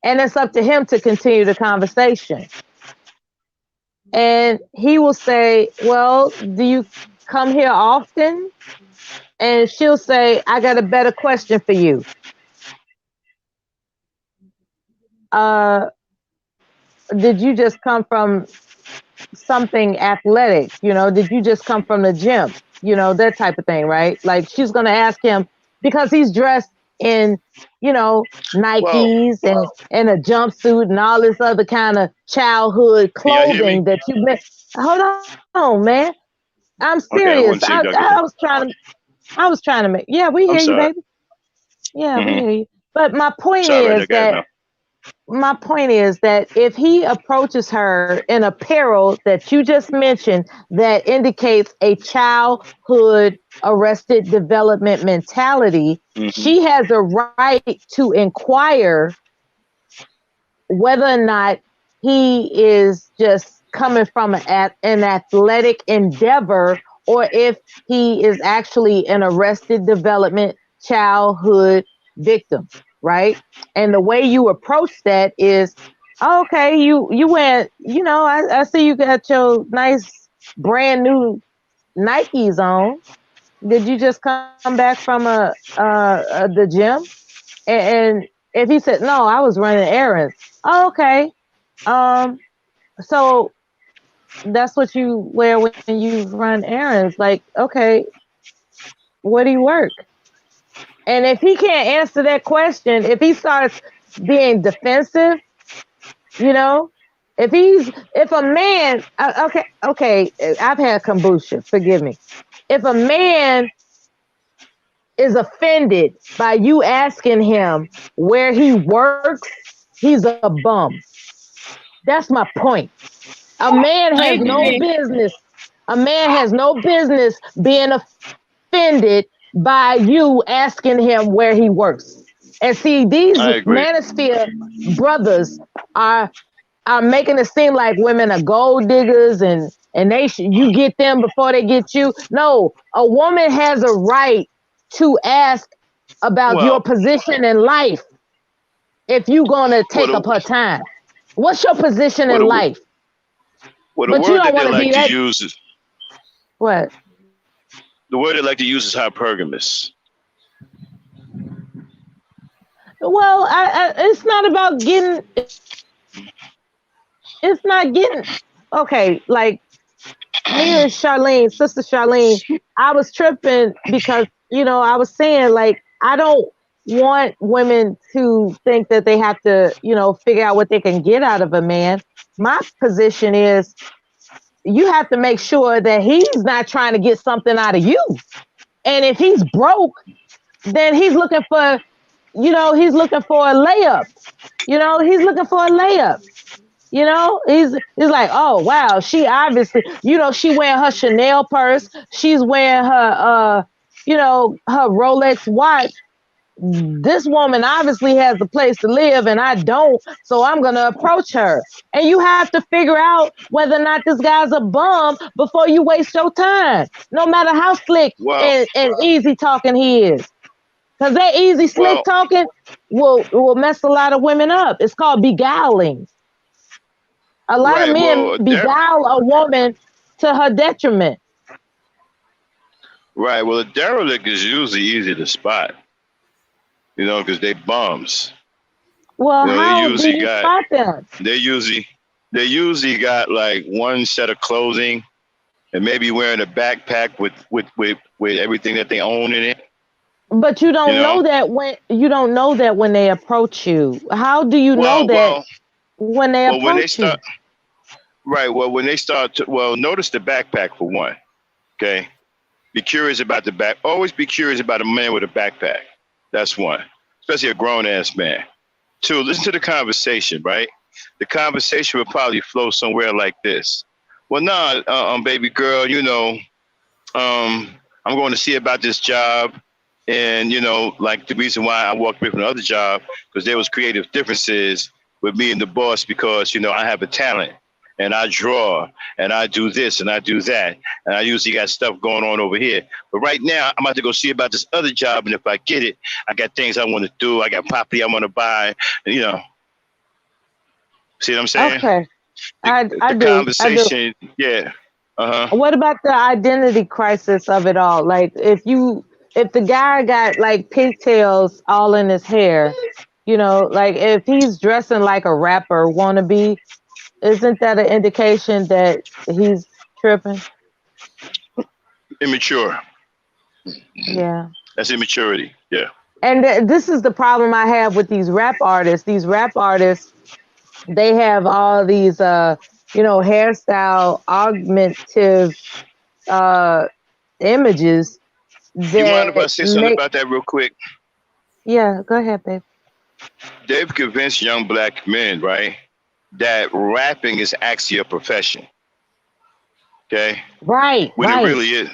And it's up to him to continue the conversation. And he will say, well, do you come here often? And she'll say, I got a better question for you. Did you just come from something athletic? You know, did you just come from the gym? You know, that type of thing, right? Like, she's going to ask him because he's dressed in, you know, Nikes and a jumpsuit and all this other kind of childhood clothing that you met. Hold on, man. I'm serious. Okay, I was trying to make. Yeah, we hear you, baby. Yeah, we hear you. But my point is that if he approaches her in apparel that you just mentioned that indicates a childhood arrested development mentality, she has a right to inquire whether or not he is just coming from an athletic endeavor or if he is actually an arrested development childhood victim, right? And the way you approach that is, okay, you went, you know, I see you got your nice brand new Nikes on. Did you just come back from the gym? And if he said, no, I was running errands. Oh, okay. So that's what you wear when you run errands. Like, okay, where do you work? And if he can't answer that question, if he starts being defensive, you know, if a man, okay, I've had kombucha, forgive me. If a man is offended by you asking him where he works, he's a bum. That's my point. A man I has no agree. business. A man has no business being offended by you asking him where he works. And see, these I agree. manosphere brothers are making it seem like women are gold diggers and you get them before they get you. No, a woman has a right to ask about your Well, position in life if you gonna what take a up her time. What's your position what in a life? what a But you word don't that they want to like be to that. use is What? the word they like to use is hypergamous. Well, it's not about getting. It's not getting. Okay, like me and Charlene, sister Charlene, I was tripping because I was saying like I don't want women to think that they have to figure out what they can get out of a man. My position is you have to make sure that he's not trying to get something out of you. And if he's broke, then he's looking for, he's looking for a layup. He's looking for a layup. He's like, oh wow, she obviously, she wearing her Chanel purse, she's wearing her her Rolex watch. This woman obviously has a place to live and I don't, so I'm gonna approach her. And you have to figure out whether or not this guy's a bum before you waste your time, no matter how slick Well, and easy talking he is. Because that easy slick well, talking will mess a lot of women up. It's called beguiling. A lot of right. men beguile a woman to her detriment. Right. Well, a derelict is usually easy to spot, because they bums. Well, They how do usually you got spot them? they usually they usually got like one set of clothing and maybe wearing a backpack with everything that they own in it. But you You don't know. know that when they approach you. How do you know Well, that well, when they well. When they approach you? start, right. Well, when they start to, notice the backpack for one. Okay. Be curious about the back. Always be curious about a man with a backpack. That's one, especially a grown ass man. Two, listen to the conversation, right? The conversation would probably flow somewhere like this. Well, nah, baby girl, I'm going to see about this job. And, like the reason why I walked away from the other job, because there was creative differences with me and the boss because, I have a talent and I draw and I do this and I do that. And I usually got stuff going on over here. But right now, I'm about to go see about this other job. And if I get it, I got things I want to do. I got property I want to buy. And, see what I'm saying? Okay, I The do. I do. conversation, yeah. Uh-huh. What about the identity crisis of it all? Like if the guy got like pigtails all in his hair, like if he's dressing like a rapper wannabe, isn't that an indication that he's tripping? Immature. Yeah. That's immaturity. Yeah. And this is the problem I have with these rap artists. These rap artists, they have all these hairstyle augmentative images You mind if I that say something make. about that real quick? Yeah, go ahead, babe. They've convinced young black men, right, that rapping is actually a profession. Okay? Right, When it right. really is.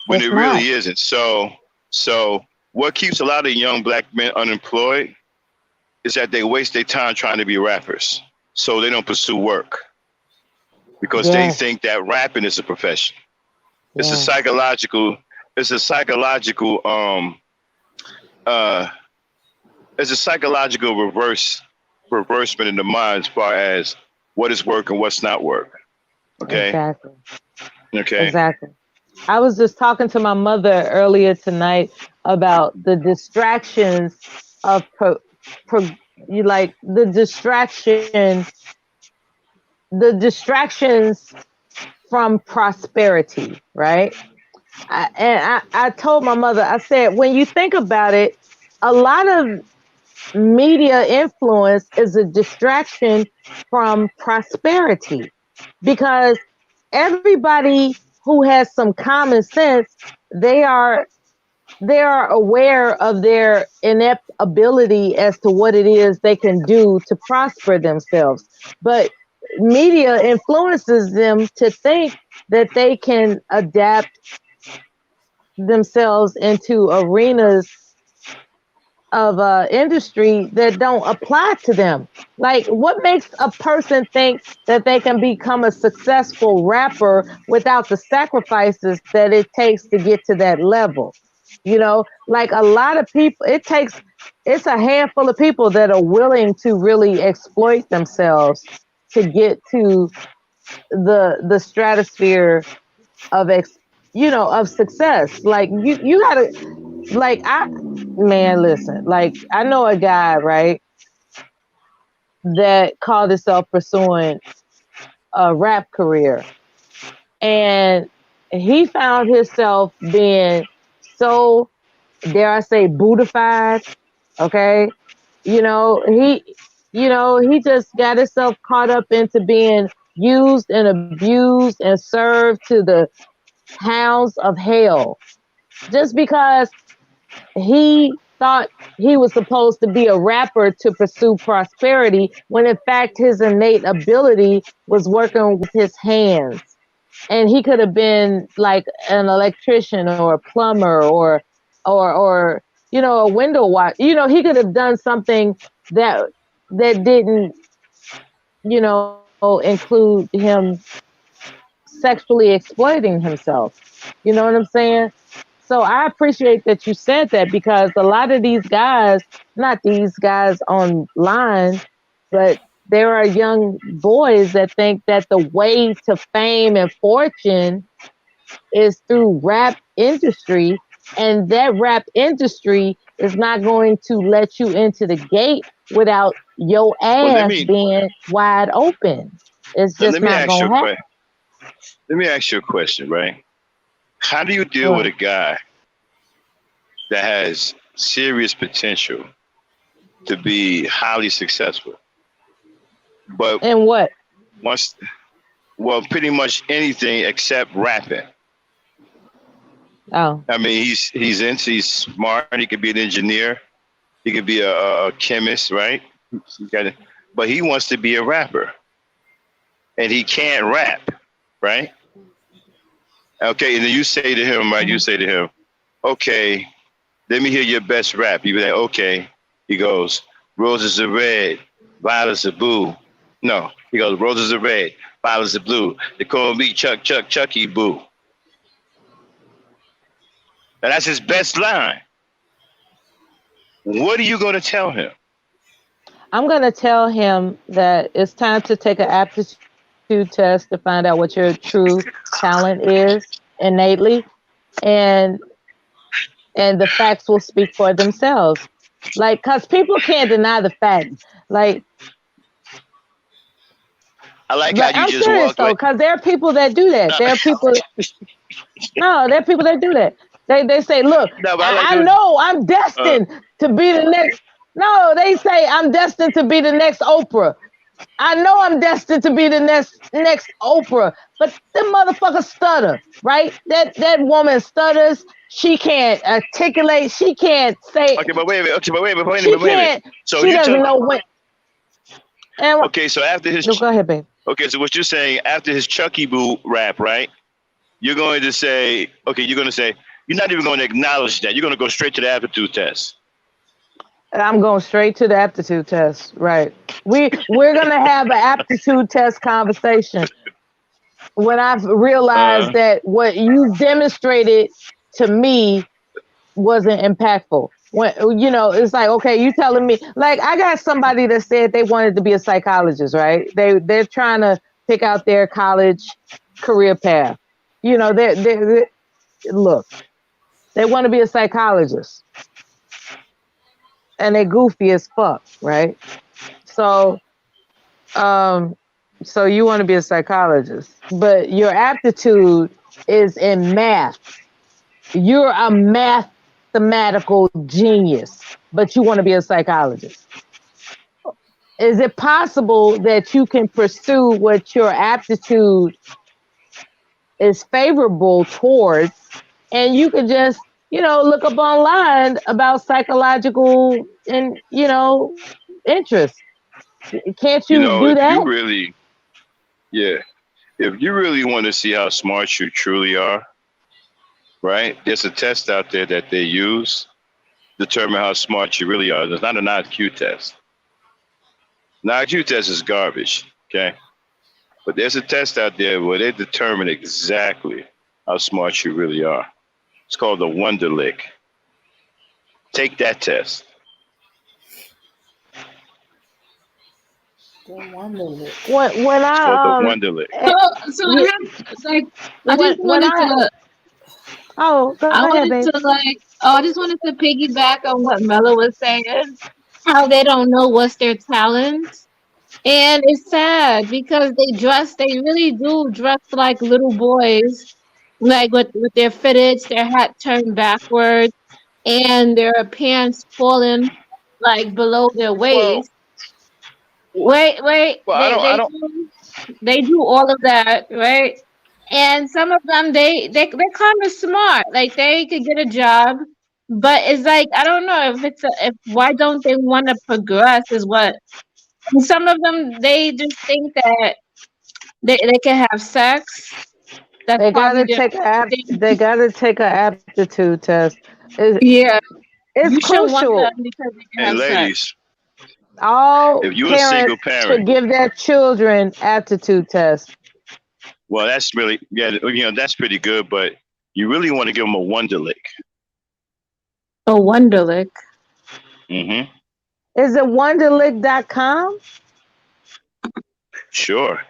When It's it not. really isn't. So what keeps a lot of young black men unemployed is that they waste their time trying to be rappers. So they don't pursue work because they Yes, think that rapping is a profession. It's a yes, psychological, it's a psychological, uh, it's a psychological reversement in the mind as far as what is work and what's not work. Okay. exactly, Okay. exactly. I was just talking to my mother earlier tonight about the distractions of like the distractions from prosperity, right? I told my mother, I said, when you think about it, a lot of media influence is a distraction from prosperity because everybody who has some common sense, they are aware of their inept ability as to what it is they can do to prosper themselves. But media influences them to think that they can adapt themselves into arenas of industry that don't apply to them. Like, what makes a person think that they can become a successful rapper without the sacrifices that it takes to get to that level? You know, like a lot of people, it's a handful of people that are willing to really exploit themselves to get to the stratosphere of of success. Like you gotta, like man, listen, like I know a guy, right, that called himself pursuing a rap career, and he found himself being so, dare I say, bootified. Okay, he just got himself caught up into being used and abused and served to the hounds of hell just because he thought he was supposed to be a rapper to pursue prosperity when in fact his innate ability was working with his hands, and he could have been like an electrician or a plumber or a window watch. He could have done something that didn't include him sexually exploiting himself. You know what I'm saying? So I appreciate that you said that because a lot of these guys, not these guys online, but there are young boys that think that the way to fame and fortune is through rap industry, and that rap industry is not going to let you into the gate without your Well, ass being wide open. It's let just me not ask you a gonna happen. question. Let me ask you a question, right? How do you deal with Well, a guy that has serious potential to be highly successful, but and what? wants, well, pretty much anything except rapping? Oh, I mean, he's smart. He could be an engineer. He could be a chemist, right? But he wants to be a rapper, and he can't rap, right? Okay, and then you say to him, right? You say to him, okay, let me hear your best rap. You be like, okay. He goes, roses are red, violets are blue. No, he goes, roses are red, violets are blue. They call me Chucky Boo. And that's his best line. What are you going to tell him? I'm going to tell him that it's time to take an aptitude test to find out what your true talent is innately, and the facts will speak for themselves. Like, cause people can't deny the facts. I like how Like you I'm just serious walk though, away. cause there are people that do that. There are people. No, there are people that do that. They say, look, No, but I like I to. know I'm Uh, destined to be the next. No, they say I'm destined to be the next Oprah. I know I'm destined to be the next Oprah, but the motherfucker stutter, right? That woman stutters. She can't articulate. She can't say. okay, but wait a minute. Okay, but wait a minute. She Wait a minute. can't. So She you tell. doesn't know when. And Okay, so after his. no, go ahead, babe. Okay, so what you're saying after his Chucky Boo rap, right? You're going to say, okay, you're going to say, you're not even going to acknowledge that. You're going to go straight to the aptitude test. I'm going straight to the aptitude test. Right. We're gonna have an aptitude test conversation when I've realized Uh, that what you demonstrated to me wasn't impactful. When it's like, okay, you telling me, like, I got somebody that said they wanted to be a psychologist, right? They're trying to pick out their college career path. They look, they want to be a psychologist, and they're goofy as fuck, right? So, um, so you want to be a psychologist, but your aptitude is in math. you're a mathematical genius, but you want to be a psychologist. Is it possible that you can pursue what your aptitude is favorable towards, and you could just, look up online about psychological and, interests? Can't You you know, do if you that? really, yeah, if you really want to see how smart you truly are, right? There's a test out there that they use to determine how smart you really are. There's not an IQ test. An IQ test is garbage, okay? But there's a test out there where they determine exactly how smart you really are. It's called the Wonderlic. Take that test. The Wonderlic. When It's called the I Wonderlic. So I yeah, have like I just when wanted I to go I ahead, wanted babe. to I just wanted to piggyback on what Mella was saying, how they don't know what's their talent. And it's sad because they really do dress like little boys, like with their fitteds, their hat turned backwards, and their pants falling like below their Well, waist. Wait, well, I don't. they do all of that, right? And some of them they're kind of smart, like they could get a job, but it's like I don't know if if why don't they want to progress is what. And some of them they just think that they can have sex. That's They probably gotta their take thing. they gotta take an aptitude test. Yeah, It's you shouldn't want crucial. them because they can And have sex. ladies, All if you're a single parents should parent, give their children aptitude tests. well, that's really, yeah, that's pretty good. But you really want to give them a Wonderlic. A Wonderlic. Mm-hmm. Is it wonderlic.com? Sure.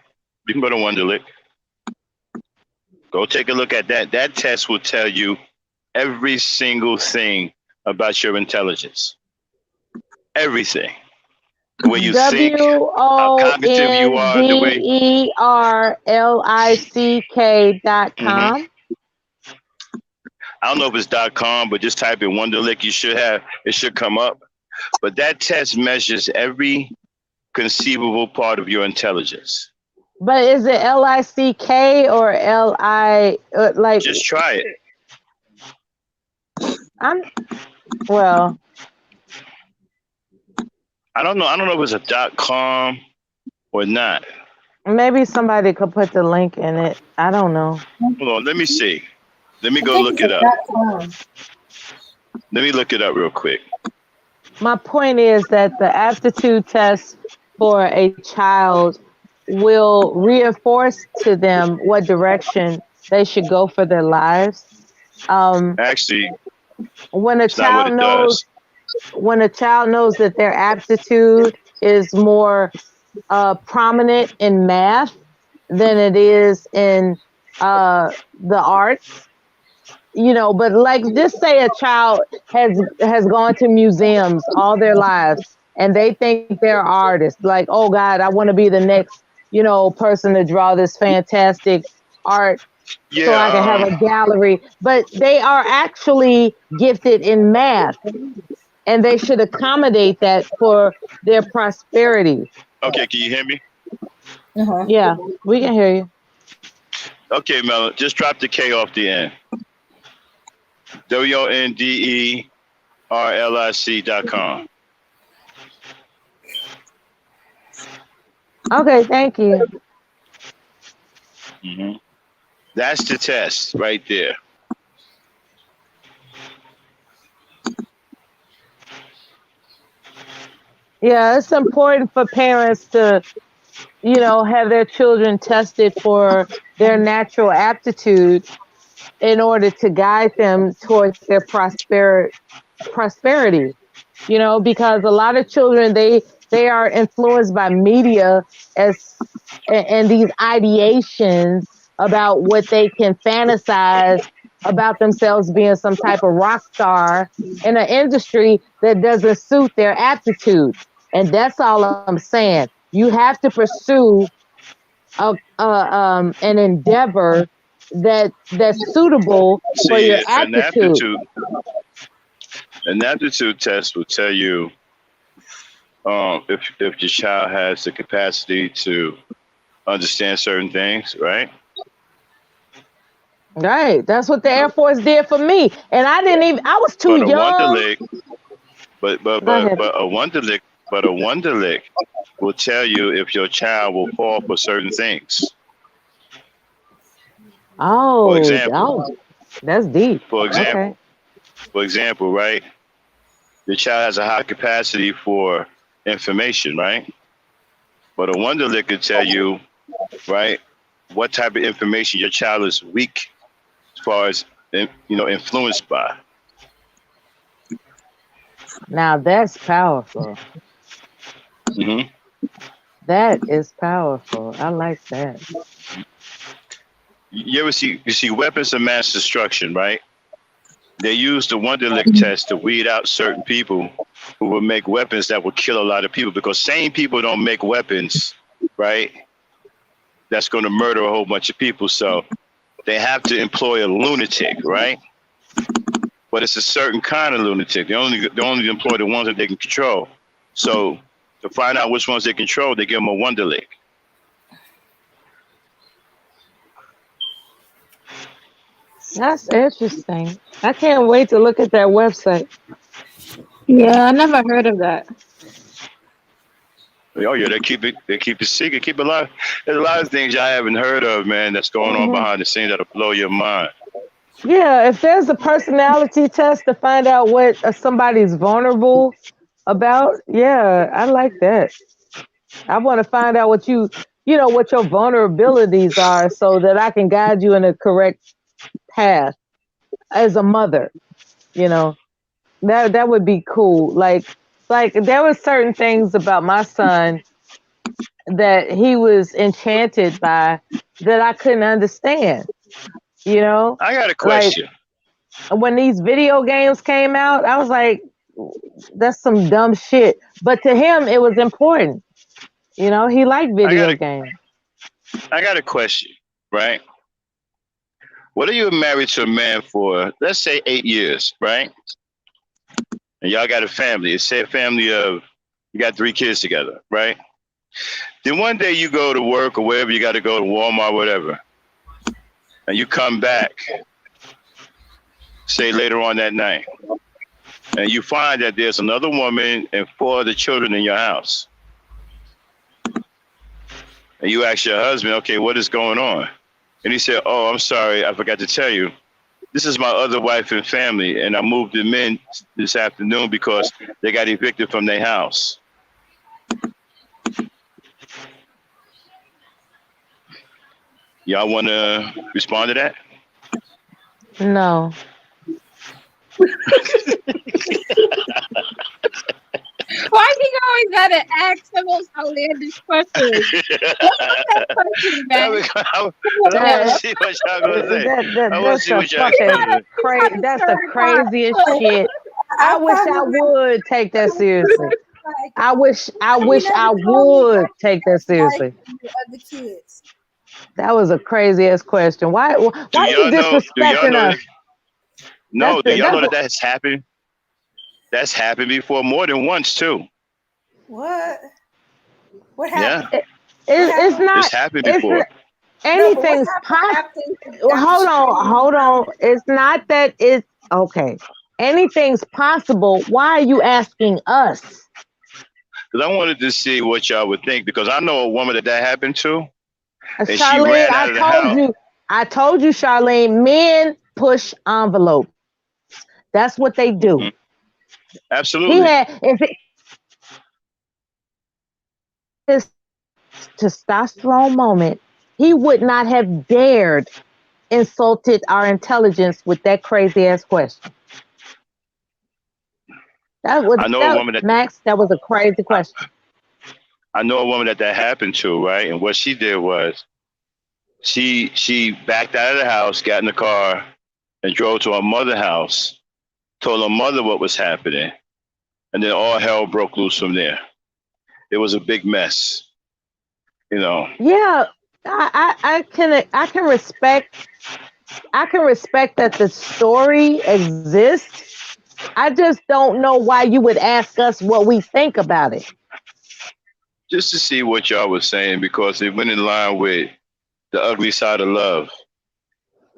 You can go to Wonderlic. Go take a look at that. That test will tell you every single thing about your intelligence. Everything. The way you think, how cognitive you are, the way. WonderLick.com. Mm-hmm. I don't know if it's .com, but just type in Wonderlic. It should come up. But that test measures every conceivable part of your intelligence. But is it LICK or LI like? Just try it. Well, I don't know. I don't know if it's a .com or not. maybe somebody could put the link in it. I don't know. Hold on. Let me see. Let me I go think look it's it a up. .com. Let me look it up real quick. My point is that the aptitude test for a child will reinforce to them what direction they should go for their lives. Actually, When a it's not what child it knows, does. when a child knows that their aptitude is more prominent in math than it is in the arts, but like just say a child has gone to museums all their lives and they think they're artists, like, oh God, I want to be the next person to draw this fantastic art so I can have Yeah. a gallery, but they are actually gifted in math and they should accommodate that for their prosperity. Okay. Can you hear me? Uh-huh. Yeah, we can hear you. Okay, Mel. Just drop the K off the end. WONDERLIC.com. Okay, thank you. Mm-hmm. That's the test right there. Yeah, it's important for parents to have their children tested for their natural aptitude in order to guide them towards their prosperity. Because a lot of children they are influenced by media and these ideations about what they can fantasize about themselves being some type of rock star in an industry that doesn't suit their aptitude. And that's all I'm saying. You have to pursue an endeavor that's suitable for your See, aptitude. an aptitude test will tell you if your child has the capacity to understand certain things, right? Right. That's what the Air Force did for me. And I was too But a young. Wonderlic, but but Go but ahead. but a Wonderlic, but a Wonderlic will tell you if your child will fall for certain things. For Oh, example, oh, that's deep. for Okay. example, for example, right? Your child has a high capacity for information, right? But a Wonderlic could tell you, right, what type of information your child is weak as far as influenced by. Now that's powerful. Hmm. That is powerful. I like that. You ever see weapons of mass destruction, right? They use the Wonderlic test to weed out certain people who will make weapons that will kill a lot of people because sane people don't make weapons, right? That's going to murder a whole bunch of people. So they have to employ a lunatic, right? But it's a certain kind of lunatic. They only employ the ones that they can control. So to find out which ones they control, they give them a Wonderlic. That's interesting. I can't wait to look at that website. Yeah, I never heard of that. Oh yeah, they keep it secret. Keep a lot. There's a lot of things I haven't heard of, man. That's going on behind the scenes that'll blow your mind. Yeah, if there's a personality test to find out what somebody's vulnerable about, yeah, I like that. I want to find out what what your vulnerabilities are so that I can guide you in a correct path as a mother, you know. That would be cool. Like there were certain things about my son that he was enchanted by that I couldn't understand, you know? I got a Like question. when these video games came out, I was like, that's some dumb shit. But to him, it was important. You know, he liked I got video a games. I got a question, right? What are you married to a man for? Let's say 8 years, right? And y'all got a family. It's say a family of you got 3 kids together, right? Then one day you go to work or wherever you got to go to Walmart, whatever, and you come back, say later on that night, and you find that there's another woman and 4 other children in your house. And you ask your husband, okay, what is going on? And he said, oh, I'm sorry, I forgot to tell you. This is my other wife and family, and I moved them in this afternoon because they got evicted from their house. Y'all want to respond to that? No. Why he always gotta ask the most outlandish questions? That question, man. I want to see what y'all gonna say. I want to see what y'all gonna say. That's the craziest shit. I wish I would take that seriously. I wish I would take that seriously. The kids. That was a crazy ass question. Why are you disrespecting us? No, do y'all know that has happened? That's happened before more than once too. What? What happened? Yeah. It's happened before. Anything's possible. Hold on. It's not that it's okay. Anything's possible. Why are you asking us? Because I wanted to see what y'all would think. Because I know a woman that happened to, and Charlene, she ran out of the house. I told you, Charlene. Men push envelope. That's what they do. Mm-hmm. Absolutely. He had his testosterone moment, he would not have dared insulted our intelligence with that crazy ass question. That was Max. That was a crazy question. I know a woman that happened to, right? And what she did was she backed out of the house, got in the car, and drove to her mother's house, told her mother what was happening, and then all hell broke loose from there. It was a big mess, you know. Yeah, I can respect that the story exists. I just don't know why you would ask us what we think about it. Just to see what y'all was saying, because it went in line with the ugly side of love.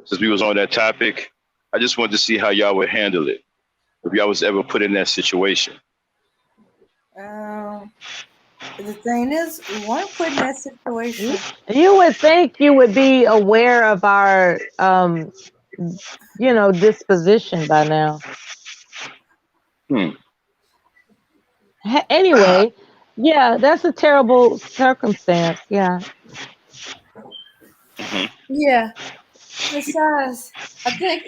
Since we was on that topic, I just wanted to see how y'all would handle it if y'all was ever put in that situation. The thing is, we weren't put in that situation. You would think you would be aware of our disposition by now. Anyway, yeah, that's a terrible circumstance. Yeah. Yeah. Besides, I think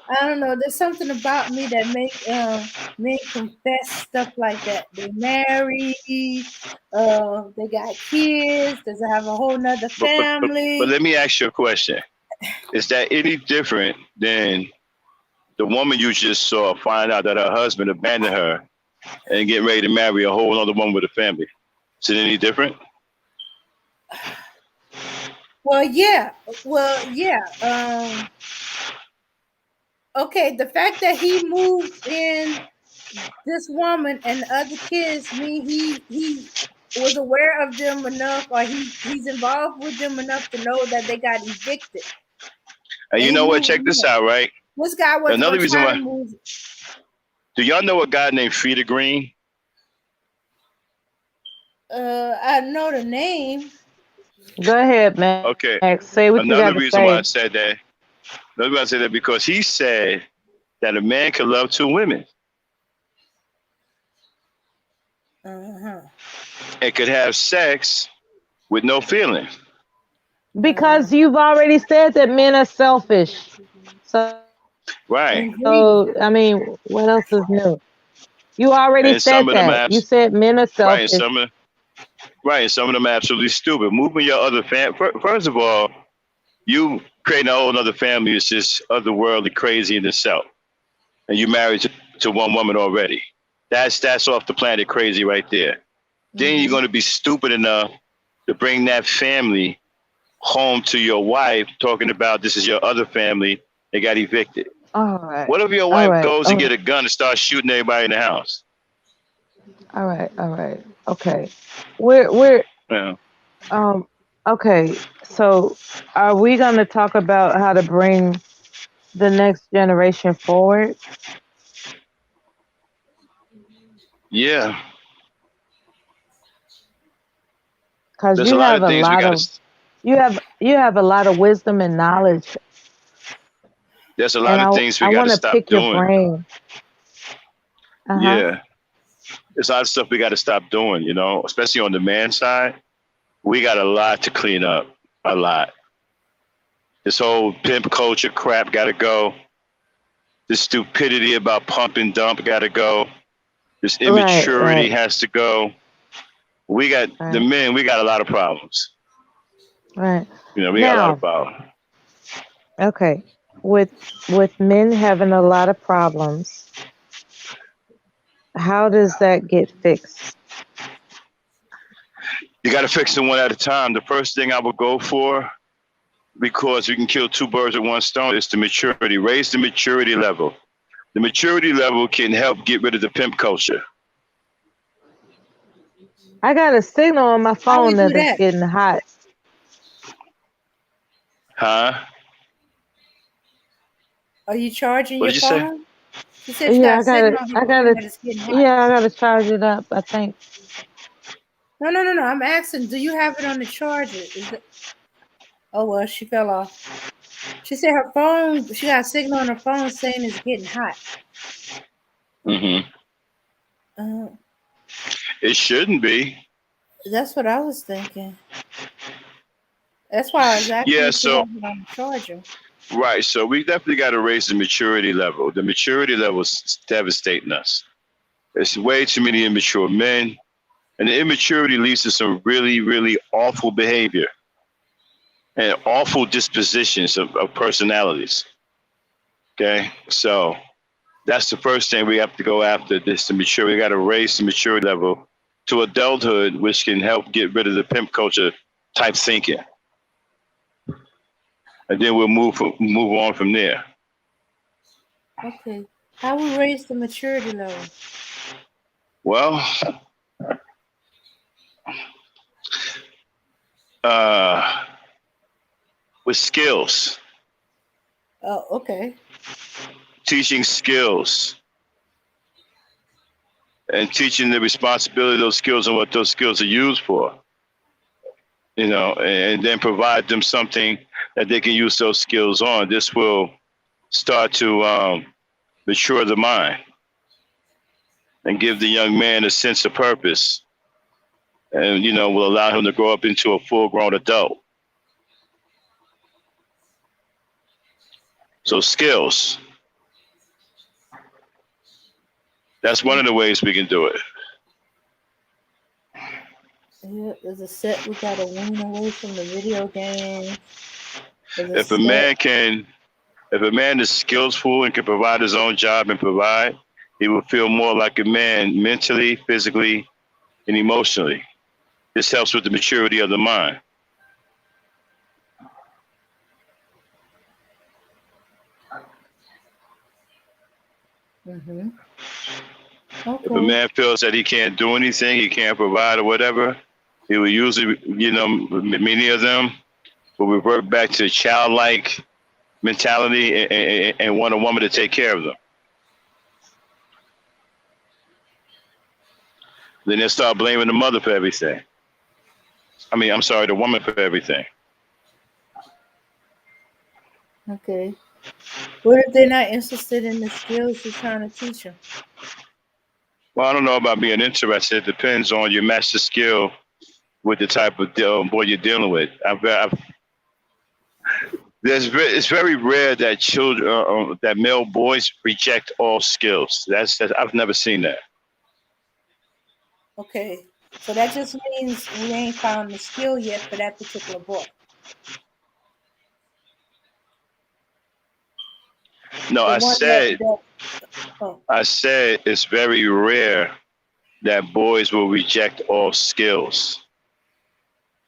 I don't know. There's something about me that make men confess stuff like that. They married, they got kids, they have a whole nother family. But let me ask you a question. Is that any different than the woman you just saw find out that her husband abandoned her and get ready to marry a whole other woman with a family? Is it any different? Well, yeah. Okay, the fact that he moved in this woman and the other kids mean he was aware of them enough, or he's involved with them enough to know that they got evicted. And you know what? Check this out, right? This guy was another reason why. move. Do y'all know a guy named Frida Green? I know the name. Go ahead, man. Okay. Say what you got to say. Another reason why I said that. Another reason I said that because he said that a man could love two women. And could have sex with no feeling. Because you've already said that men are selfish. So right. So I mean, what else is new? You already said that. You said men are selfish. Right, and some of them are absolutely stupid. Moving your other family. First of all, you creating a whole other family is just otherworldly crazy in itself. And you married to one woman already. That's off the planet crazy right there. Then you're going to be stupid enough to bring that family home to your wife, talking about this is your other family. They got evicted. All right. What if your wife goes and get a gun and starts shooting everybody in the house? All right. Okay. We're yeah. Okay. So are we going to talk about how to bring the next generation forward? Yeah. Because you have a lot of you have a lot of wisdom and knowledge. There's a lot of things we got to stop pick doing. Your brain. Yeah. There's a lot of stuff we got to stop doing, you know, especially on the man side. We got a lot to clean up. A lot. This whole pimp culture crap got to go. This stupidity about pump and dump got to go. This immaturity has to go. We got the men, we got a lot of problems. Right. You know, we got a lot of problems. Okay. With men having a lot of problems, how does that get fixed? You got to fix them one at a time. The first thing I would go for, because we can kill two birds with one stone, is the maturity. Raise the maturity level. The maturity level can help get rid of the pimp culture. I got a signal on my phone that it's getting hot. Huh? Are you charging your phone? Say? You said you got a signal on your phone that it's getting hot. Yeah, I gotta charge it up, I think. No. I'm asking, do you have it on the charger? Oh well, she fell off. She said her phone, she got a signal on her phone saying it's getting hot. It shouldn't be. That's what I was thinking. That's why I was asking if you have it on the charger. Right, so we definitely got to raise the maturity level. The maturity level is devastating us. There's way too many immature men, and the immaturity leads to some really, really awful behavior and awful dispositions of personalities. Okay, so that's the first thing we have to go after. This the maturity. We got to raise the maturity level to adulthood, which can help get rid of the pimp culture type thinking. and then we'll move on from there. Okay. How we raise the maturity level? Well, with skills, Oh, okay. teaching skills, and teaching the responsibility of those skills and what those skills are used for. And then provide them something that they can use those skills on. This will start to mature the mind and give the young man a sense of purpose, and will allow him to grow up into a full-grown adult. So skills. That's one of the ways we can do it. Yeah, there's a set we gotta wean away from the video games. If a man is skillful and can provide his own job and provide, he will feel more like a man mentally, physically, and emotionally. This helps with the maturity of the mind. Mm-hmm. Okay. If a man feels that he can't do anything, he can't provide or whatever, he will usually, many of them will revert back to childlike mentality and want a woman to take care of them. Then they'll start blaming the mother for everything. The woman for everything. Okay. What if they're not interested in the skills you're trying to teach them? Well, I don't know about being interested. It depends on your master skill with the type of boy you're dealing with. It's very rare that that male boys reject all skills. I've never seen that. Okay, so that just means we ain't found the skill yet for that particular boy. No, I said it's very rare that boys will reject all skills.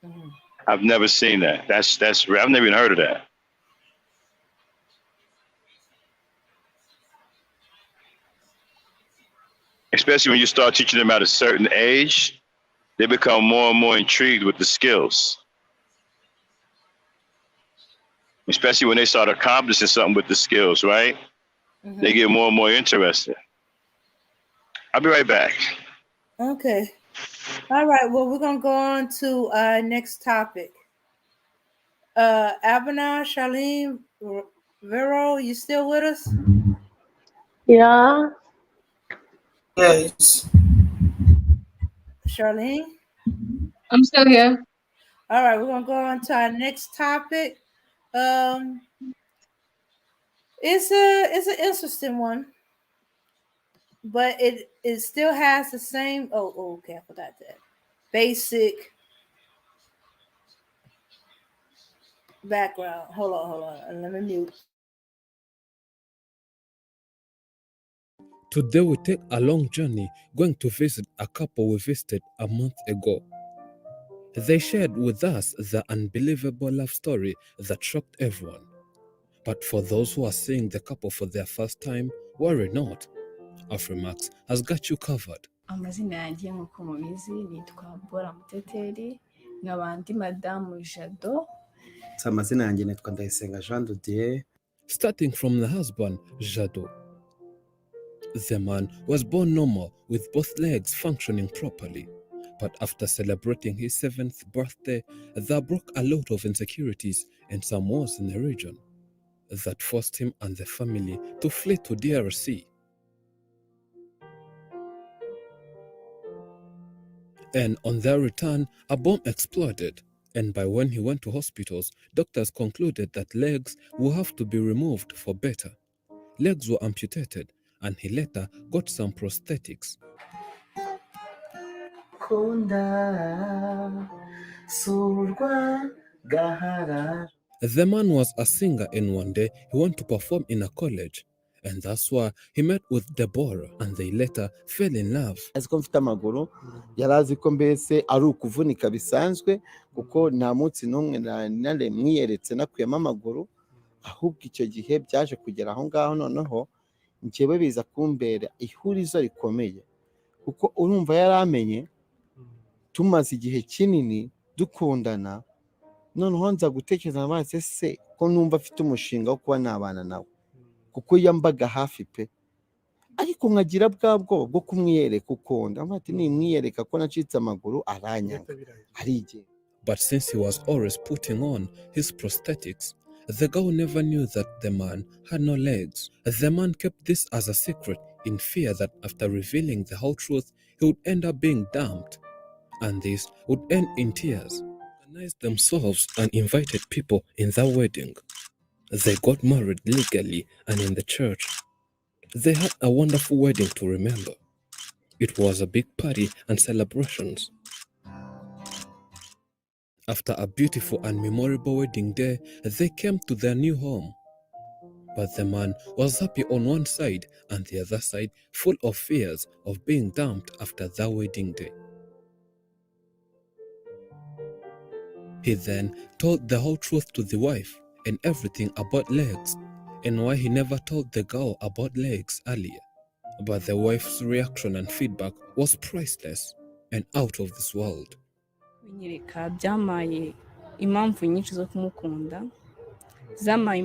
Mm-hmm. I've never seen that. That's rare. I've never even heard of that. Especially when you start teaching them at a certain age, they become more and more intrigued with the skills. Especially when they start accomplishing something with the skills, right? Mm-hmm. They get more and more interested. I'll be right back. Okay. All right. Well, we're going to go on to our next topic. Abana, Charlene, Vero, you still with us? Yeah. Yes. Charlene? I'm still here. All right. We're going to go on to our next topic. It's an interesting one, but it still has the same. Oh, okay, I forgot that basic background. Hold on, let me mute. Today we take a long journey going to visit a couple we visited a month ago. They shared with us the unbelievable love story that shocked everyone. But for those who are seeing the couple for their first time, worry not. Afrimax has got you covered. Amazina yanjye nk'uko mubizi nitwa Bora Muteteri nk'abandi Madamu Jado. Amazina yanjye nitwa Ndayisenga Jean de Dieu. Starting from the husband, Jado. The man was born normal with both legs functioning properly. But after celebrating his 7th birthday, there broke a lot of insecurities and some wars in the region that forced him and the family to flee to DRC. And on their return, a bomb exploded. And by when he went to hospitals, doctors concluded that legs will have to be removed for better. Legs were amputated, and he later got some prosthetics. The man was a singer, and one day he went to perform in a college. and that's why he met with Deborah and they later fell in love. azi ko mfite amaguru, yari azi ko mbese ari ukuvunika bisanzwe kuko nta munsi n'umwe nari mwiyeretse nakuyemo amaguru, ahubwo icyo gihe byaje kugera aho ngaho noneho njyewe biza kumbera ihurizo rikomeye kuko urumva yari amenye tumaze igihe kinini dukundana, noneho nza gutekereza amaso se ko numva afite umushinga wo kuba nabana nawe kuko yambaga hafi pe, ariko nkagira bwa bwoba bwo kumwiyereka ukunda ati nimwiyereka ko nacitse amaguru aranyanga arigenda. But since he was always putting on his prosthetics, the girl never knew that the man had no legs. The man kept this as a secret in fear that after revealing the whole truth, he would end up being dumped, and this would end in tears. They organized themselves and invited people in their wedding. They got married legally and in the church. They had a wonderful wedding to remember. It was a big party and celebrations. After a beautiful and memorable wedding day, they came to their new home. But the man was happy on one side and the other side full of fears of being dumped after their wedding day. He then told the whole truth to the wife and everything about legs, and why he never told the girl about legs earlier. But the wife's reaction and feedback was priceless and out of this world. Kunyereka byamaye impamvu nyinshi zo kumukunda, zamaye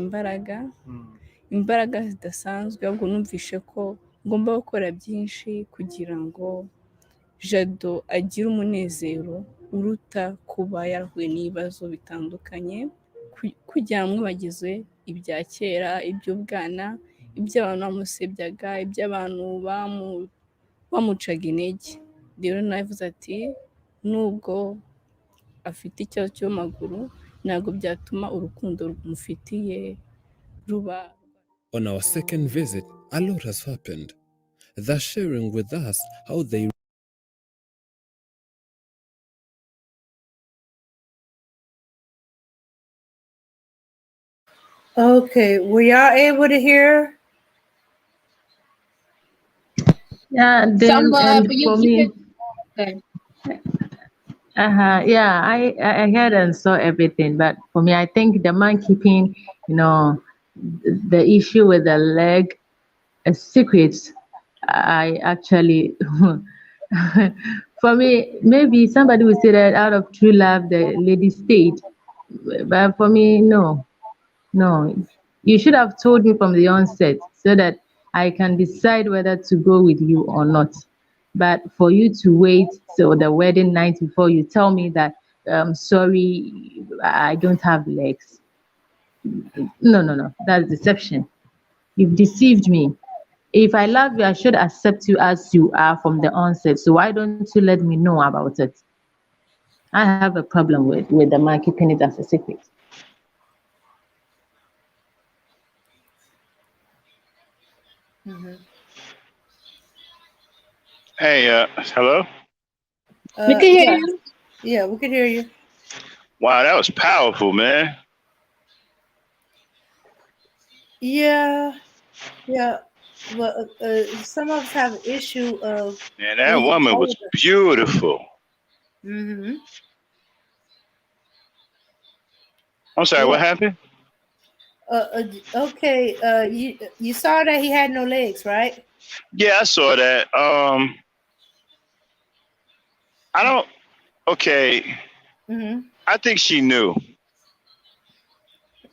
imbaraga zidasanzwe, ahubwo numvishe ko ngomba gukora byinshi kugira ngo Jado agire umunezero uruta kuba yarahuye n'ibibazo bitandukanye, kugira ngo bagizwe ibya kera, iby'ubwana, iby'abantu bamusebyaga, iby'abantu bamucaga intege. Rero navuze ati nubwo afite ikibazo cy'amaguru ntabwo byatuma urukundo rumufitiye ruba. On our second visit, a lot has happened. They're sharing with us how they Okay, were y'all able to hear? Yeah, then and but for you me, can. yeah, I heard and saw everything, but for me, I think the man keeping, the issue with the leg a secret. I actually, for me, maybe somebody would say that out of true love, the lady stayed, but for me, no. You should have told me from the onset so that I can decide whether to go with you or not. But for you to wait till the wedding night before you tell me that, sorry, I don't have legs. No, that's deception. You've deceived me. If I love you, I should accept you as you are from the onset. So why don't you let me know about it? I have a problem with the man keeping it as a secret. Hey, hello? We can hear you. Yeah, we can hear you. Wow, that was powerful, man. Yeah. Well, some of us have an issue of. Man, that woman was beautiful. Mm-hmm. I'm sorry, what happened? Okay. You saw that he had no legs, right? Yeah, I saw that. Okay. Mm-hmm. I think she knew.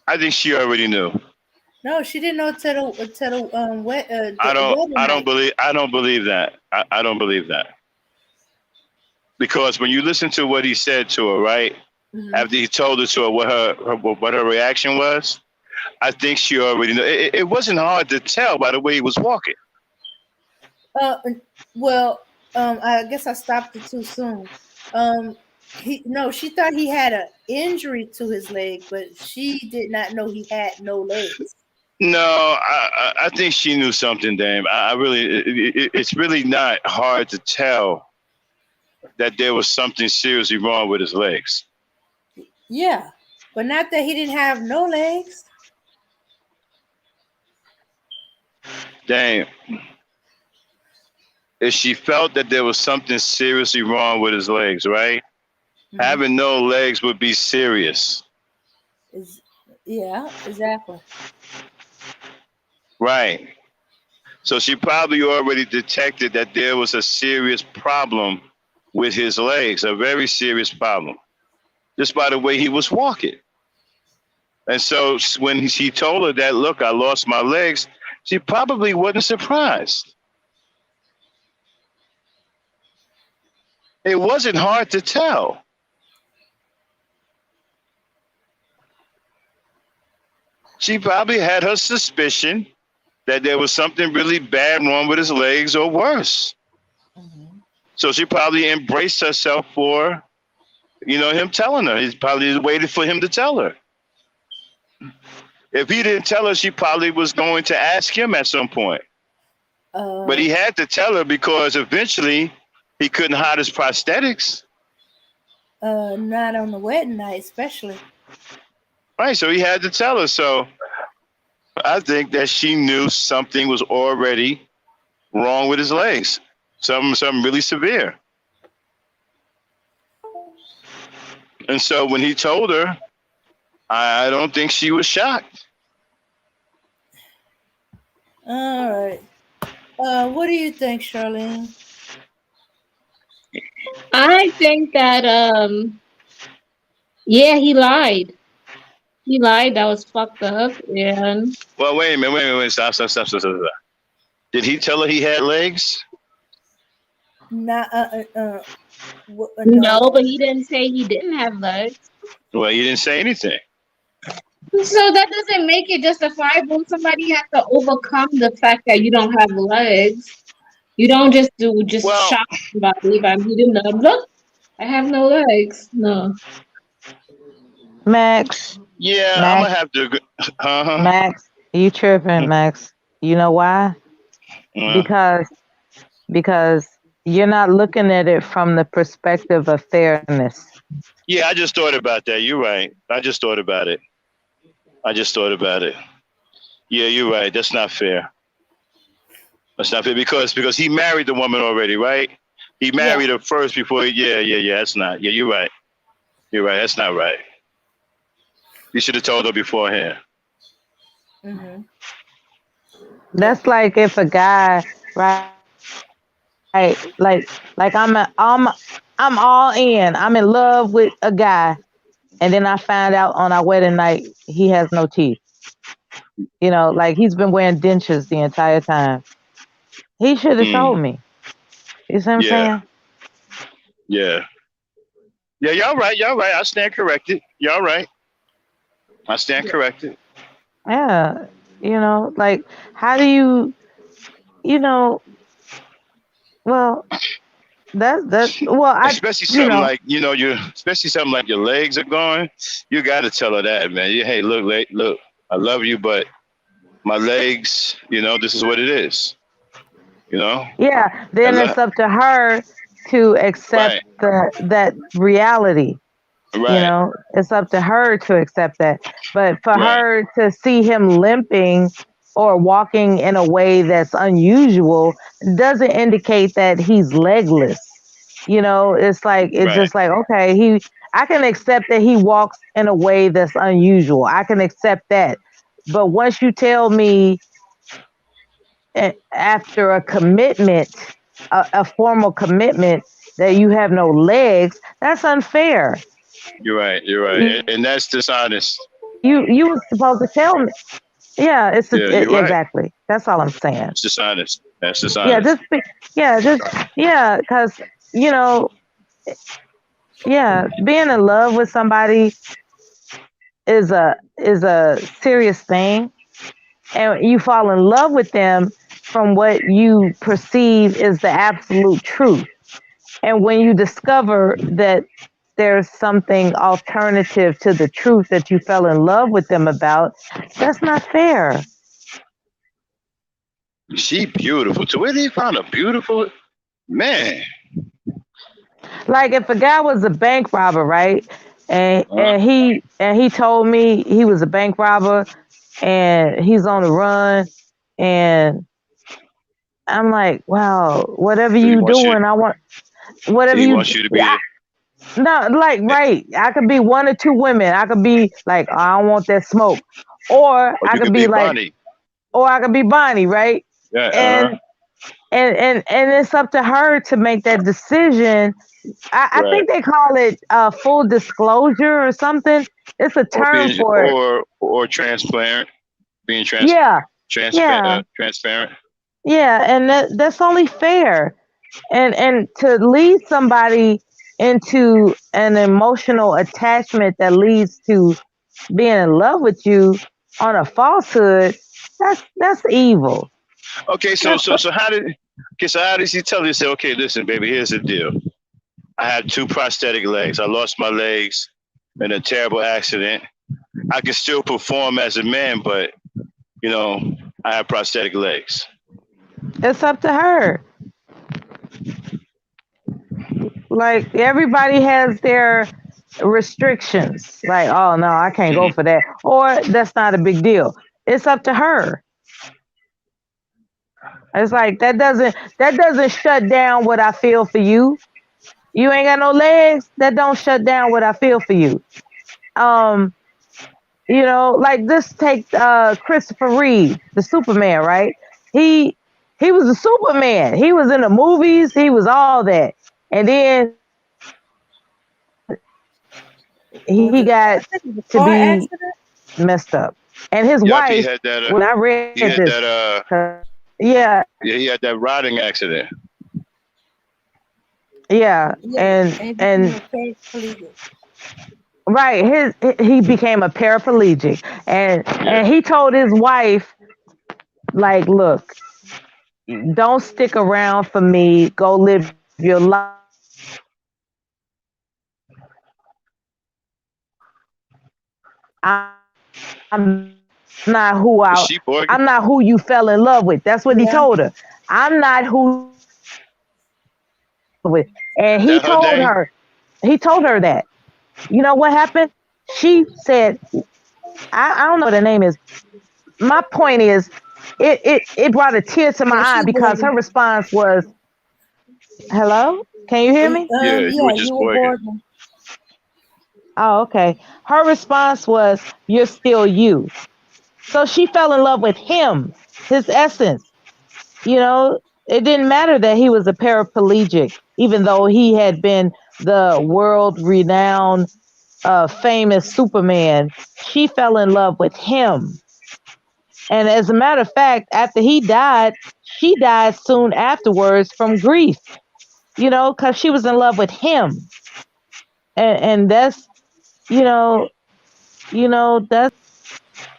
I think she already knew. No, she didn't know till the I don't believe that. I don't believe that. Because when you listen to what he said to her, right? Mm-hmm. After he told her to her what her reaction was, I think she already knew. It wasn't hard to tell by the way he was walking. I guess I stopped it too soon. She thought he had an injury to his leg, but she did not know he had no legs. No, I think she knew something, Dame. It's really not hard to tell that there was something seriously wrong with his legs. Yeah, but not that he didn't have no legs. Dang. If she felt that there was something seriously wrong with his legs, right? Having no legs would be serious. Yeah, exactly. Right. So she probably already detected that there was a serious problem with his legs, a very serious problem, just by the way he was walking. And so when she told her that, look, I lost my legs, she probably wasn't surprised. It wasn't hard to tell. She probably had her suspicion that there was something really bad wrong with his legs or worse. So she probably embraced herself for, him telling her. He's probably waited for him to tell her. If he didn't tell her, she probably was going to ask him at some point. But he had to tell her because eventually he couldn't hide his prosthetics. Not on the wedding night, especially. Right, so he had to tell her. So I think that she knew something was already wrong with his legs. Something really severe. And so when he told her, I don't think she was shocked. All right. What do you think, Charlene? I think that yeah, he lied. He lied. That was fucked up. And Well, wait a minute. Stop. Did he tell her he had legs? Not no, but he didn't say he didn't have legs. Well, he didn't say anything. So that doesn't make it justifiable. Somebody has to overcome the fact that you don't have legs. You don't just shock somebody by meeting them. Look, I have no legs. No. Max. Yeah, Max, I'm gonna have to. Max, you tripping, Max? You know why? Because you're not looking at it from the perspective of fairness. Yeah, I just thought about that. You're right. I just thought about it. Yeah, you're right. That's not fair. That's not fair because he married the woman already, right? He married her first before. Yeah. That's not. Yeah, you're right. That's not right. You should have told her beforehand. That's like if a guy, right? Like I'm all in. I'm in love with a guy, and then I find out on our wedding night he has no teeth. Like he's been wearing dentures the entire time. He should have told me. You see what I'm saying? Yeah. Yeah, y'all right. I stand corrected. Y'all right. I stand corrected. Yeah. Like how do you, well, especially something like especially something like your legs are gone. You got to tell her that, man. Hey, look, I love you, but my legs, this is what it is. Yeah. Then it's up to her to accept that reality. Right. It's up to her to accept that. But for her to see him limping or walking in a way that's unusual doesn't indicate that he's legless. It's like just like, okay, I can accept that he walks in a way that's unusual. I can accept that. But once you tell me after a commitment, a formal commitment, that you have no legs, that's unfair. You're right. And that's dishonest. You were supposed to tell me. Yeah, exactly. Right. That's all I'm saying. It's dishonest. That's dishonest. Because being in love with somebody is a serious thing, and you fall in love with them from what you perceive is the absolute truth. And when you discover that there's something alternative to the truth that you fell in love with them about, that's not fair. She beautiful. So where they found a beautiful man? Like if a guy was a bank robber, right? And he told me he was a bank robber and he's on the run And I'm like, wow, whatever So he you wants you. doing, I want So whatever he you. wants you to be there. No, like right. I could be one or two women. I could be like, I don't want that smoke, or Or I you could could be be like, Bonnie. or I could be Bonnie, right? Yeah. And and it's up to her to make that decision. I Right. think they call it full disclosure or something. It's a Or term being for it. or transparent. Being Yeah, yeah, transparent. yeah, and that's only fair. And to lead somebody into an emotional attachment that leads to being in love with you on a falsehood, that's evil. Okay. That's So how does he tell you? Say, okay, listen, baby. Here's the deal. I have two prosthetic legs. I lost my legs in a terrible accident. I can still perform as a man, but you know, I have prosthetic legs. it's up to her. Like everybody has their restrictions. Like, oh no, I can't go Hmm. for that. Or that's not a big deal. It's up to her. It's like that doesn't shut down what I feel for you. You ain't got no legs, that don't shut down what I feel for you. Um, like just take Christopher Reeve, the Superman, right? He he was a Superman. He was in the movies, he was all that. And then Was he it? got I think it was a to car be accident. messed up. And his Yup, wife, when I read he had this, that 'cause- yeah, he had that riding accident. yeah, Yeah, and and he became and a paraplegic. right, he became a paraplegic, Yeah. and he told his wife, like, look, don't stick around for me. Go live your life. I'm not who The I. sheep organ. I'm not who you fell in love with. That's what he Yeah. told her. I'm not who with. And Is that her name? he told her that. You know what happened? She said, I don't know what her name is. My point is, it brought a tear to my Yeah, eye she because her Morgan. response was, "Hello, can you hear me?" Yeah, you were Yeah, just you were Morgan. Morgan. Oh, okay. Her response was, "You're still you." So she fell in love with him, his essence. It didn't matter that he was a paraplegic, even though he had been the world renowned, famous Superman. She fell in love with him. And as a matter of fact, after he died, she died soon afterwards from grief, because she was in love with him. And that's, you know,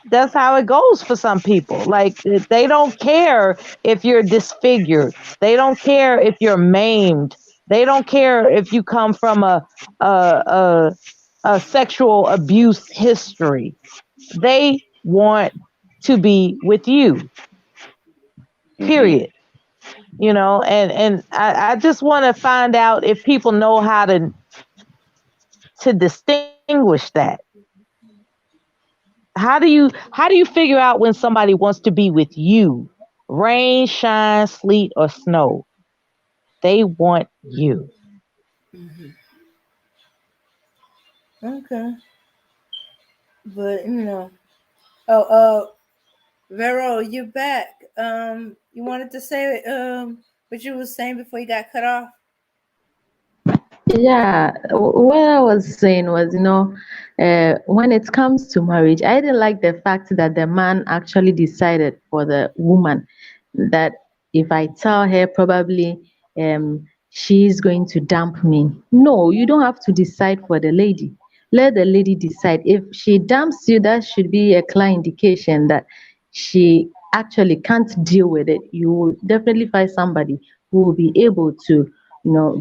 that's how it goes for some people. Like they don't care if you're disfigured. They don't care if you're maimed. They don't care if you come from a a, a sexual abuse history. They want to be with you. Hmm. Period. And I just want to find out if people know how to distinguish that. How do you figure out when somebody wants to be with you? Rain, shine, sleet, or snow. They want you. Okay, but oh, Vero, you're back. You wanted to say what you was saying before you got cut off. Yeah, what I was saying was, when it comes to marriage, I didn't like the fact that the man actually decided for the woman that if I tell her, probably she's going to dump me. No, you don't have to decide for the lady. Let the lady decide. If she dumps you, that should be a clear indication that she actually can't deal with it. You will definitely find somebody who will be able to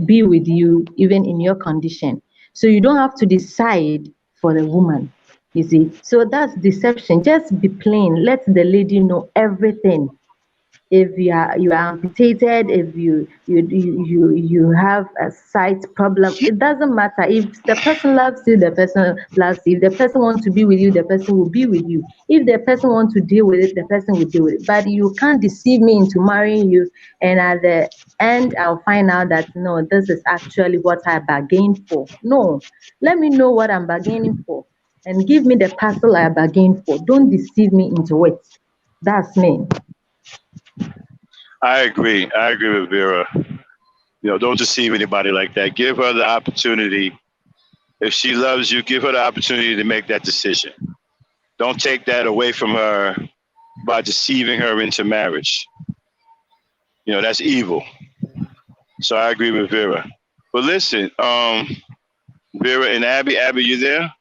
be with you even in your condition. So you don't have to decide for the woman, you see. So that's deception. Just be plain. Let the lady know everything. if you are amputated, if you have a sight problem, it doesn't matter. If the person loves you, the person loves you. If the person wants to be with you, the person will be with you. If the person wants to deal with it, the person will deal with it. But you can't deceive me into marrying you, and at the end I'll find out that no, this is actually what I bargained for. No, let me know what I'm bargaining for and give me the parcel I bargained for. Don't deceive me into it. That's me. I agree. I agree with Vera. Don't deceive anybody like that. Give her the opportunity. If she loves you, give her the opportunity to make that decision. Don't take that away from her by deceiving her into marriage. That's evil. So I agree with Vera. But listen, Vera and Abby, you there?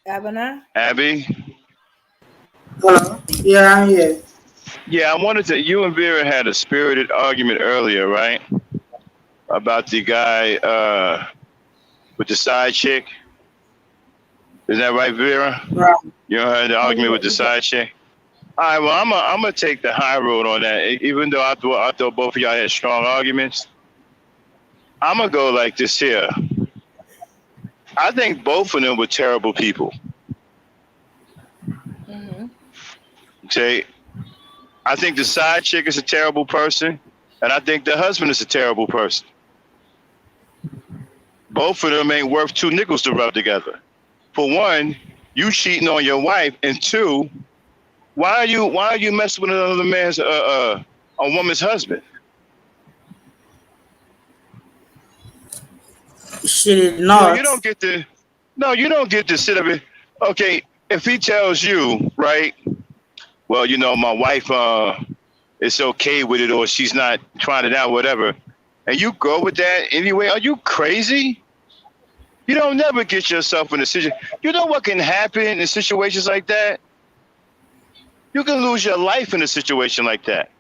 Abner? Abby? Hello? Yeah, I'm here. Yeah, I wanted to. You and Vera had a spirited argument earlier, right? About the guy with the side chick. Is that right, Vera? Right. You heard the argument with the side chick? All right, well, I'm gonna take the high road on that. Even though I thought both of y'all had strong arguments, I'm gonna go like this here. I think both of them were terrible people. Mm-hmm. Okay, I think the side chick is a terrible person, and I think the husband is a terrible person. Both of them ain't worth two nickels to rub together. For one, you cheating on your wife, and two, why are you messing with another man's a woman's husband? She did not. You don't get to sit up here. Okay, if he tells you, right, well, my wife is okay with it, or she's not trying it out, whatever, and you go with that anyway, are you crazy? You don't never get yourself in a situation. You know what can happen in situations like that? You can lose your life in a situation like that.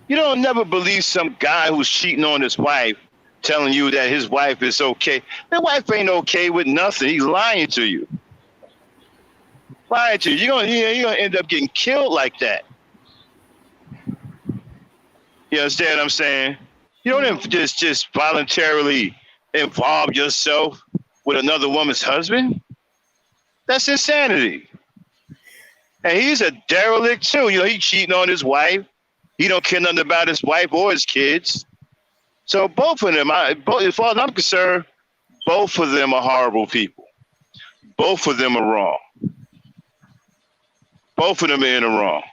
You don't never believe some guy who's cheating on his wife telling you that his wife is okay. That wife ain't okay with nothing. He's lying to you. Lying to you. You're gonna end up getting killed like that. You understand what I'm saying? You don't just voluntarily involve yourself with another woman's husband. That's insanity. And he's a derelict too. He's cheating on his wife. He don't care nothing about his wife or his kids. So both of them, as far as I'm concerned, both of them are horrible people. Both of them are wrong. Both of them are in the wrong.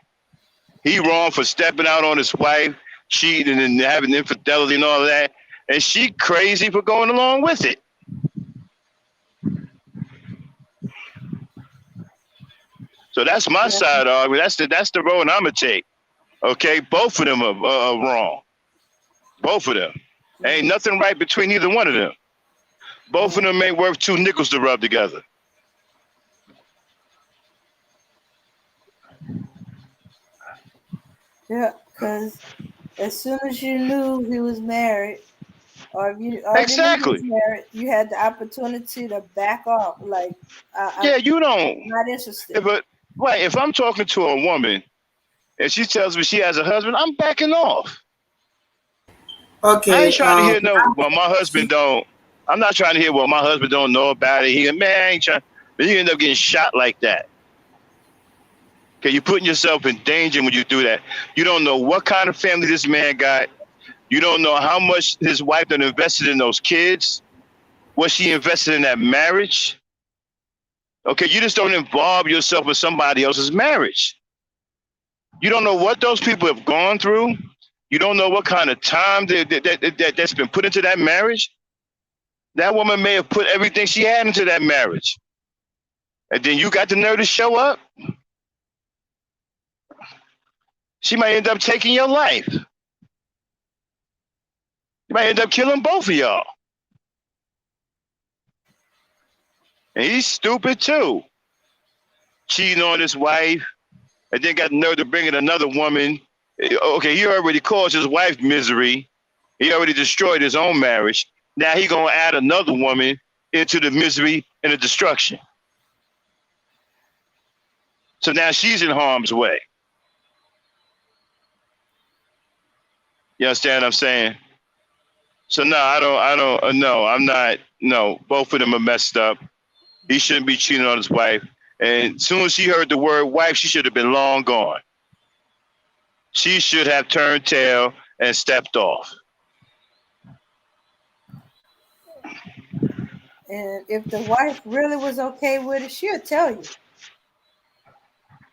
He wrong for stepping out on his wife, cheating and having infidelity and all of that. And she crazy for going along with it. So that's my side of the argument. That's the road I'm gonna take. Okay, both of them are wrong. Both of them. Ain't nothing right between either one of them. Both of them ain't worth two nickels to rub together. Yeah, because as soon as you knew he was married, or if you already knew he was married, you had the opportunity to back off. Like, you don't. Not interested. But right, if I'm talking to a woman and she tells me she has a husband, I'm backing off. Okay. I ain't trying to hear well, my husband don't. I'm not trying to hear my husband don't know about it. I ain't trying. But you end up getting shot like that. Okay, you're putting yourself in danger when you do that. You don't know what kind of family this man got. You don't know how much his wife done invested in those kids. What she invested in that marriage. Okay, you just don't involve yourself in somebody else's marriage. You don't know what those people have gone through. You don't know what kind of time that's been put into that marriage. That woman may have put everything she had into that marriage. And then you got the nerve to show up. She might end up taking your life. You might end up killing both of y'all. And he's stupid too. Cheating on his wife, and then got the nerve to bring in another woman. Okay, he already caused his wife misery. He already destroyed his own marriage. Now he gonna add another woman into the misery and the destruction. So now she's in harm's way. You understand what I'm saying? So no, I'm not. No, both of them are messed up. He shouldn't be cheating on his wife. And as soon as she heard the word wife, she should have been long gone. She should have turned tail and stepped off. And if the wife really was okay with it, she'll tell you.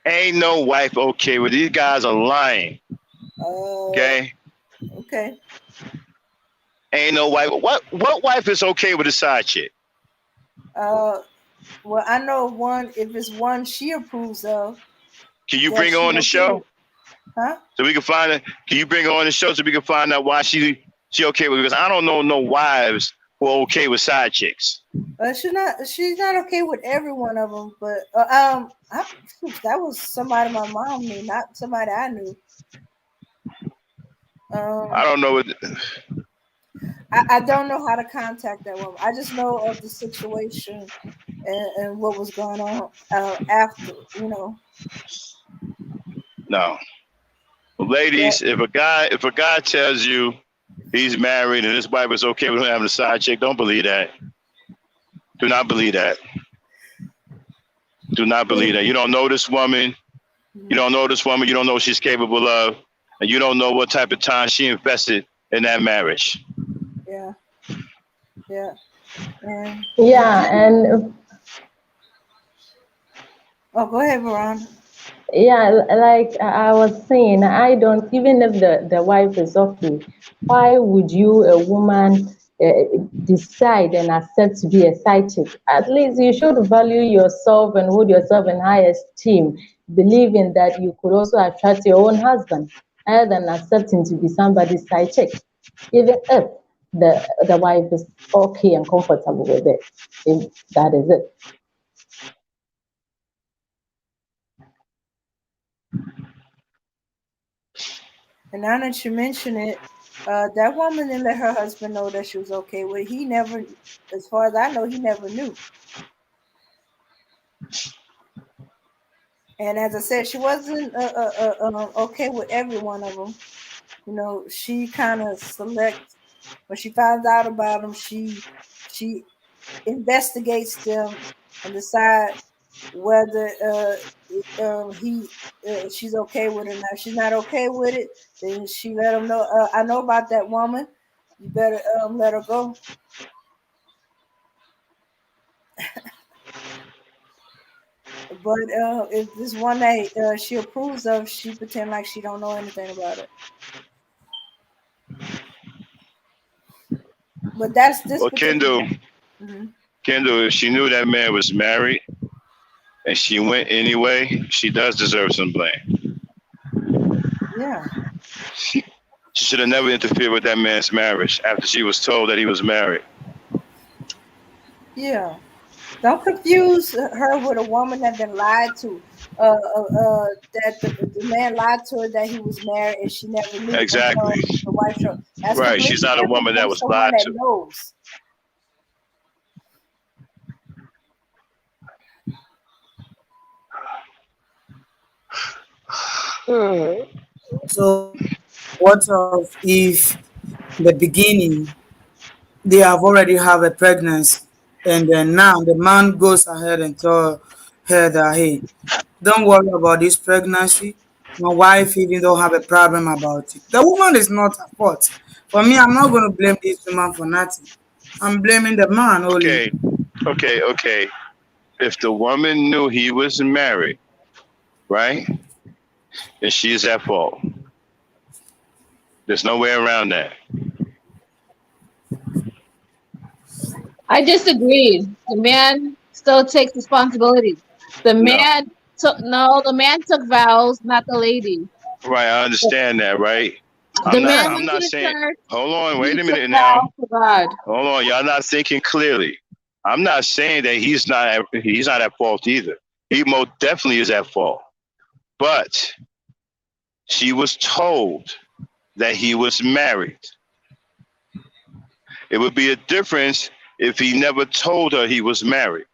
Ain't no wife okay with it. These guys are lying. Okay? Okay. Ain't no wife. What wife is okay with a side chick? Well, I know one. If it's one she approves of. Can you bring her on the show? Huh? So we can find it. Can you bring her on the show so we can find out why she okay with it? Because I don't know no wives who are okay with side chicks. She's not okay with every one of them, but that was somebody my mom knew, not somebody I knew. I don't know what. I don't know how to contact that woman. I just know of the situation and what was going on after, you know. No, ladies, if a guy tells you he's married and his wife is okay with him having a side chick, don't believe that. Do not believe that. Do not believe that. You don't know this woman. You don't know this woman. You don't know what she's capable of, and you don't know what type of time she invested in that marriage. Yeah. Yeah. And oh, go ahead, Veron. Yeah, like I was saying, I don't, even if the wife is okay, why would you, a woman, decide and accept to be a side chick? At least you should value yourself and hold yourself in high esteem, believing that you could also attract your own husband, rather than accepting to be somebody's side chick, even if the wife is okay and comfortable with it, if that is it. And now that you mention it, that woman didn't let her husband know that she was okay with it. He never, as far as I know, he never knew. And as I said, she wasn't okay with every one of them. You know, she kind of selects when she finds out about them. She investigates them and decide whether she's okay with it or not. If she's not okay with it, then she let him know. I know about that woman. You better let her go. But if this one that she approves of, she pretend like she don't know anything about it. But that's this. Well, particular. Kendall, if she knew that man was married and she went anyway, she does deserve some blame. Yeah. She should have never interfered with that man's marriage after she was told that he was married. Yeah. Don't confuse her with a woman that been lied to. That the man lied to her that he was married and she never knew. Exactly. The wife show. That's right. She's not a woman that was lied to. Knows. So, what of if the beginning they have already have a pregnancy, and then now the man goes ahead and tell her that, hey, don't worry about this pregnancy. My wife even don't have a problem about it. The woman is not at fault. For me, I'm not going to blame this woman for nothing. I'm blaming the man only. Okay. If the woman knew he was married, right, then she's at fault. There's no way around that. I disagree. The man still takes responsibility. The man took vows, not the lady. Right, I understand that, right? I'm not saying. Hold on, wait a minute now. Hold on, y'all not thinking clearly. I'm not saying that he's not at fault either. He most definitely is at fault. But she was told that he was married. It would be a difference if he never told her he was married.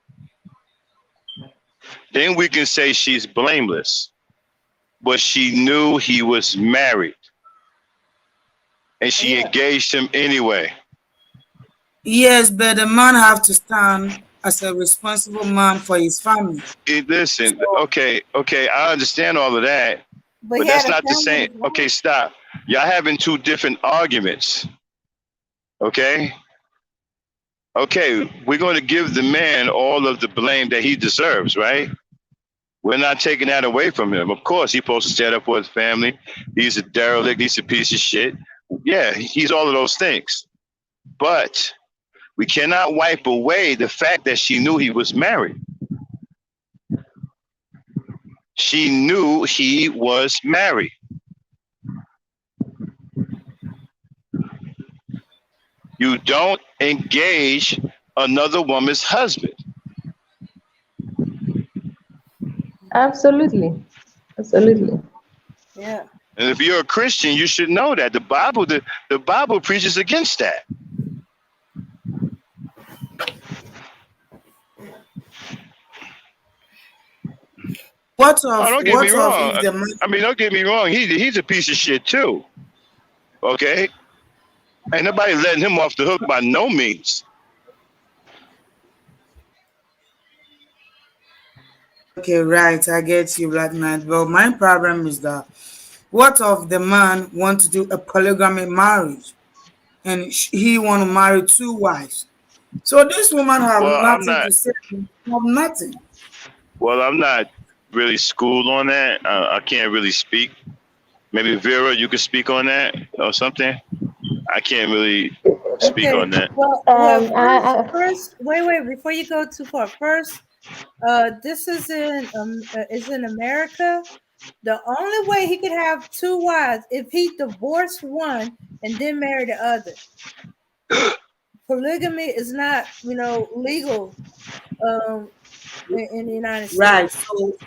then we can say she's blameless. But she knew he was married, and she engaged him anyway. Yes, but the man have to stand as a responsible man for his family. Hey, listen, okay, I understand all of that, but that's not the same. Okay, stop. Y'all having two different arguments. Okay, we're going to give the man all of the blame that he deserves, right? We're not taking that away from him. Of course, he's supposed to stand up for his family. He's a derelict. He's a piece of shit. Yeah, he's all of those things. But we cannot wipe away the fact that she knew he was married. She knew he was married. You don't engage another woman's husband. Absolutely. Yeah. And if you're a Christian, you should know that the Bible preaches against that. Don't get me wrong. I mean, don't get me wrong. He's a piece of shit too. Okay, ain't nobody letting him off the hook by no means. Okay, right, I get you, Black Knight. But my problem is that what if the man want to do a polygamy marriage and he want to marry two wives? So this woman have nothing to say, have nothing. Well, I'm not really schooled on that. I can't really speak. Maybe Vera, you could speak on that or something. I can't really speak on that. Well, first, wait, before you go too far. First, this is in America. The only way he could have two wives if he divorced one and then marry the other. Polygamy is not, legal in the United States. Right. So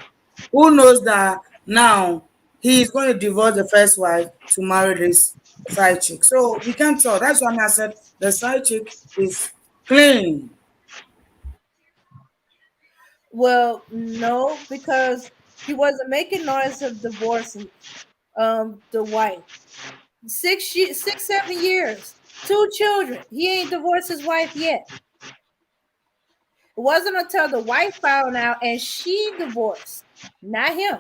who knows that now he is going to divorce the first wife to marry this side chick? So we can't tell. That's why I said the side chick is clean. Well, no, because he wasn't making noise of divorcing the wife. 7 years, 2 children. He ain't divorced his wife yet. It wasn't until the wife found out and she divorced, not him.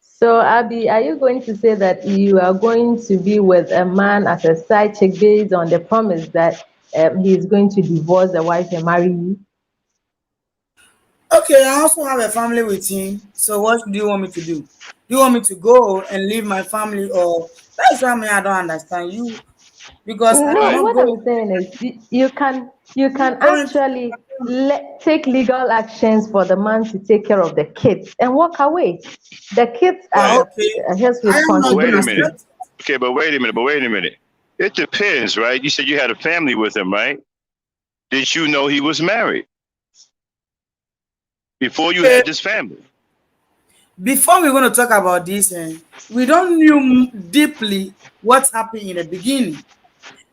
So, Abby, are you going to say that you are going to be with a man as a side chick based on the promise that he is going to divorce the wife and marry you? Okay, I also have a family with him. So what do you want me to do? Do you want me to go and leave my family, or that's why I don't understand you? Because no, I cannot what go. I'm saying is you can actually take legal actions for the man to take care of the kids and walk away. The kids are his responsibility. But wait a minute. It depends, right? You said you had a family with him, right? Did you know he was married before you had this family? Before we're going to talk about this, we don't know deeply what happened in the beginning,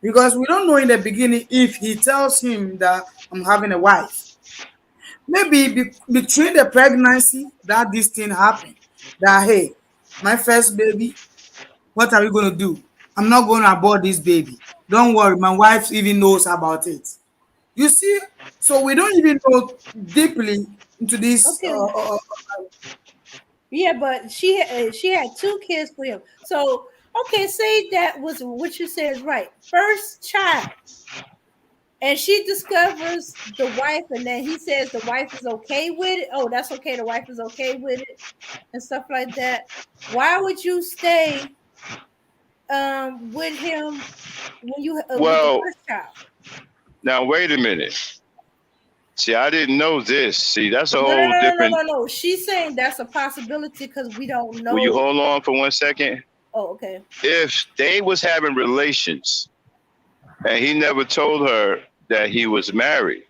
because we don't know in the beginning if he tells him that I'm having a wife. Maybe between the pregnancy that this thing happened, that hey, my first baby, what are we going to do? I'm not going to abort this baby. Don't worry, my wife even knows about it. You see, so we don't even know deeply into this. Yeah, but she had 2 kids for him. So say that was what you said is right. First child, and she discovers the wife, and then he says the wife is okay with it. Oh, that's okay. The wife is okay with it, and stuff like that. Why would you stay with him when you with the first child? Now wait a minute. See, I didn't know this. See, that's a whole different. No. She's saying that's a possibility because we don't know. Will you hold on for 1 second? Oh, okay. If they was having relations and he never told her that he was married,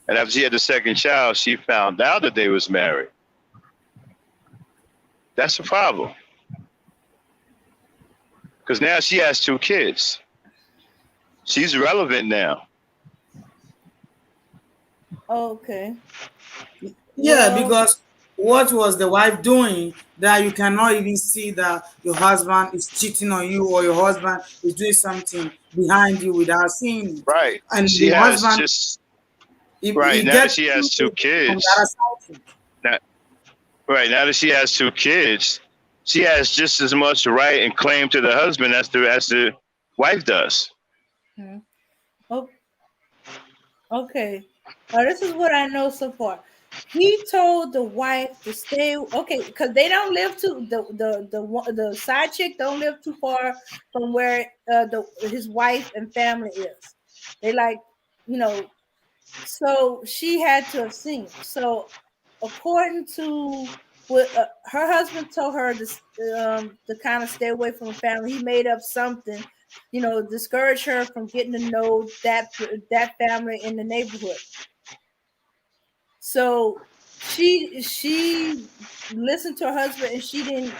and after she had the second child, she found out that they was married, that's a problem. Because now she has 2 kids. She's relevant now. Okay. Yeah, Well, because what was the wife doing that you cannot even see that your husband is cheating on you or your husband is doing something behind you without seeing it? Right. And She your has husband, just he right now that gets she has two from the other kids. side. Now, right now that she has two kids, she has just as much right and claim to the husband as the wife does. hmm. Oh, okay. This is what I know so far. He told the wife to stay, okay, because they don't live too the side chick don't live too far from where the his wife and family is. They like, you know, so she had to have seen him. So according to what her husband told her to kind of stay away from the family, he made up something, discourage her from getting to know that family in the neighborhood. So she listened to her husband and she didn't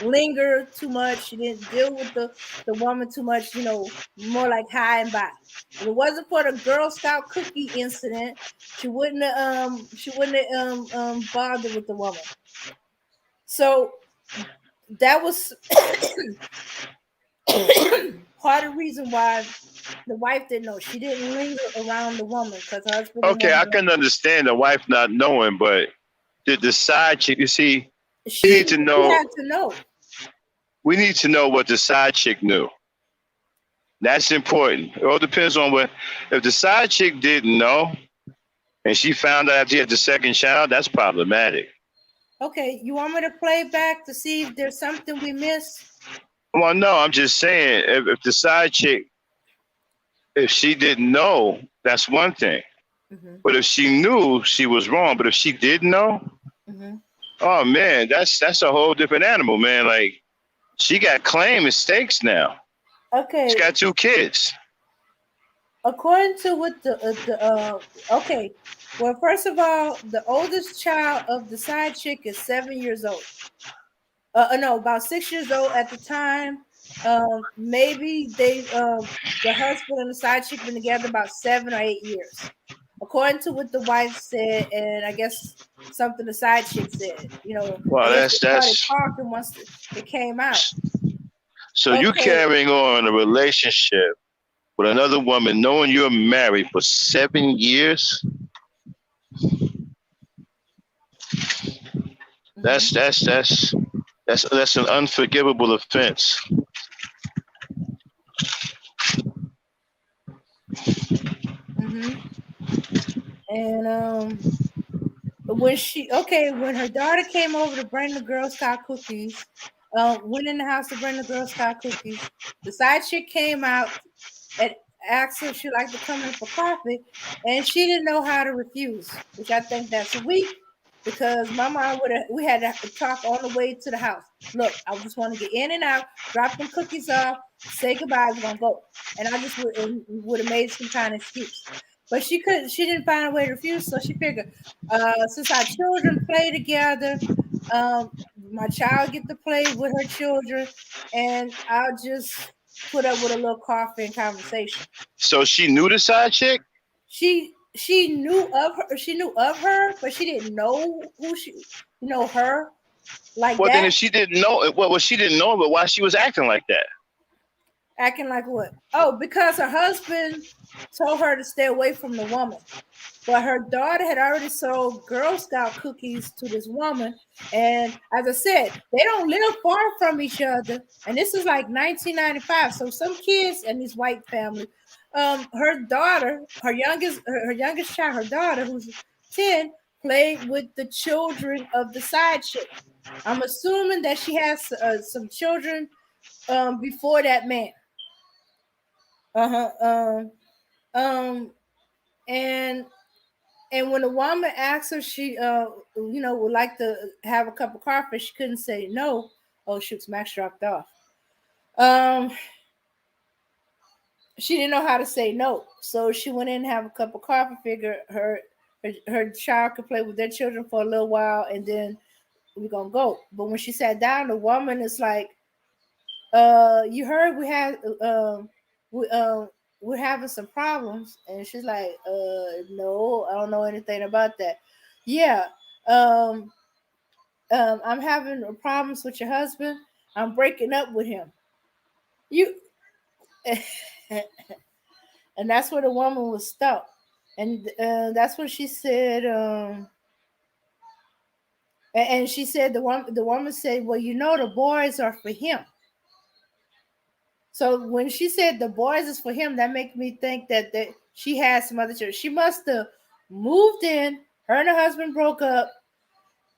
linger too much. She didn't deal with the woman too much, more like high and by. If it wasn't for the Girl Scout cookie incident, she wouldn't have bothered with the woman. So that was part of the reason why the wife didn't know. She didn't linger around the woman because her husband didn't Okay, want I to know. can understand the wife not knowing, but the side chick, you see, we need to She know. had to know. We need to know what the side chick knew. That's important. It all depends on what. If the side chick didn't know, and she found out after she had the second child, that's problematic. Okay, you want me to play back to see if there's something we missed? Well, no, I'm just saying, if the side chick, if she didn't know, that's one thing. Mm-hmm. But if she knew, she was wrong. But if she didn't know, Mm-hmm. oh man, that's a whole different animal, man. Like she got claim and stakes now. She's Okay, got two kids. according to what okay, well, first of all, the oldest child of the side chick is 7 years old. No, about 6 years old at the time. Maybe the husband and the side chick been together about 7 or 8 years, according to what the wife said, and I guess something the side chick said. I Well, guess they started that's talking once it came out. so you Okay, carrying on a relationship with another woman, knowing you're married for 7 years. mm-hmm, That's an unforgivable offense. mm-hmm, and when her daughter came over to bring the Girl Scout cookies, went in the house to bring the Girl Scout cookies. The side chick came out and asked her if she'd like to come in for coffee, and she didn't know how to refuse, which I think that's weak because my mom we had to talk on the way to the house. Look, I just want to get in and out, drop them cookies off, say goodbye, we're gonna go. And I just would have made some kind of excuse. But she didn't find a way to refuse, so she figured, since our children play together, um, my child get to play with her children, and I'll just put up with a little coffee and conversation. So she knew the side chick. She knew of her. She knew of her, but she didn't know who her like Well, then that. if she didn't know, well, she didn't know, but why she was acting like that? Acting like what? Oh, because her husband told her to stay away from the woman. But her daughter had already sold Girl Scout cookies to this woman. And as I said, they don't live far from each other. And this is like 1995. So some kids in this white family, her daughter, her youngest child, her daughter, who's 10, played with the children of the side chick. I'm assuming that she has some children before that man. Uh-huh. Um, and when the woman asked her, she would like to have a cup of coffee, she couldn't say no. Oh shoot, Max dropped off. Um, she didn't know how to say no, so she went in and have a cup of coffee. Figured her child could play with their children for a little while, and then we're gonna go. But when she sat down, the woman is like, you heard we had we we're having some problems. And she's like, no, I don't know anything about that. Yeah. I'm having problems with your husband. I'm breaking up with him. You and that's where the woman was stuck. And that's what she said. And she said the woman said, well, the boys are for him. So when she said the boys is for him, that makes me think that she has some other children. She must have moved in. Her and her husband broke up,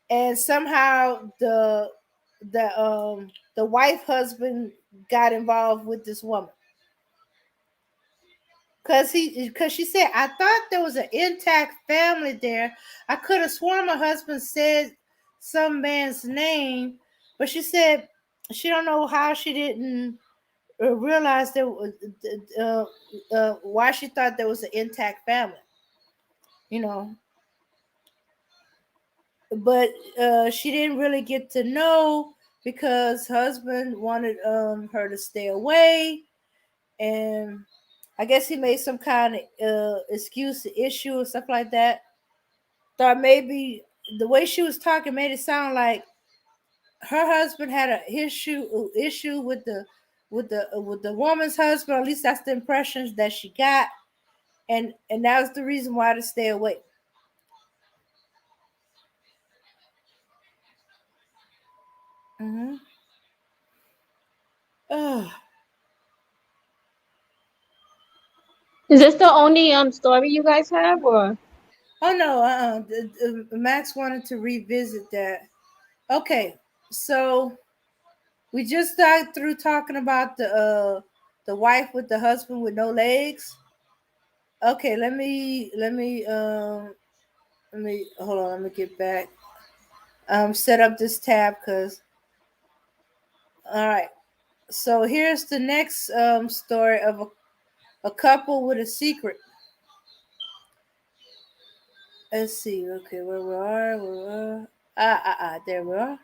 and somehow the wife husband got involved with this woman. Because she said, I thought there was an intact family there. I could have sworn my husband said some man's name, but she said she don't know how she didn't realize there was why she thought there was an intact family. But she didn't really get to know because husband wanted her to stay away, and I guess he made some kind of excuse, issue, or stuff like that. Thought maybe the way she was talking made it sound like her husband had an issue with the woman's husband. Or at least that's the impressions that she got, and that was the reason why to stay away. Is this the only story you guys have, or? Oh no, Max wanted to revisit that. Okay, so we just got through talking about the wife with the husband with no legs. Okay, let me hold on. Let me get back. Set up this tab because. All right. So here's the next story of a couple with a secret. Let's see. Okay, where we are. There we are.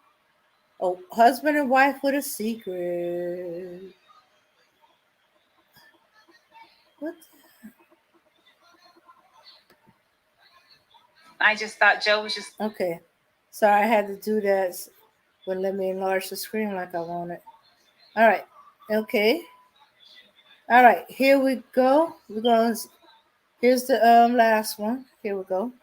Oh, husband and wife with a secret. What? I just thought Joe was just Okay. Sorry, I had to do that. Wouldn't let me enlarge the screen like I wanted. All right. Okay. All right. Here we go. We're going. Here's the last one. Here we go.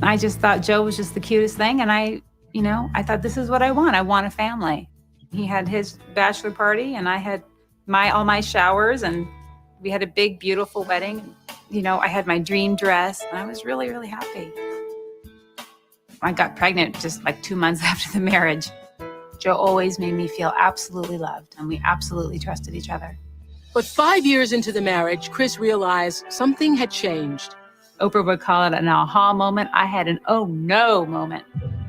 I just thought Joe was just the cutest thing, and I thought this is what I want. I want a family. He had his bachelor party, and I had all my showers, and we had a big, beautiful wedding. I had my dream dress, and I was really, really happy. I got pregnant just like 2 months after the marriage. Joe always made me feel absolutely loved, and we absolutely trusted each other. But 5 years into the marriage, Chris realized something had changed. Oprah would call it an aha moment. I had an oh no moment.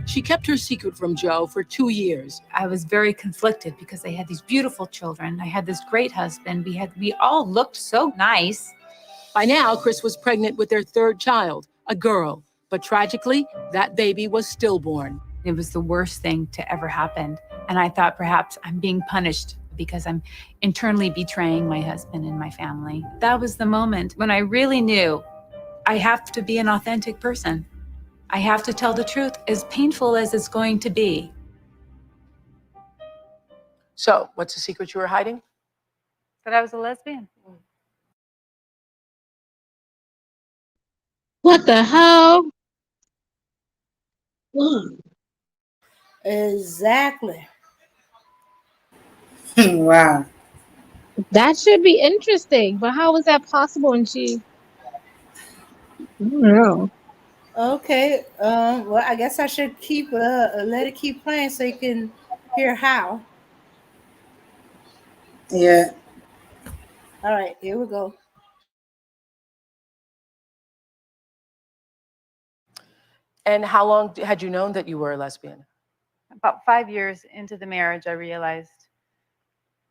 She kept her secret from Joe for 2 years. I was very conflicted because they had these beautiful children. I had this great husband. We all looked so nice. By now, Chris was pregnant with their third child, a girl. But tragically, that baby was stillborn. It was the worst thing to ever happen. And I thought perhaps I'm being punished because I'm internally betraying my husband and my family. That was the moment when I really knew I have to be an authentic person. I have to tell the truth, as painful as it's going to be. So, what's the secret you were hiding? That I was a lesbian. What the hell? Exactly. Wow. That should be interesting, but how was that possible? And she, I don't know. Okay. Well, I guess I should keep let it keep playing so you can hear how. Yeah. All right. Here we go. And how long had you known that you were a lesbian? About 5 years into the marriage, I realized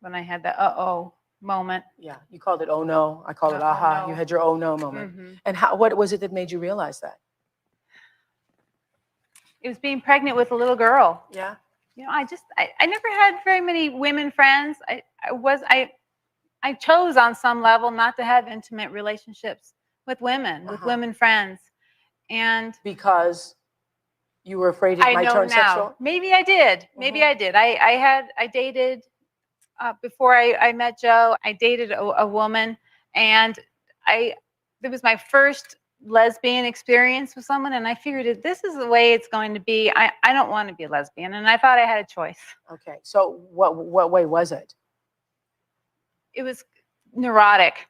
when I had the uh-oh moment. Yeah, you called it oh no. I call it aha. no. You had your oh no moment. Mm-hmm. And what was it that made you realize that? It was being pregnant with a little girl. Yeah. you know, I never had very many women friends. I chose on some level not to have intimate relationships with women, with women friends. And because you were afraid it I might know turn now. sexual? Maybe I did. Maybe I did. I dated before I met Joe. I dated a woman, and it was my first lesbian experience with someone, and I figured this is the way it's going to be. I don't want to be a lesbian, and I thought I had a choice. Okay, so what way was it? It was neurotic.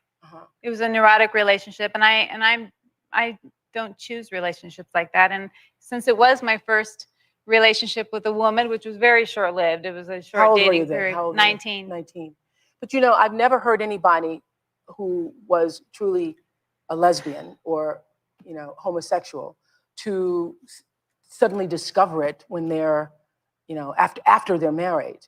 It was a neurotic relationship, and I don't choose relationships like that. And since it was my first relationship with a woman, which was very short-lived, it was a short dating period. 19. 19. But you know, I've never heard anybody who was truly a lesbian or, you know, homosexual to suddenly discover it when they're, you know, after they're married.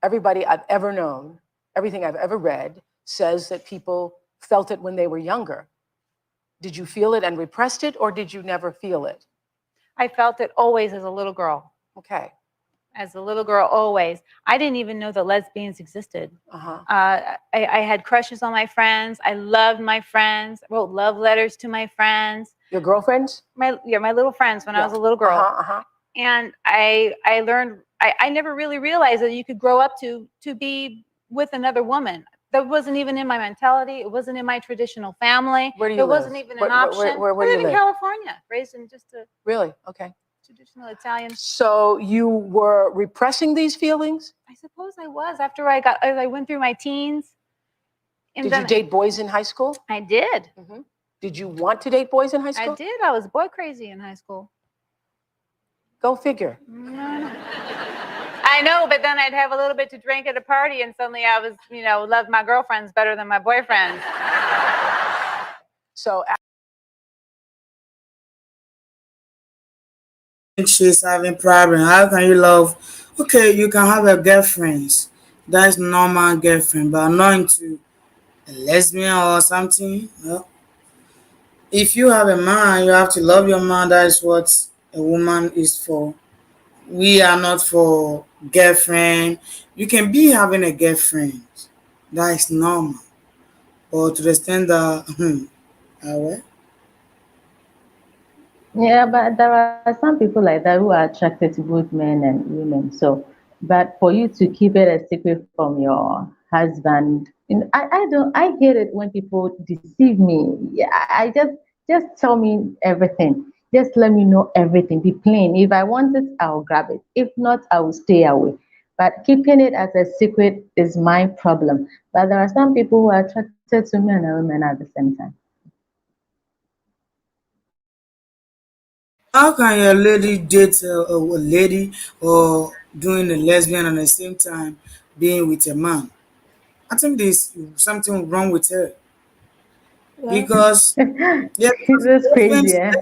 Everybody I've ever known, everything I've ever read says that people felt it when they were younger. Did you feel it and repressed it, or did you never feel it? I felt it always as a little girl. Okay. As a little girl, always. I didn't even know that lesbians existed. I had crushes on my friends. I loved my friends. I wrote love letters to my friends. Your girlfriends? My little friends when I was a little girl. And I learned, I never really realized that you could grow up to be with another woman. That wasn't even in my mentality. It wasn't in my traditional family. Where do you live? It wasn't even an option. Where I do you live in California, raised in just a Really? Okay. traditional Italian. So you were repressing these feelings? I suppose I was after I went through my teens. And did you date boys in high school? I did. Did you want to date boys in high school? I did. I was boy crazy in high school. Go figure. I know, but then I'd have a little bit to drink at a party, and suddenly I was, you know, loved my girlfriends better than my boyfriends. So she's having problem. How can you love? Okay, you can have a girlfriend. That's normal girlfriend, but not into a lesbian or something. No. If you have a man, you have to love your man. That is what a woman is for. We are not for girlfriend. You can be having a girlfriend. That is normal. But to the extent that, well, Yeah, but there are some people like that who are attracted to both men and women. So, but for you to keep it a secret from your husband, I hate it when people deceive me. Yeah, I just tell me everything. Just let me know everything. Be plain. If I want it, I'll grab it. If not, I will stay away. But keeping it as a secret is my problem. But there are some people who are attracted to men and women at the same time. how can a lady date a lady or doing a lesbian at the same time being with a man? I think there's something wrong with her. Because yeah, That's crazy, lesbians, eh?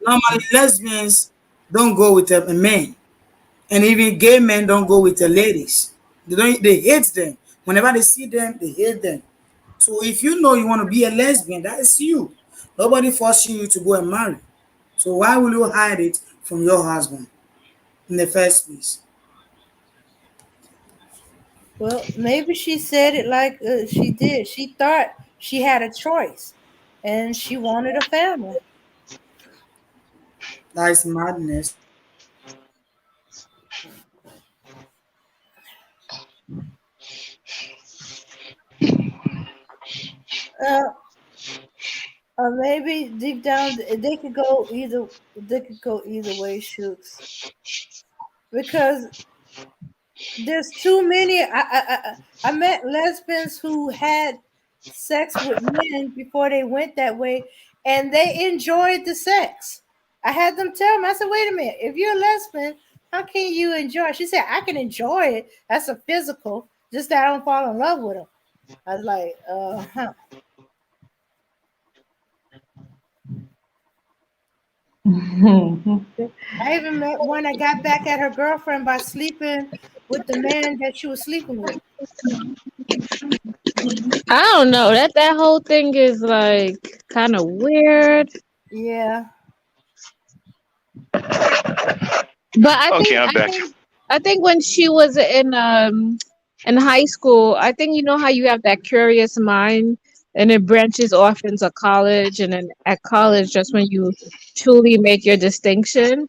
normally lesbians don't go with a man, and even gay men don't go with the ladies. They hate them. Whenever they see them, they hate them. So if you know you want to be a lesbian, that is you. Nobody forcing you to go and marry. So why will you hide it from your husband in the first place? Well, maybe she said it like she did. She thought she had a choice, and she wanted a family. That is madness. Uh, or maybe deep down they could go either. They could go either way, Shooks. Because there's too many. I met lesbians who had sex with men before they went that way, and they enjoyed the sex. I had them tell me. I said, "Wait a minute. If you're a lesbian, how can you enjoy?" She said, "I can enjoy it. That's a physical. Just that I don't fall in love with them." I was like, huh. I even met one that got back at her girlfriend by sleeping with the man that she was sleeping with. I don't know. That whole thing is like kind of weird. Yeah. But I Okay, think I'm I back. think I think when she was in high school, I think you know how you have that curious mind and it branches off into college, and then at college just when you truly make your distinction.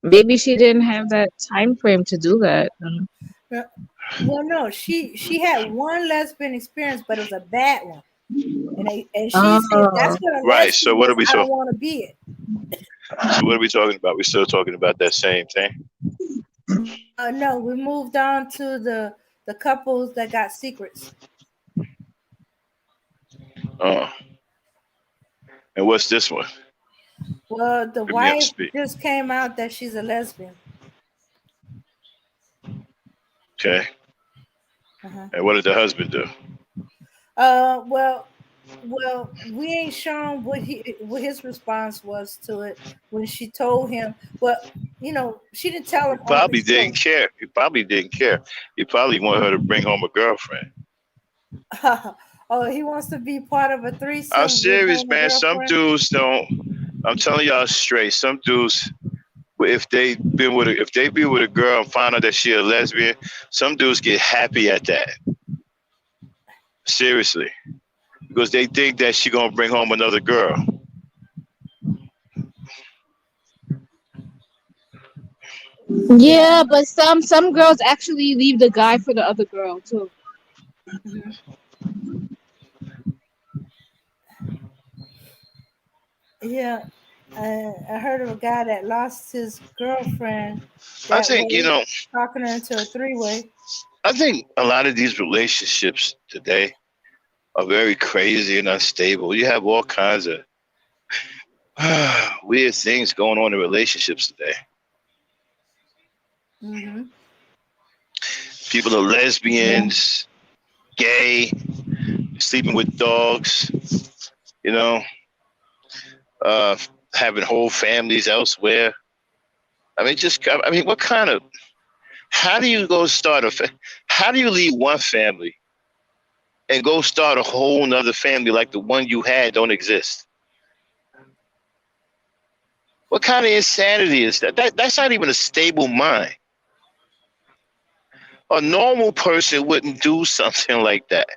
Maybe she didn't have that time frame to do that. Well, no, she had one lesbian experience, but it was a bad one. And she said that's Oh. what a Right. So lesbian what are is. we I don't talking? want to be it. So what are we talking about? We're still talking about that same thing. No, we moved on to the couples that got secrets. Oh. And what's this one? Well, the Put me up to wife speed. just came out that she's a lesbian. Okay. Uh-huh. And what did the husband do? Well, we ain't shown what his response was to it when she told him. Well, you know, she didn't tell He him on the probably didn't show. care. He probably didn't care. He probably wanted her to bring home a girlfriend. Oh, he wants to be part of a I'm threesome with serious, home a man. Some girlfriend. dudes don't. I'm telling y'all straight. Some dudes, if they been with if they be with a girl and find out that she a lesbian, some dudes get happy at that. Seriously, because they think that she gonna bring home another girl. Yeah, but some girls actually leave the guy for the other girl too. Mm-hmm. Yeah, I heard of a guy that lost his girlfriend I that think way, talking her into a three-way. I think a lot of these relationships today are very crazy and unstable. You have all kinds of weird things going on in relationships today. Mm-hmm. People are lesbians, gay, sleeping with dogs, you know, having whole families elsewhere. I mean, what kind of, how do you go start how do you leave one family and go start a whole nother family like the one you had don't exist? What kind of insanity is that? That's not even a stable mind. A normal person wouldn't do something like that.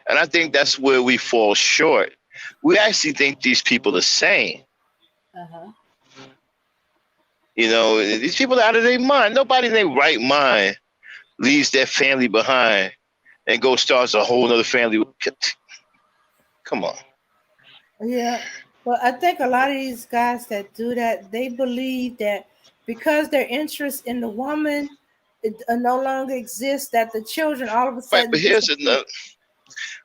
And I think that's where we fall short. We actually think these people are sane. Uh-huh. You know, these people are out of their mind. Nobody in their right mind leaves their family behind and go starts a whole other family. Come on. Yeah, well, I think a lot of these guys that do that, they believe that because their interest in the woman no longer exists, that the children all of a Right, sudden but disappear.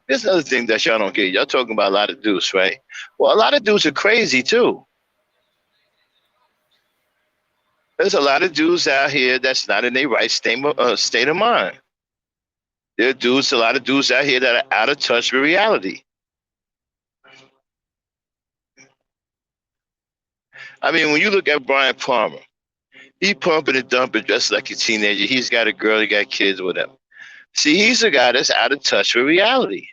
here's another thing that y'all don't get. Y'all talking about a lot of dudes, right? Well, a lot of dudes are crazy too. There's a lot of dudes out here that's not in their right state of mind. There are a lot of dudes out here that are out of touch with reality. I mean, when you look at Brian Palmer, he pumping and dumping just like a teenager. He's got a girl, he got kids, whatever. See, he's a guy that's out of touch with reality.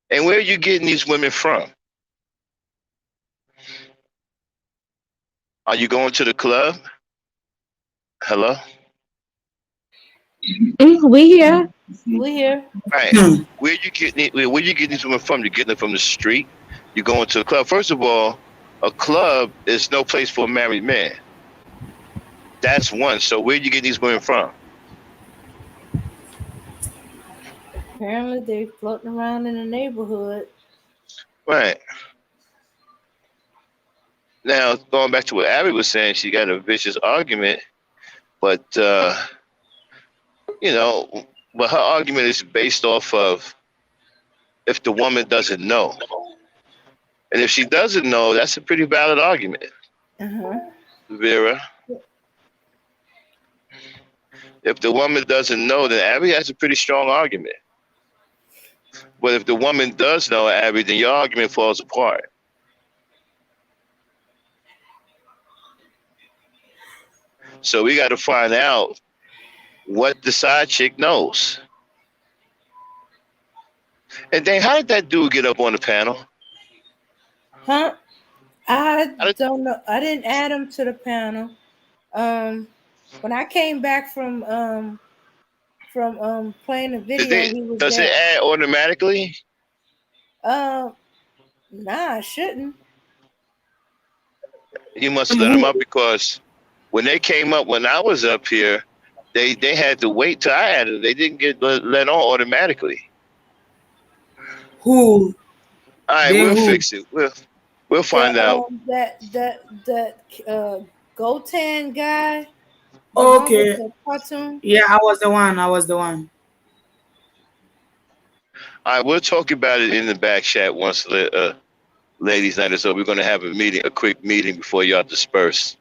And where are you getting these women from? Are you going to the club? Hello? We here. We here. Right. Where you getting these women from? You're getting them from the street. You're going to a club. First of all, a club is no place for a married man. That's one. So where you getting these women from? Apparently, they floating around in the neighborhood. Right. Now, going back to what Abby was saying, she got a vicious argument, but you know, but her argument is based off of if the woman doesn't know. And if she doesn't know, that's a pretty valid argument, Uh-huh. Vera. If the woman doesn't know, then Abby has a pretty strong argument. But if the woman does know, Abby, then your argument falls apart. So we got to find out what the side chick knows. And then how did that dude get up on the panel? Huh? I don't know. I didn't add him to the panel. When I came back from playing the video, he was Does it there. add automatically? Nah, I shouldn't. You must let them up because when they came up when I was up here, they had to wait till I added. They didn't get let on automatically. Who? All right, They we'll who? fix it. We'll find out. That Gotan guy, the one with Okay. the cartoon. Yeah, I was the one. I was the one. All right, we'll talk about it in the back chat once the ladies' night is over. We're going to have a quick meeting before y'all disperse.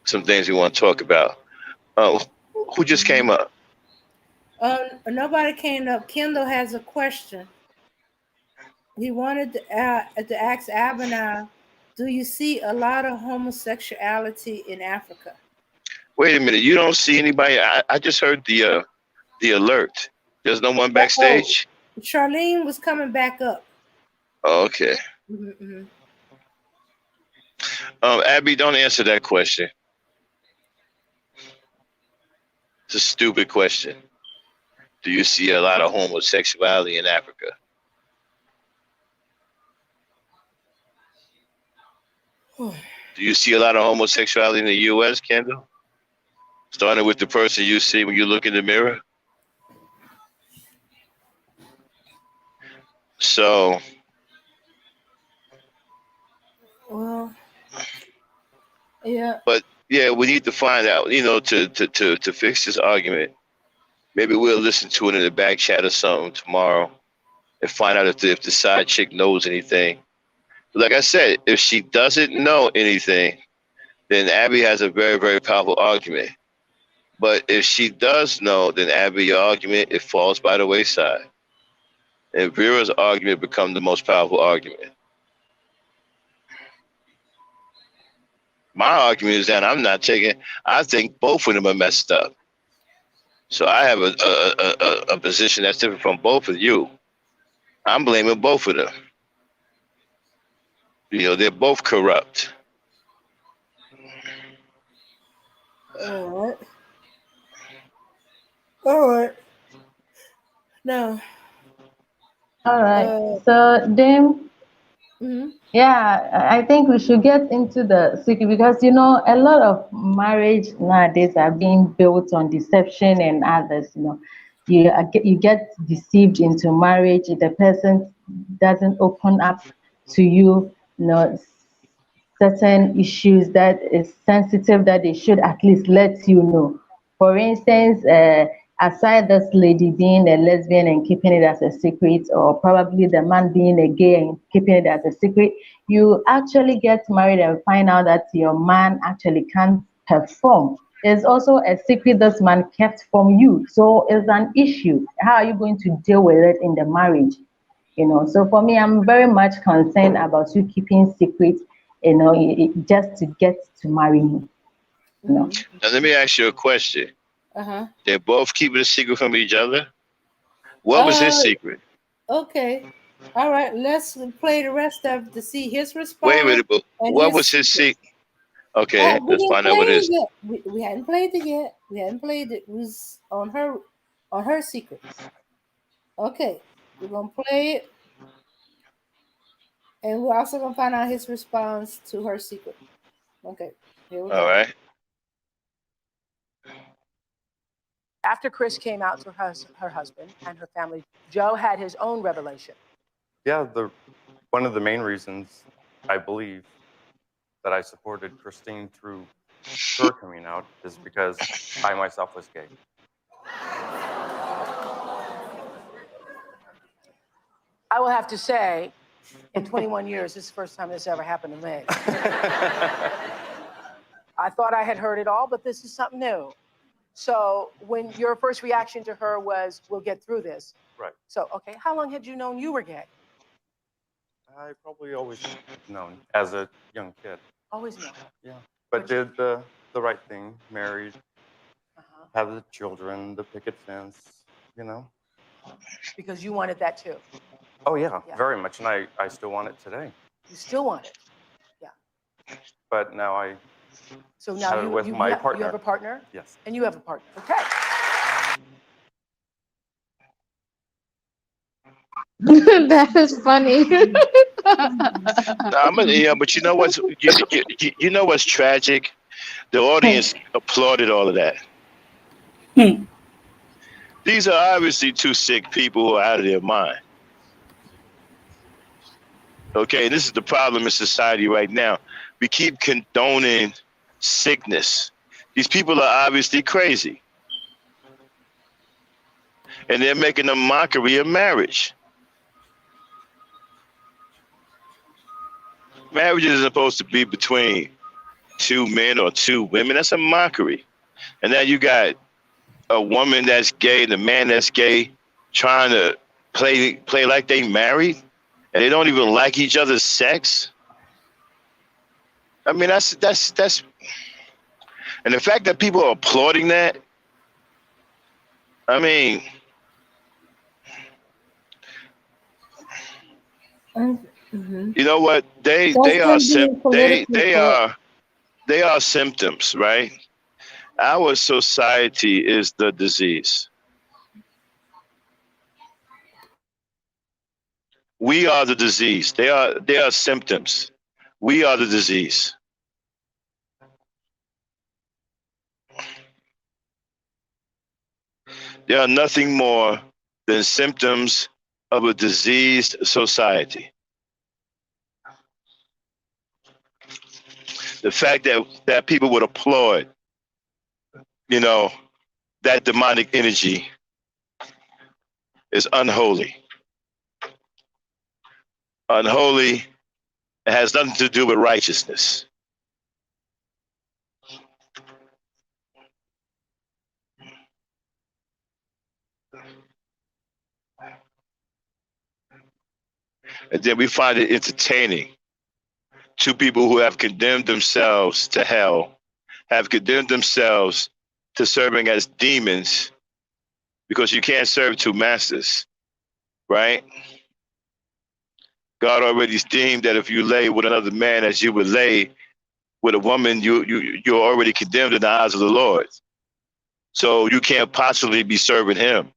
Some things we want to talk about. Who just came up? Nobody came up. Kendall has a question. He wanted to ask Abena, do you see a lot of homosexuality in Africa? Wait a minute. You don't see anybody? I just heard the alert. There's no one backstage? Oh, Charlene was coming back up. Oh, okay. Mm-hmm. Abby, don't answer that question. It's a stupid question. Do you see a lot of homosexuality in Africa? Do you see a lot of homosexuality in the U.S., Kendall? Starting with the person you see when you look in the mirror? So, well, yeah. But yeah, we need to find out, to fix this argument. Maybe we'll listen to it in the back chat or something tomorrow and find out if the side chick knows anything. Like I said, if she doesn't know anything, then Abby has a very, very powerful argument. But if she does know, then Abby, your argument, it falls by the wayside. And Vera's argument becomes the most powerful argument. My argument is that I think both of them are messed up. So I have a position that's different from both of you. I'm blaming both of them. They're both corrupt. All right. No. All right. So then, yeah, I think we should get into the secret because a lot of marriage nowadays are being built on deception and others. You get deceived into marriage. The person doesn't open up to you. Certain issues that is sensitive that they should at least let you know. For instance, aside this lady being a lesbian and keeping it as a secret, or probably the man being a gay and keeping it as a secret, you actually get married and find out that your man actually can't perform. There's also a secret this man kept from you. So it's an issue. How are you going to deal with it in the marriage? So for me, I'm very much concerned about you keeping secrets, just to get to marry me. Now let me ask you a question. Uh-huh. They're both keeping a secret from each other? What was his secret? Okay. All right. Let's play the rest of it to see his response. Wait a minute, but what was his secret? Okay, let's find out what it is. We hadn't played it yet. We hadn't played it. It was on her secrets. Okay. We're gonna play it. And we're also gonna find out his response to her secret. Okay. Here we go. All right. After Chris came out to her husband and her family, Joe had his own revelation. Yeah, one of the main reasons I believe that I supported Christine through her coming out is because I myself was gay. I will have to say, in 21 years, this is the first time this ever happened to me. I thought I had heard it all, but this is something new. So when your first reaction to her was, we'll get through this. Right. So, okay, how long had you known you were gay? I probably always known as a young kid. Always known? Yeah. But did the right thing, married, have the children, the picket fence, Because you wanted that too. Oh, yeah, very much. And I still want it today. You still want it. But now I So now have it with my you partner. have a partner? Yes. And you have a partner. Okay. That is funny. But you know what's you know what's tragic? The audience applauded all of that. These are obviously two sick people who are out of their mind. Okay, and this is the problem in society right now. We keep condoning sickness. These people are obviously crazy. And they're making a mockery of marriage. Marriage is supposed to be between two men or two women. That's a mockery. And now you got a woman that's gay and a man that's gay trying to play like they married and they don't even like each other's sex. I mean, that's and the fact that people are applauding that, I mean, you know what? They are they are symptoms, right? Our society is the disease. We are the disease. They are symptoms. We are the disease. They are nothing more than symptoms of a diseased society. The fact that people would applaud, you know, that demonic energy is unholy. Unholy. It has nothing to do with righteousness. And then we find it entertaining. Two people who have condemned themselves to hell, have condemned themselves to serving as demons, because you can't serve two masters, right? God already deemed that if you lay with another man as you would lay with a woman, you're already condemned in the eyes of the Lord. So you can't possibly be serving him.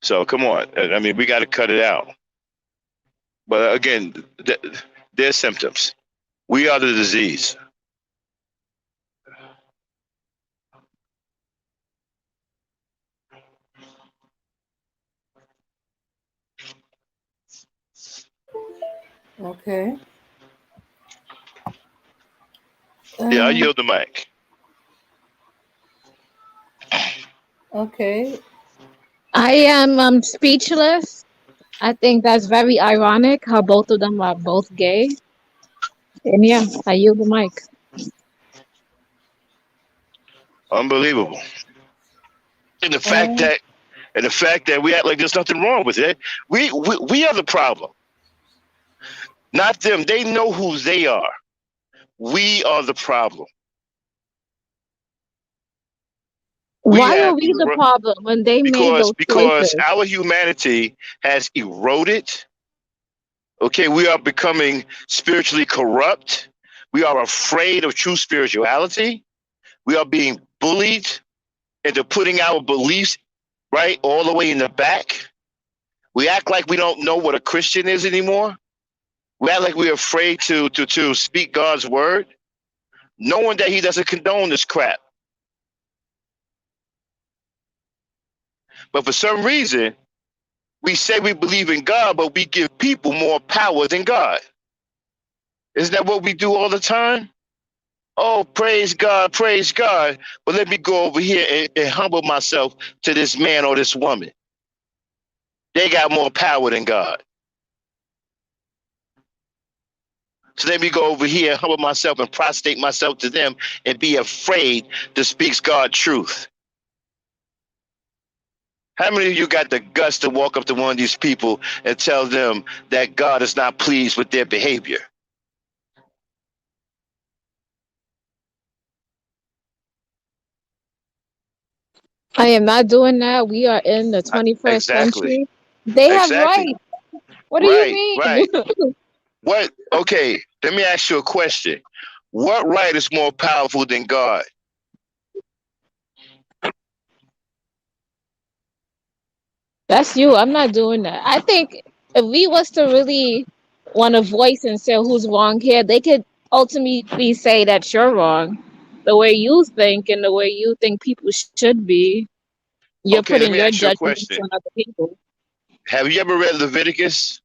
So come on. I mean, we got to cut it out. But again, they're symptoms. We are the disease. Okay. Yeah, I yield the mic. Okay. I am speechless. I think that's very ironic how both of them are both gay. And yeah, I yield the mic. Unbelievable. And the fact that we act like there's nothing wrong with it. We are the problem. Not them. They know who they are. We are the problem. Why are we the problem when they made those because choices? our humanity has eroded. Okay, we are becoming spiritually corrupt. We are afraid of true spirituality. We are being bullied into putting our beliefs right all the way in the back. We act like we don't know what a Christian is anymore. We act like we're afraid to speak God's word, knowing that he doesn't condone this crap. But for some reason, we say we believe in God, but we give people more power than God. Isn't that what we do all the time? Oh, praise God, praise God. But let me go over here and humble myself to this man or this woman. They got more power than God. So let me go over here, humble myself and prostrate myself to them and be afraid to speak God's truth. How many of you got the guts to walk up to one of these people and tell them that God is not pleased with their behavior? I am not doing that. We are in the 21st century. They have rights. What do you Right, mean? right. What? Okay, let me ask you a question. What right is more powerful than God? That's you. I'm not doing that. I think if we was to really want to voice and say who's wrong here, they could ultimately say that you're wrong. The way you think and the way you think people should be, you're Okay, let putting me your ask you a judgments question. on other people. Have you ever read Leviticus,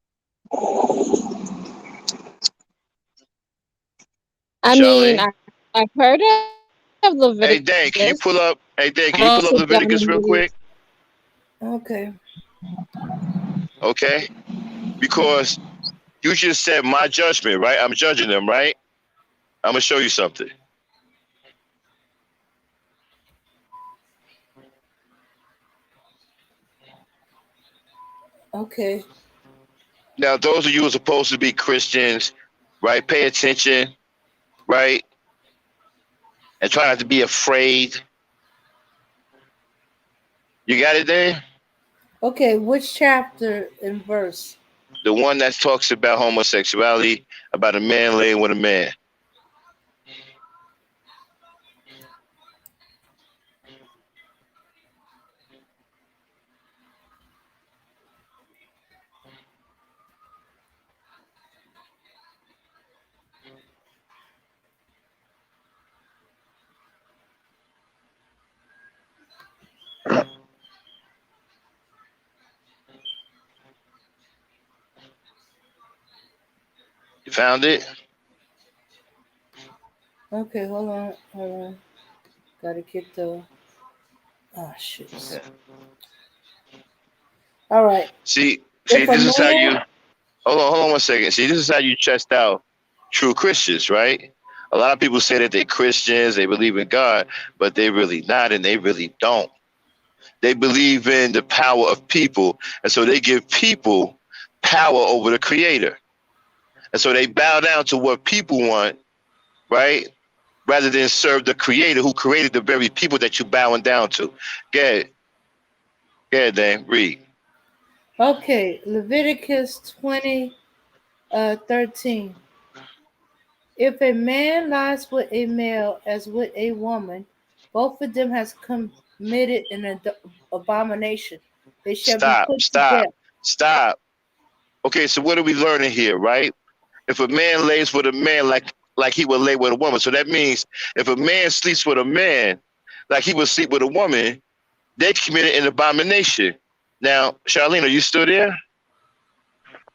I mean, Charlene? I've heard of Hey, Leviticus. Dan, can you pull up? Hey, Dan, I can you don't pull up sit down Leviticus and real really. quick? Okay. Okay, because you just said my judgment, right? I'm judging them, right? I'm gonna show you something. Okay. Now, those of you who are supposed to be Christians, right? Pay attention, right? And try not to be afraid. You got it, Dan? Okay. Which chapter and verse? The one that talks about homosexuality, about a man laying with a man. You found it? Okay. Hold on. Hold on. Gotta get the. Oh shit. Yeah. All right. See, If a this is how you. man. Hold on 1 second. See, this is how you test out true Christians, right? A lot of people say that they're Christians, they believe in God, but they really not, and they really don't. They believe in the power of people, and so they give people power over the Creator, and so they bow down to what people want, right? Rather than serve the Creator who created the very people that you're bowing down to. Go ahead, Dan, read. Okay. Leviticus 20:13. If a man lies with a male as with a woman, both of them has committed an abomination. They shall be Stop, put to stop, death. stop. Okay, so what are we learning here, right? If a man lays with a man like he would lay with a woman, so that means if a man sleeps with a man like he would sleep with a woman, they committed an abomination. Now, Charlene, are you still there?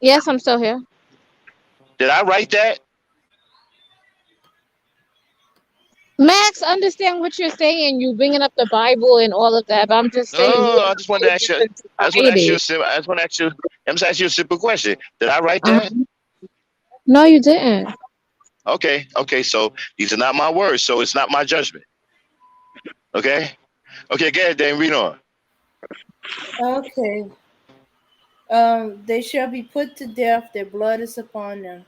Yes, I'm still here. Did I write that? Max, understand what you're saying. You bringing up the Bible and all of that, but I'm just saying you No, in I a just wanted to whole ask you. different I just want to ask you. society. I just want to ask you. I'm just asking you a simple question. Did I write that? No, you didn't. Okay, okay. So these are not my words, so it's not my judgment. Okay, okay. Go ahead, Dan. Read on. Okay. They shall be put to death. Their blood is upon them.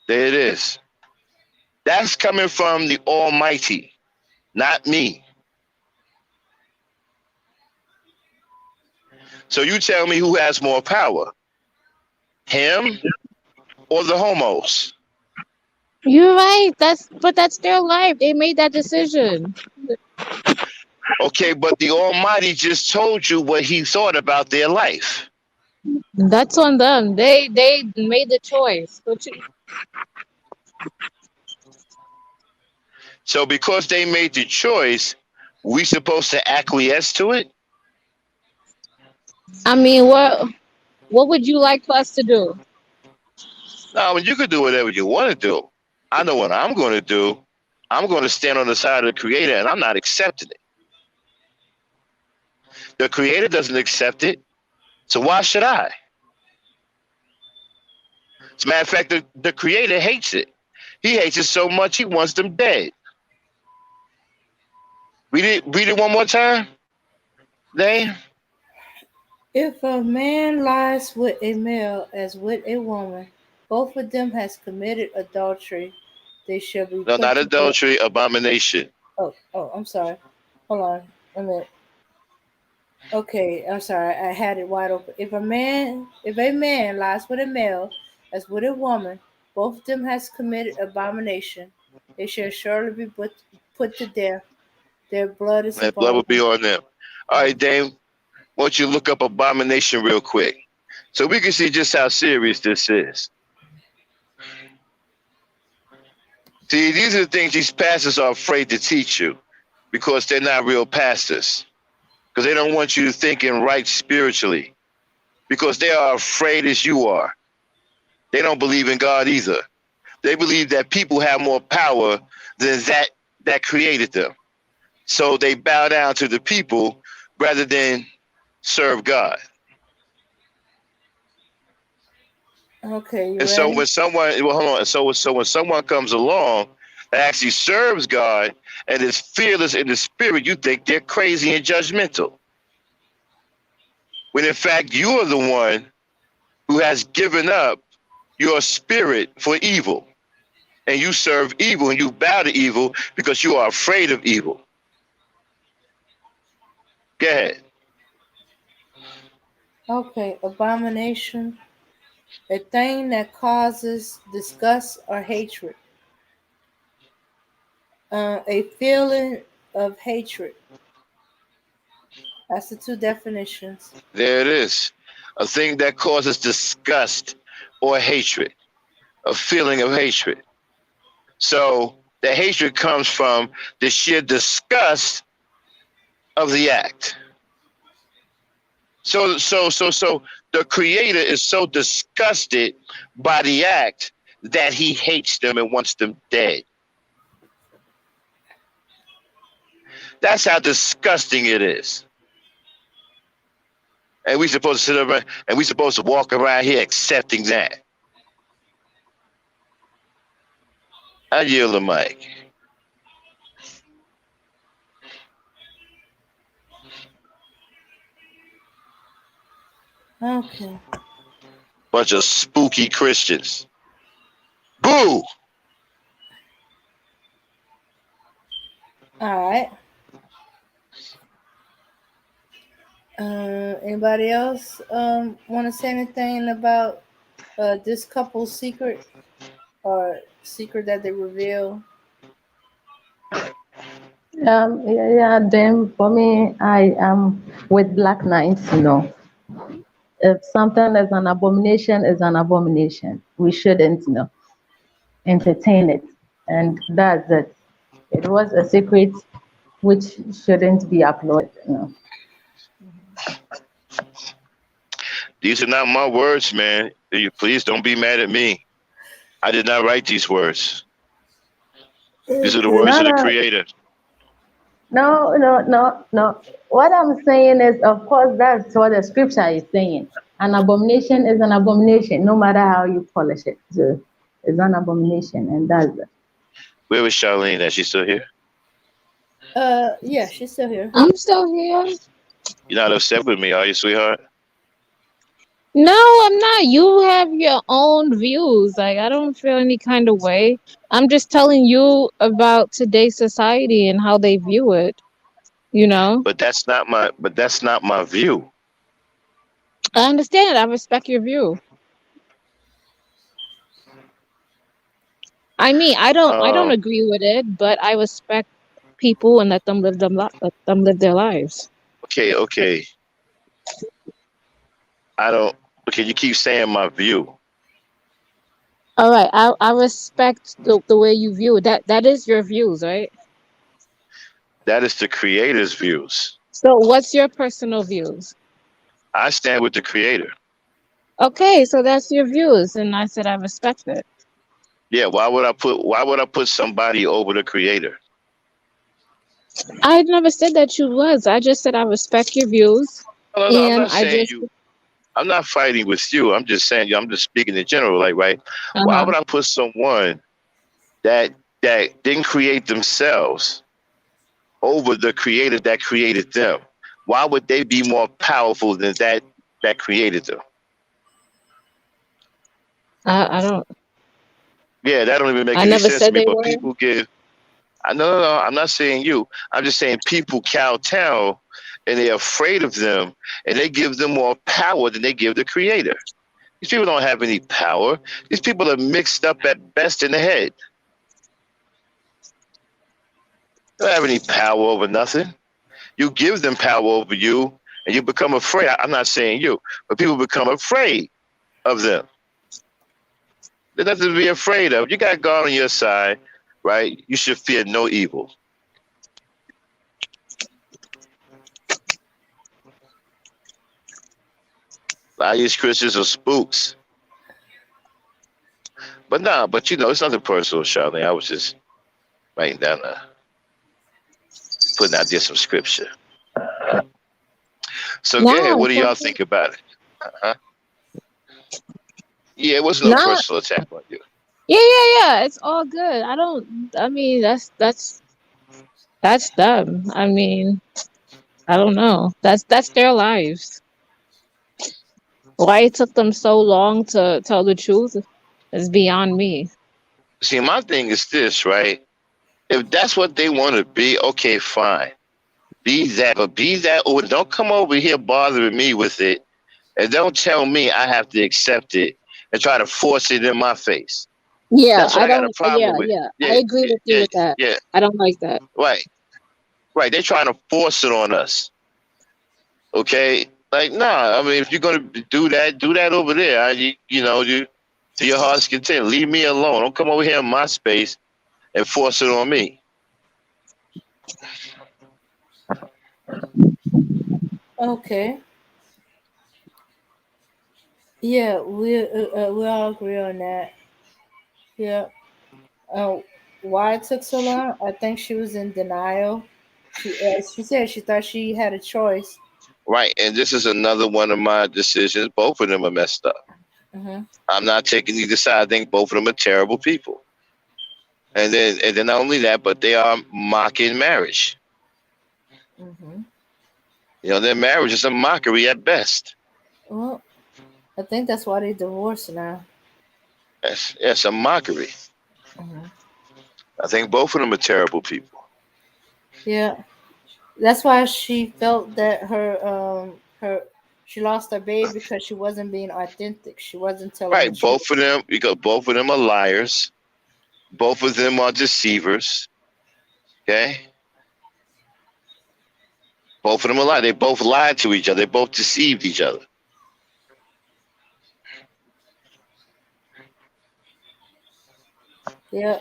There it is. That's coming from the Almighty, not me. So you tell me who has more power, him or the homos? You're right. That's their life. They made that decision. Okay, but the Almighty just told you what he thought about their life. That's on them. They made the choice. So because they made the choice, we supposed to acquiesce to it? I mean, what would you like for us to do? No, I mean, you could do whatever you want to do. I know what I'm going to do. I'm going to stand on the side of the Creator, and I'm not accepting it. The Creator doesn't accept it, so why should I? As a matter of fact, the Creator hates it. He hates it so much he wants them dead. Read it one more time, Dane. If a man lies with a male as with a woman, both of them has committed adultery. They shall be No, put not to death. adultery, abomination. Oh, I'm sorry. Hold on a minute. Okay, I'm sorry, I had it wide open. If a man lies with a male as with a woman, both of them has committed abomination. They shall surely be put to death. Their blood is And blood upon will be them. on them. All right, Dame, why don't you look up abomination real quick so we can see just how serious this is. See, these are the things these pastors are afraid to teach you because they're not real pastors. Because they don't want you thinking right spiritually. Because they are afraid as you are. They don't believe in God either. They believe that people have more power than that created them. So they bow down to the people rather than serve God. Okay, you And so ready? when someone, well, hold on. So when someone comes along that actually serves God and is fearless in the spirit, you think they're crazy and judgmental. When in fact you are the one who has given up your spirit for evil. And you serve evil and you bow to evil because you are afraid of evil. Go ahead. Okay, abomination, a thing that causes disgust or hatred. A feeling of hatred. That's the two definitions. There it is. A thing that causes disgust or hatred. A feeling of hatred. So the hatred comes from the sheer disgust of the act. So the creator is so disgusted by the act that he hates them and wants them dead. That's how disgusting it is. And we supposed to sit around and we supposed to walk around here accepting that. I yield the mic. Okay. Bunch of spooky Christians. Boo! All right. Anybody else want to say anything about this couple's secret or secret that they reveal? Then for me, I am with Black Knights, you know. If something is an abomination, is an abomination. We shouldn't, you know, entertain it. And that's it. It was a secret which shouldn't be uploaded, you know. These are not my words, man. Please don't be mad at me. I did not write these words. These are the words of the creator. No. What I'm saying is, of course, that's what the scripture is saying. An abomination is an abomination, no matter how you polish it. So it's an abomination, and that's it. Where was Charlene? Is she still here? Yeah, she's still here. I'm still here. You're not upset with me, are you, sweetheart? No, I'm not. You have your own views. Like, I don't feel any kind of way. I'm just telling you about today's society and how they view it, you know? But that's not my view. I understand. I respect your view. I mean, I don't agree with it, but I respect people and let them live their lives. Okay. I don't. Okay, you keep saying my view. All right, I respect the way you view it. That is your views, right? That is the creator's views. So what's your personal views? I stand with the creator. Okay, so that's your views, and I said I respect it. Yeah, why would I put somebody over the creator? I never said that you was. I just said I respect your views, No, I'm and not I saying just you. I'm not fighting with you. I'm just saying. I'm just speaking in general. Like, right? Why would I put someone that didn't create themselves over the creator that created them? Why would they be more powerful than that created them? I don't. Yeah, that don't even make I any never sense to said me. they But were. people give. No. I'm not saying you. I'm just saying people kowtow and they're afraid of them, and they give them more power than they give the Creator. These people don't have any power. These people are mixed up at best in the head. They don't have any power over nothing. You give them power over you, and you become afraid. I'm not saying you, but people become afraid of them. There's nothing to be afraid of. You got God on your side, right? You should fear no evil. A lot of these Christians are spooks. But nah, but it's nothing personal, Charlene. I was just writing down, putting out there some scripture. So go ahead. No, What do y'all think about it? Uh-huh. Yeah, it wasn't no no, personal attack on you. yeah. It's all good. I don't. I mean, that's them. I mean, I don't know. That's their lives. Why it took them so long to tell the truth is beyond me. See, my thing is this, right? If that's what they want to be, okay, fine. Be that, but be that, or don't come over here bothering me with it, and don't tell me I have to accept it and try to force it in my face. Yeah, That's what I I got a don't. problem with. Yeah. I Yeah, agree with you yeah, with that. yeah. I don't like that. Right, right. They're trying to force it on us. Okay, like nah. I mean, if you're gonna do that over there. You to your heart's content. Leave me alone. Don't come over here in my space and force it on me. Okay. Yeah, we all agree on that. Yeah. Uh, why it took so long? I think she was in denial. She said she thought she had a choice. Right, and this is another one of my decisions. Both of them are messed up. Mm-hmm. I'm not taking either side. I think both of them are terrible people. And then not only that, but they are mocking marriage. Mm-hmm. Their marriage is a mockery at best. Well, I think that's why they divorced now. Yes, a mockery. Mm-hmm. I think both of them are terrible people. Yeah, that's why she felt that her she lost her baby because she wasn't being authentic. She wasn't telling the Right, truth. both of them, because both of them are liars. Both of them are deceivers. Okay, both of them are liars. They both lied to each other. They both deceived each other. Yeah,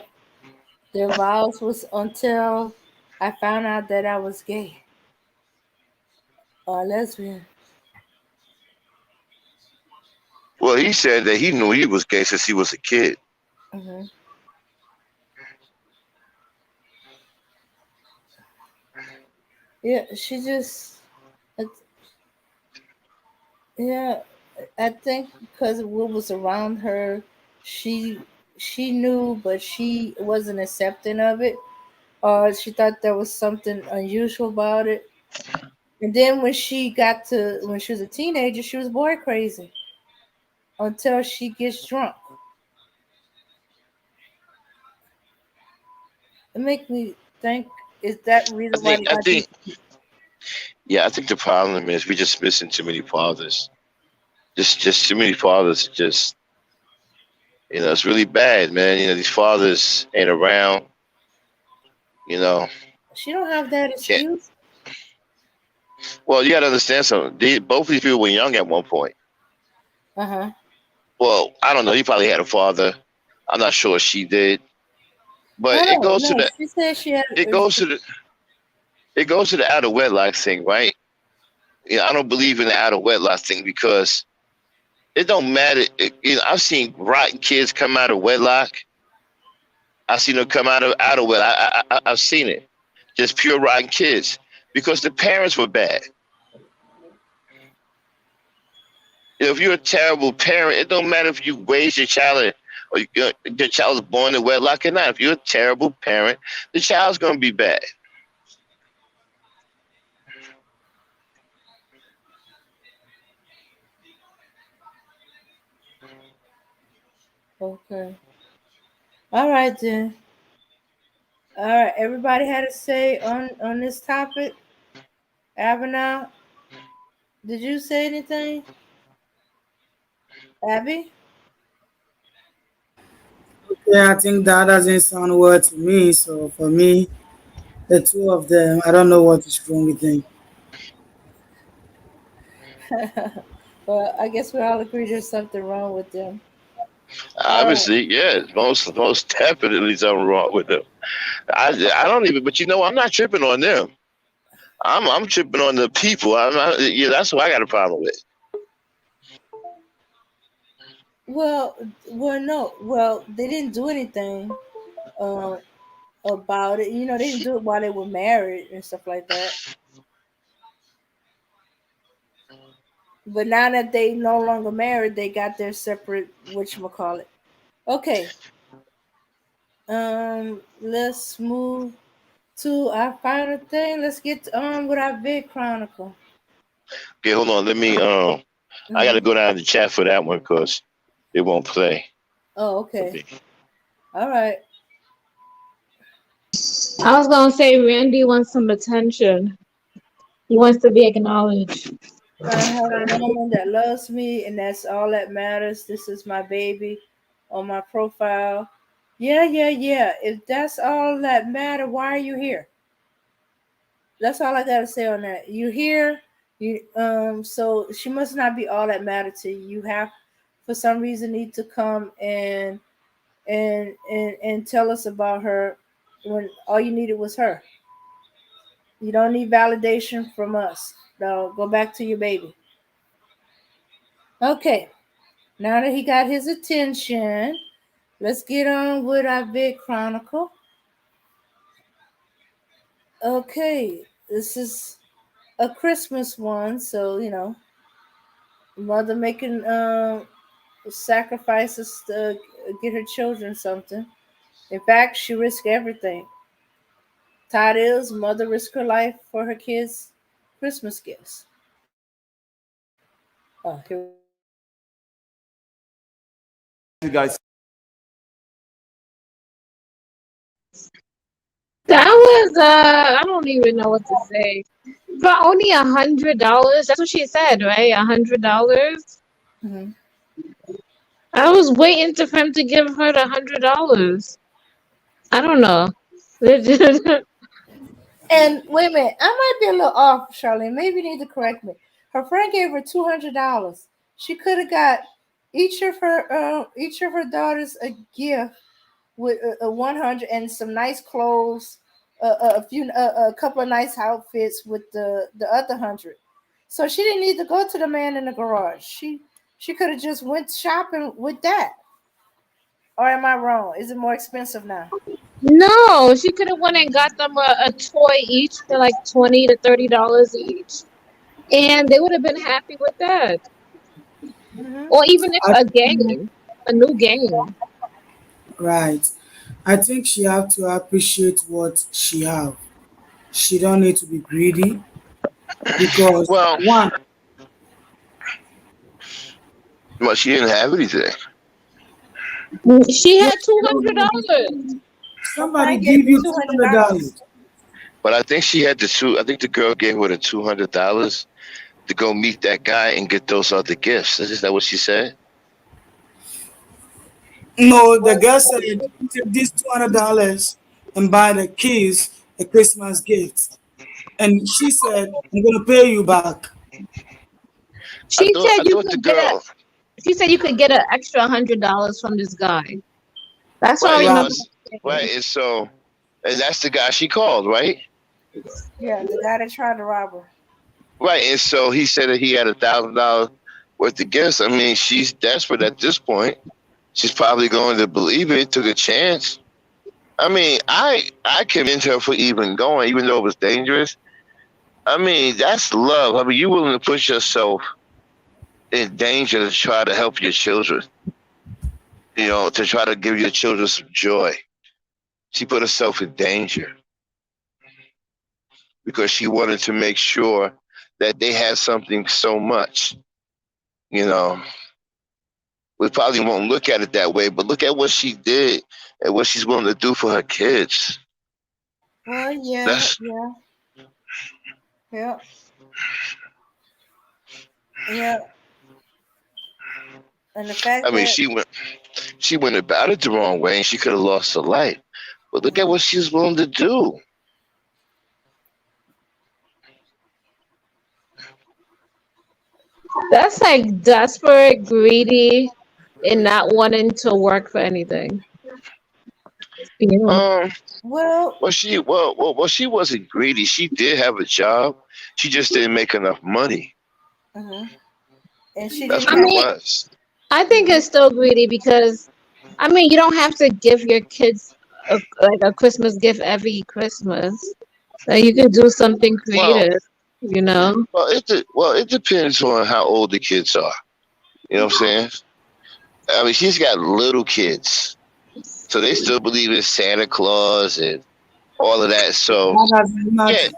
their vows was until I found out that I was gay or lesbian. Well, he said that he knew he was gay since he was a kid. Hmm. Yeah, she just, yeah, I think because of what was around her, she she knew, but she wasn't accepting of it, or she thought there was something unusual about it. And then when she was a teenager, she was boy crazy until she gets drunk. It make me think: is that I reason why think, they I got think, these? yeah, I think the problem is we just missing too many fathers. Just too many fathers. Just it's really bad, man. These fathers ain't around. You know, She don't have that can't. excuse. Well, you got to understand something. Both of these people were young at one point. Uh huh. Well, I don't know. He probably had a father. I'm not sure she did, but it No, goes to no. the She said she had. it goes to the it goes to the out of wedlock thing, right? I don't believe in the out of wedlock thing because it don't matter. I've seen rotten kids come out of wedlock. I've seen them come out of wedlock. I've seen it. Just pure rotten kids because the parents were bad. If you're a terrible parent, it don't matter if you raise your child or your child is born in wedlock or not. If you're a terrible parent, the child's going to be bad. Okay. All right then. All right. Everybody had a say on this topic. Abner, did you say anything? Abby? Yeah, I think that doesn't sound well to me. So for me, the two of them, I don't know what is wrong with them. Well, I guess we all agree there's something wrong with them. All right. Obviously, yeah, most definitely something wrong with them. I don't even, but I'm not tripping on them. I'm tripping on the people. Yeah, that's what I got a problem with. Well, no. Well, they didn't do anything uh, about it. You know, they didn't do it while they were married and stuff like that. But now that they no longer married, they got their separate whatchamacallit. Okay. Let's move to our final thing. Let's get on with our big chronicle. Okay, hold on. Let me. I got to go down to the chat for that one because it won't play. Oh, okay. All right. I was gonna say Randy wants some attention. He wants to be acknowledged. I have a woman that loves me, and that's all that matters. This is my baby on my profile. Yeah, yeah, yeah. If that's all that matter, why are you here? That's all I gotta say on that. You here? So she must not be all that matter to you. You have, for some reason, need to come and tell us about her when all you needed was her. You don't need validation from us. No, go back to your baby. Okay. Now that he got his attention, let's get on with our big chronicle. Okay, this is a Christmas one, so mother making sacrifices to get her children something. In fact, she risked everything. Title's mother risked her life for her kids' Christmas gifts. Oh, here You guys. That was I don't even know what to say. For only $100, that's what she said, right? $100. Mm-hmm. I was waiting for him to give her the $100. I don't know. And wait a minute, I might be a little off, Charlene. Maybe you need to correct me. Her friend gave her $200. She could have got each of her daughters a gift with a 100 and some nice clothes, a couple of nice outfits with the other 100. So she didn't need to go to the man in the garage. She could have just went shopping with that. Or am I wrong? Is it more expensive now? No, she could have went and got them a toy each for like $20 to $30 each, and they would have been happy with that. Mm-hmm. Or even if I, a game, a new game. right. I think she have to appreciate what she have. She don't need to be greedy because Well, one, she didn't have anything. She yeah, had $200. Her somebody friend gave give her you $200. $200. But I think she had the two. I think the girl gave her the $200 to go meet that guy and get those other gifts. Is that what she said? No, the girl said, take this $200 and buy the kids a Christmas gift. And she said, I'm gonna pay you back. She said I you thought the could get a. girl. She said you could get an extra $100 from this guy. That's all I Right, remember. right, and that's the guy she called, right? Yeah, the guy that tried to rob her. Right, and so he said that he had $1,000 worth of gifts. I mean, she's desperate at this point. She's probably going to believe it. Took a chance. I mean, I commend her for even going, even though it was dangerous. I mean, that's love. I mean, you willing to put yourself in danger to try to help your children. To try to give your children some joy. She put herself in danger because she wanted to make sure that they had something so much. We probably won't look at it that way, but look at what she did and what she's willing to do for her kids. Well, yeah, That's yeah. Yeah. And the fact I mean, that she went about it the wrong way, and she could have lost her life. But look at what she's willing to do. That's like desperate, greedy, and not wanting to work for anything. Yeah. well, She wasn't greedy. She did have a job. She just didn't make enough money. and she That's didn't what I it have mean, was. I think it's still greedy because, I mean, you don't have to give your kids like a Christmas gift every Christmas. Like you could do something Well, creative, you know. it depends on how old the kids are. You know what I'm saying? I mean, she's got little kids, so they still believe in Santa Claus and all of that. So That doesn't yeah, matter.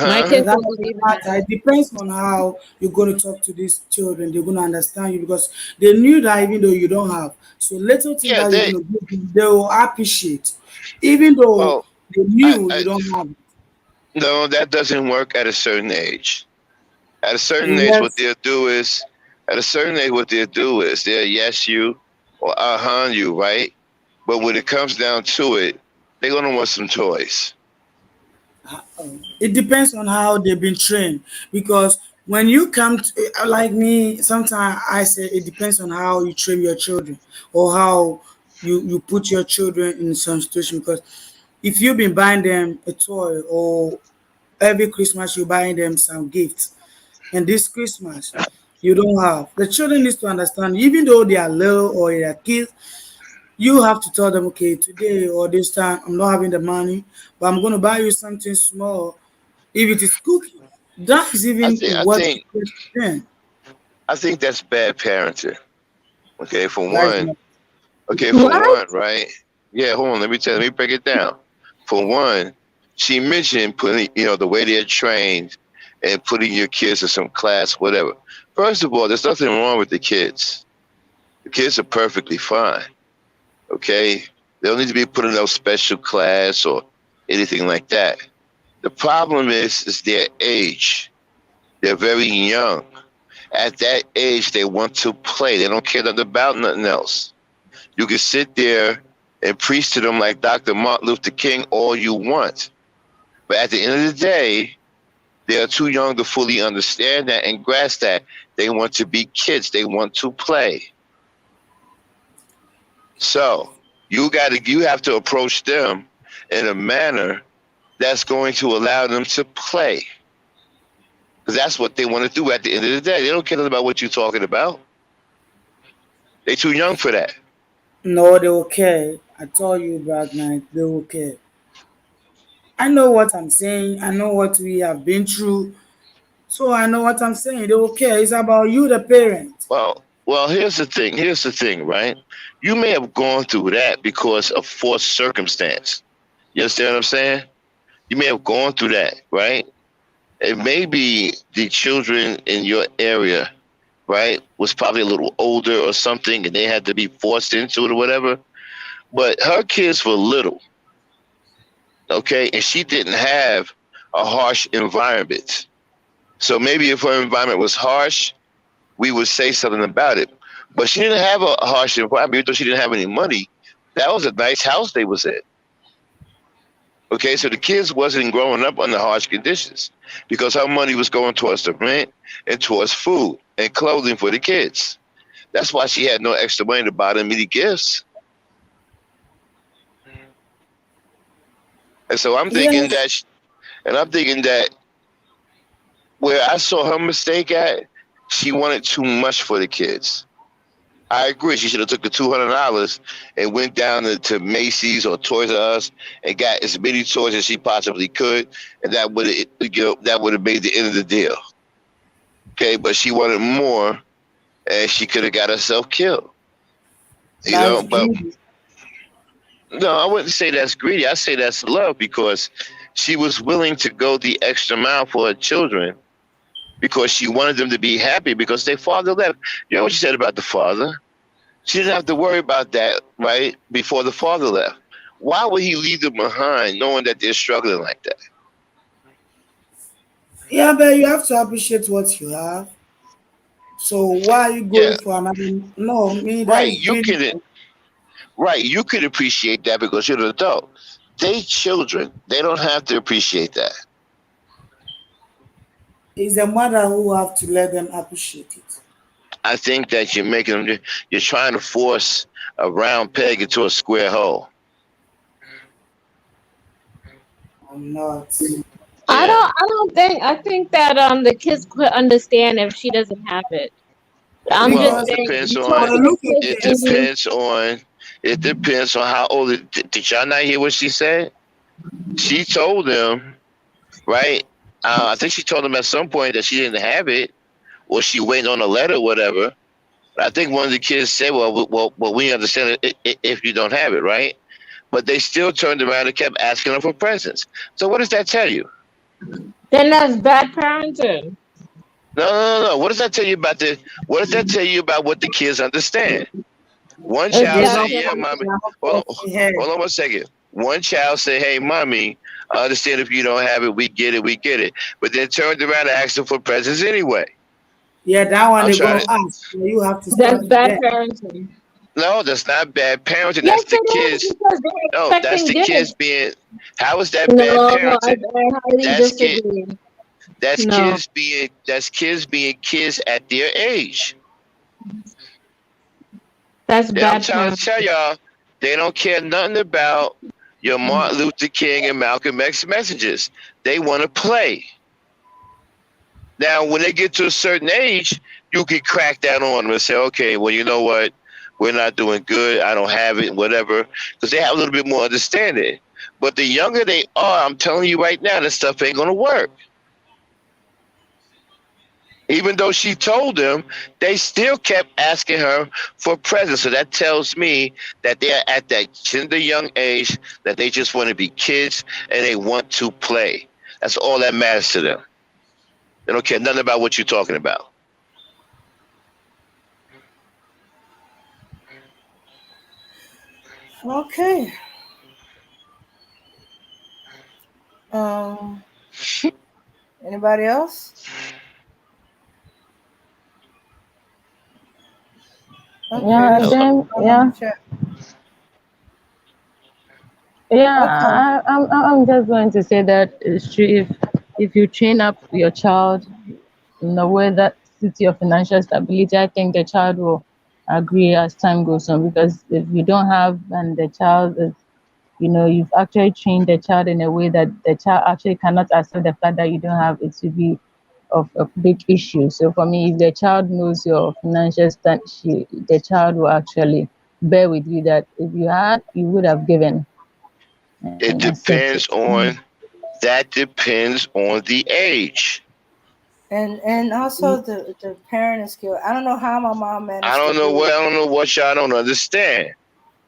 My huh? kids That don't doesn't believe in matter. that. It depends on how you're going to talk to these children. They're going to understand you because they knew that even though you don't have. So little thing Yeah, that you're going to give them, they will appreciate. Even though well, they I, knew I you don't have it. no, that doesn't work at a certain age. At a certain age, what Yes. they'll do is, they'll yes you or you, right? But when it comes down to it, they're gonna want some toys. It depends on how they've been trained because when you come to, like me, sometimes I say it depends on how you train your children or how you put your children in some situation because if you've been buying them a toy or every Christmas you're buying them some gifts and this Christmas you don't have, the children needs to understand even though they are little or they are kids, you have to tell them, okay, today or this time I'm not having the money, but I'm going to buy you something small. If it is cooking, that is I even think, I what think, you then. I think that's bad parenting. Okay, for That is one. not. Okay, for What? one, right? Yeah, hold on. Let me break it down. For one, she mentioned putting, the way they're trained and putting your kids in some class, whatever. First of all, there's nothing wrong with the kids. The kids are perfectly fine. Okay, they don't need to be put in no special class or anything like that. The problem is their age. They're very young. At that age, they want to play. They don't care nothing about nothing else. You can sit there and preach to them like Dr. Martin Luther King all you want. But at the end of the day, they are too young to fully understand that and grasp that. They want to be kids. They want to play. So you have to approach them in a manner that's going to allow them to play. Because that's what they want to do at the end of the day. They don't care nothing about what you're talking about. They're too young for that. No, they will care. I told you back night, they will care. I know what I'm saying. I know what we have been through. So I know what I'm saying. They will care. It's about you, the parent. Well, here's the thing. Here's the thing, right? You may have gone through that because of forced circumstance. You understand what I'm saying? You may have gone through that, right? It may be the children in your area, right, was probably a little older or something, and they had to be forced into it or whatever. But her kids were little, okay, and she didn't have a harsh environment. So maybe if her environment was harsh, we would say something about it. But she didn't have a harsh environment, even though she didn't have any money. That was a nice house they was in. Okay, so the kids wasn't growing up under harsh conditions because her money was going towards the rent and towards food and clothing for the kids. That's why she had no extra money to buy them any gifts. And so Yes. I'm thinking that where I saw her mistake at, she wanted too much for the kids. I agree. She should have took the $200 and went down to Macy's or Toys R Us and got as many toys as she possibly could, and that would have made the end of the deal. Okay, but she wanted more, and she could have got herself killed. That's But greedy. no, I wouldn't say that's greedy. I say that's love because she was willing to go the extra mile for her children because she wanted them to be happy because their father left. You know what she said about the father? She didn't have to worry about that, right, before the father left. Why would he leave them behind knowing that they're struggling like that? Yeah, but you have to appreciate what you have. So why are you Yeah, going for another? No, me that right. is being. You could appreciate that because you're an adult. They children. They don't have to appreciate that. It's the mother who have to let them appreciate it. I think that you're making them. You're trying to force a round peg into a square hole. I'm not. Yeah. I think that the kids could understand if she doesn't have it. I'm just Well, Because it saying, depends you talk on. for the to the look of kids. It things, depends on. It depends on how old. Did y'all not hear what she said? She told them, right? I think she told them at some point that she didn't have it, or she waiting on a letter, or whatever. But I think one of the kids said, "Well, we understand it if you don't have it, right?" But they still turned around and kept asking her for presents. So what does that tell you? Then that's bad parenting. No. What does that tell you about the? What does that tell you about what the kids understand? One if child they say, don't Exactly. "Yeah, have it, mommy." they are not Hold on, pushing head. hold on 1 second. One child say, "Hey, mommy, I understand if you don't have it, we get it, we get it." But then turned around and asked them for presents anyway. Yeah, that one I'm they're trying gonna to. ask. So you have to That's start with bad them. parenting. No, that's not bad parenting. Yes, That's the it is kids. because they're No, that's expecting the kids gifts. being. How is that No, bad no, parenting? I highly That's kid. disagree. That's No, kids being. That's kids being kids at their age. that's And I'm bad trying to parenting. tell y'all, they don't care nothing about your Martin Luther King and Malcolm X messages. They want to play. Now, when they get to a certain age, you can crack down on them and say, okay, well, you know what? We're not doing good. I don't have it, whatever. Because they have a little bit more understanding. But the younger they are, I'm telling you right now, this stuff ain't going to work. Even though she told them, they still kept asking her for presents. So that tells me that they're at that tender young age that they just want to be kids and they want to play. That's all that matters to them. They don't care nothing about what you're talking about. Okay. Um. Anybody else? Okay. Yeah, Let's No. see then what's going on in yeah, the chat. Okay. I'm just going to say that it's true. If you train up your child in a way that suits your financial stability, I think the child will agree as time goes on. Because if you don't have, and the child is, you've actually trained the child in a way that the child actually cannot accept the fact that you don't have, it to be of a big issue. So for me, if the child knows your financial stand, the child will actually bear with you that if you had, you would have given It and accept it. depends on that depends on the age. And also the parenting skill. I don't know how my mom I managed to don't know do what it. I don't know what y'all don't understand.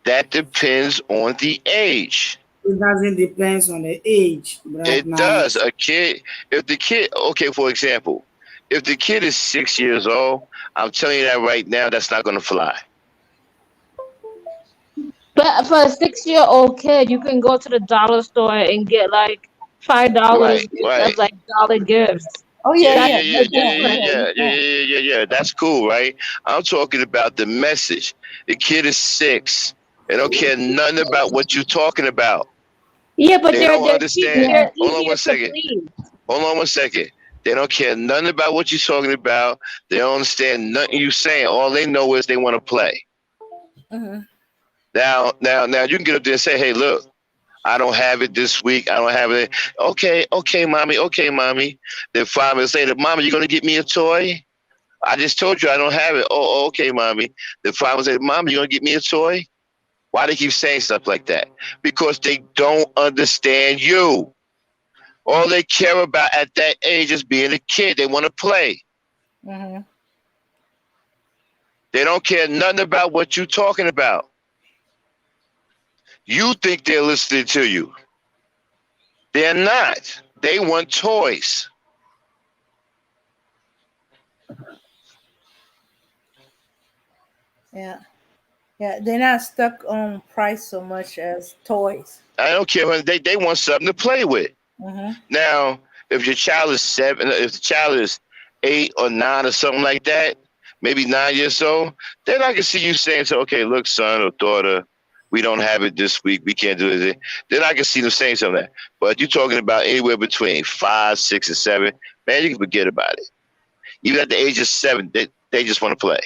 That depends on the age. It doesn't depend on the age, but It does. nice. A kid, if the kid, okay, for example, if the kid is 6 years old, I'm telling you that right now, that's not going to fly. But for a 6-year-old kid, you can go to the dollar store and get like $5 Right, as right. like dollar gifts. Oh Yeah, yeah, That's yeah, yeah. yeah, You the yeah, can, yeah, you difference. can, yeah, you yeah, can. yeah, yeah, yeah. That's cool, right? I'm talking about the message. The kid is 6. They don't care nothing about what you're talking about. Yeah, but They don't understand. Yeah. they're Hold on easier one to second. please. Hold on 1 second. They don't care nothing about what you're talking about. They don't understand nothing you saying. All they know is they want to play. Mm-hmm. Now, you can get up there and say, "Hey, look, I don't have it this week. I don't have it." Okay, mommy. Okay, mommy. Then 5 minutes later, "Mommy, you gonna get me a toy?" "I just told you I don't have it." "Oh, okay, mommy." Then 5 minutes later, "Mommy, you gonna get me a toy?" Why they keep saying stuff like that? Because they don't understand you. All they care about at that age is being a kid. They want to play. Mm-hmm. They don't care nothing about what you're talking about. You think they're listening to you. They're not. They want toys. Yeah. Yeah. They're not stuck on price so much as toys. I don't care. They want something to play with. Mm-hmm. Now, If your child is 7, if the child is 8 or 9 or something like that, maybe 9 years old, then I can see you saying, so, okay, look, son or daughter, we don't have it this week. We can't do it. Then I can see them saying something like that. But you're talking about anywhere between 5, 6, and 7, man, you can forget about it. Even at the age of 7, they just want to play.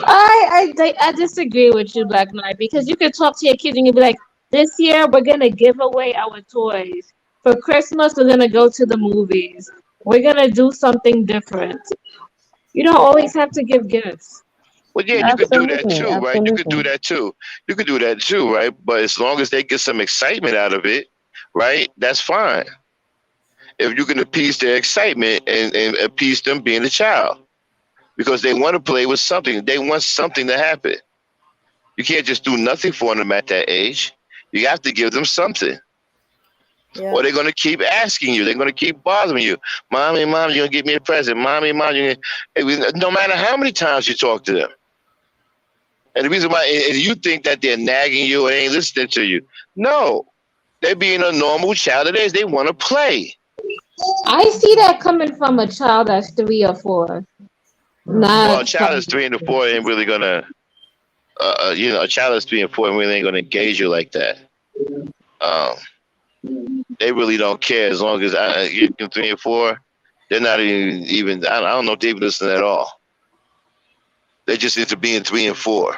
I disagree with you, Black Knight, because you can talk to your kids and you'll be like, this year we're gonna give away our toys. For Christmas, we're gonna go to the movies. We're gonna do something different. You don't always have to give gifts. Well, yeah, you could do that too, right? You could do that too. You could do that too, right? But as long as they get some excitement out of it, right, that's fine. If you can appease their excitement and appease them being a child. Because they want to play with something. They want something to happen. You can't just do nothing for them at that age. You have to give them something. Yeah. Or they're going to keep asking you. They're going to keep bothering you. Mommy, Mom, you're going to get me a present. Mommy, Mom, no matter how many times you talk to them. And the reason why, and you think that they're nagging you and ain't listening to you. No. They're being a normal child of theirs. They want to play. I see that coming from a child that's 3 or 4. Well, a child that's 3 and 4 ain't really going to, a child that's 3 and 4 really ain't going to engage you like that. They really don't care as long as you're 3 and 4. They're not even I don't know if they even listen at all. They're just into being 3 and 4.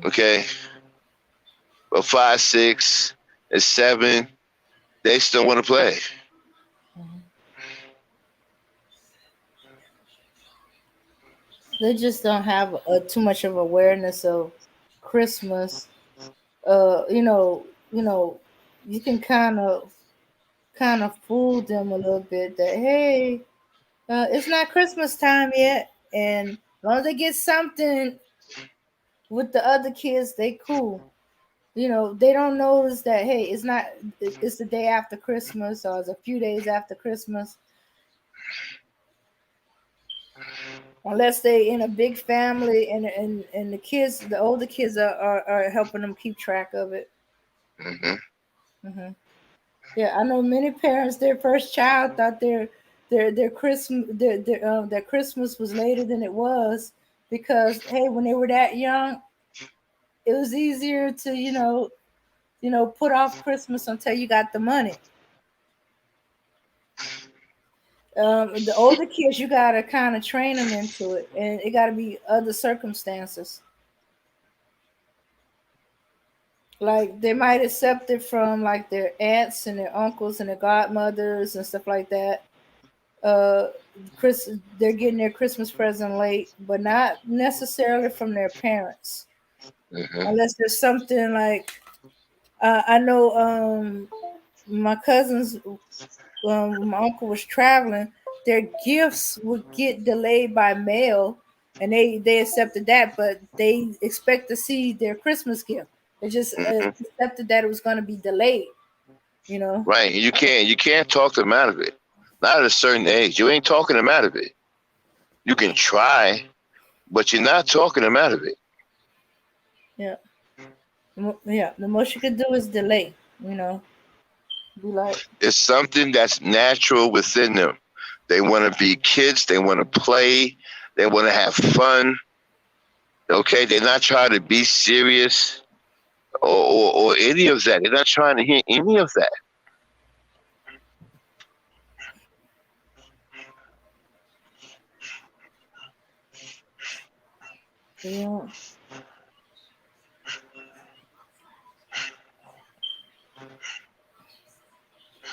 Okay? But 5, 6, and 7, they still want to play. They just don't have too much of awareness of Christmas. You can kind of fool them a little bit that, hey, it's not Christmas time yet, and as long as they get something with the other kids, they cool. They don't notice that, hey, it's the day after Christmas, or it's a few days after Christmas. Unless they in a big family and the older kids are helping them keep track of it. Yeah, I know many parents, their first child thought their Christmas their Christmas was later than it was, because hey, when they were that young, it was easier to put off Christmas until you got the money. The older kids, you gotta kind of train them into it, and it gotta be other circumstances. Like they might accept it from like their aunts and their uncles and their godmothers and stuff like that. They're getting their Christmas present late, but not necessarily from their parents, unless there's something like I know my cousins. My uncle was traveling, their gifts would get delayed by mail, and they accepted that, but they expect to see their Christmas gift. They just accepted that it was going to be delayed. Right. You can't talk them out of it. Not at a certain age. You ain't talking them out of it. You can try, but you're not talking them out of it. Yeah. The most you can do is delay. Be like, it's something that's natural within them. They want to be kids. They want to play. They want to have fun. Okay, they're not trying to be serious or any of that. They're not trying to hear any of that. Yeah.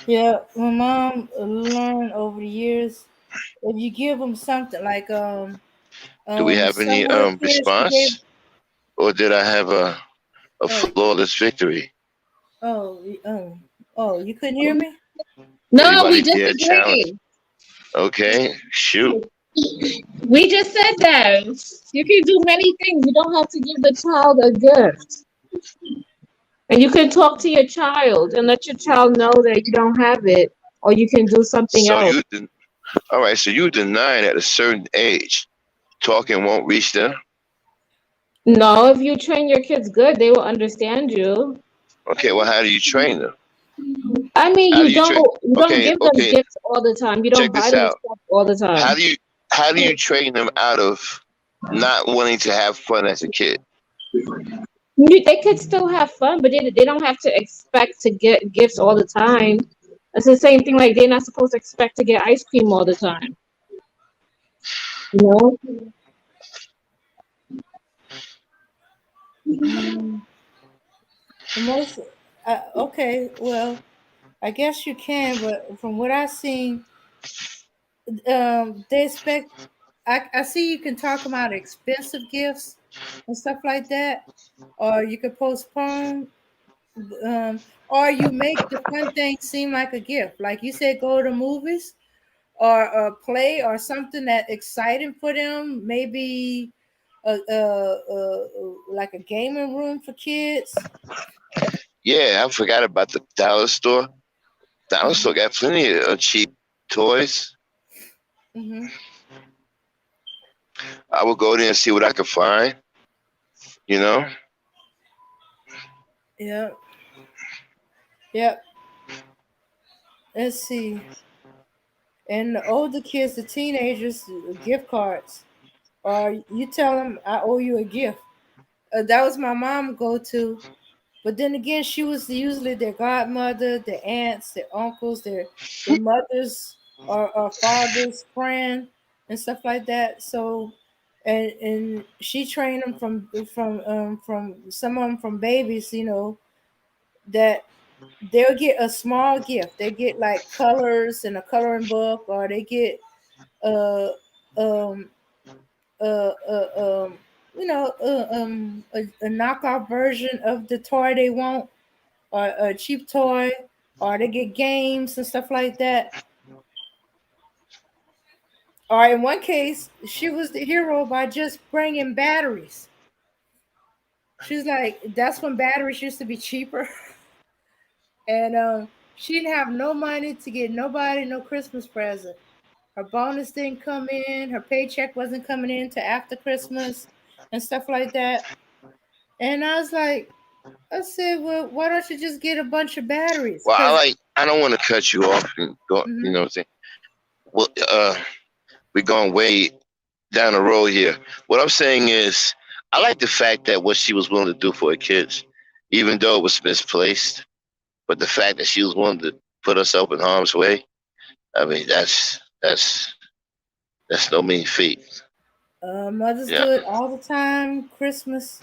Yeah, my mom learned over the years, if you give them something like do we have any some of the kids she gave. response, or did I have a flawless victory? You couldn't hear me? No, Anybody we dare challenge? disagree. Okay, shoot. We just said that you can do many things. You don't have to give the child a gift. And you can talk to your child and let your child know that you don't have it, or you can do something else. All right, so you denying at a certain age, talking won't reach them? No, if you train your kids good, they will understand you. Okay, well, how do you train them? I mean, How you do you don't train? you don't Okay, give them okay. gifts all the time. You don't Check buy this them out. stuff all the How time. do you train them out of not wanting to have fun as a kid? They could still have fun, but they don't have to expect to get gifts all the time. It's the same thing. Like they're not supposed to expect to get ice cream all the time. You know? The most, okay, well, I guess you can, but from what I've seen, they expect. I see you can talk about expensive gifts and stuff like that, or you could postpone, or you make the fun thing seem like a gift. Like you said, go to movies or a play or something that exciting for them. Maybe like a gaming room for kids. Yeah, I forgot about the dollar store. Dollar store got plenty of cheap toys. Mm-hmm. I would go there and see what I could find. You know. Yep. Yep. Let's see. And the older kids, the teenagers, gift cards. Or you tell them, I owe you a gift. That was my mom go to. But then again, she was usually their godmother, their aunts, their uncles, their mothers or father's friend and stuff like that. So, and she trained them from some of them from babies, that they'll get a small gift. They get like colors and a coloring book, or they get uh um uh, uh um a knockoff version of the toy they want, or a cheap toy, or they get games and stuff like that. Or in one case, she was the hero by just bringing batteries. She's like, that's when batteries used to be cheaper. And she didn't have no money to get nobody no Christmas present. Her bonus didn't come in. Her paycheck wasn't coming in to after Christmas and stuff like that. And I was like, I said, well, why don't you just get a bunch of batteries? Well, Because I don't want to cut you off and go. You know what I'm saying? Well, we're going way down the road here. What I'm saying is, I like the fact that what she was willing to do for her kids, even though it was misplaced, but the fact that she was willing to put herself in harm's way, I mean, that's no mean feat. mothers Yeah. do it all the time. Christmas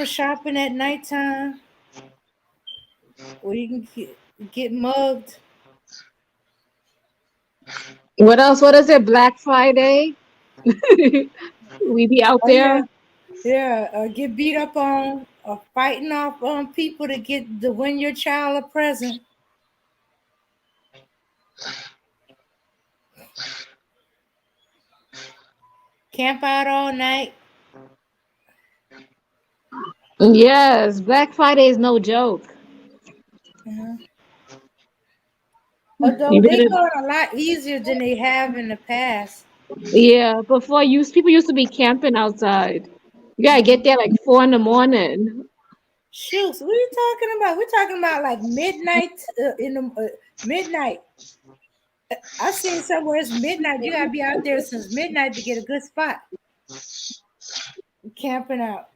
shopping at nighttime, where you can get mugged. What else? What is it? Black Friday? We be out Oh there. yeah, get beat up on, or fighting off people to win your child a present. Camp out all night. Yes, Black Friday is no joke. Uh-huh. Although You they better, go a lot easier than they have in the past. yeah. Before people used to be camping outside. You gotta get there like 4 in the morning. Shoots, what are you talking about? We're talking about like midnight in the midnight. I seen somewhere it's midnight. You gotta be out there since midnight to get a good spot. Camping out.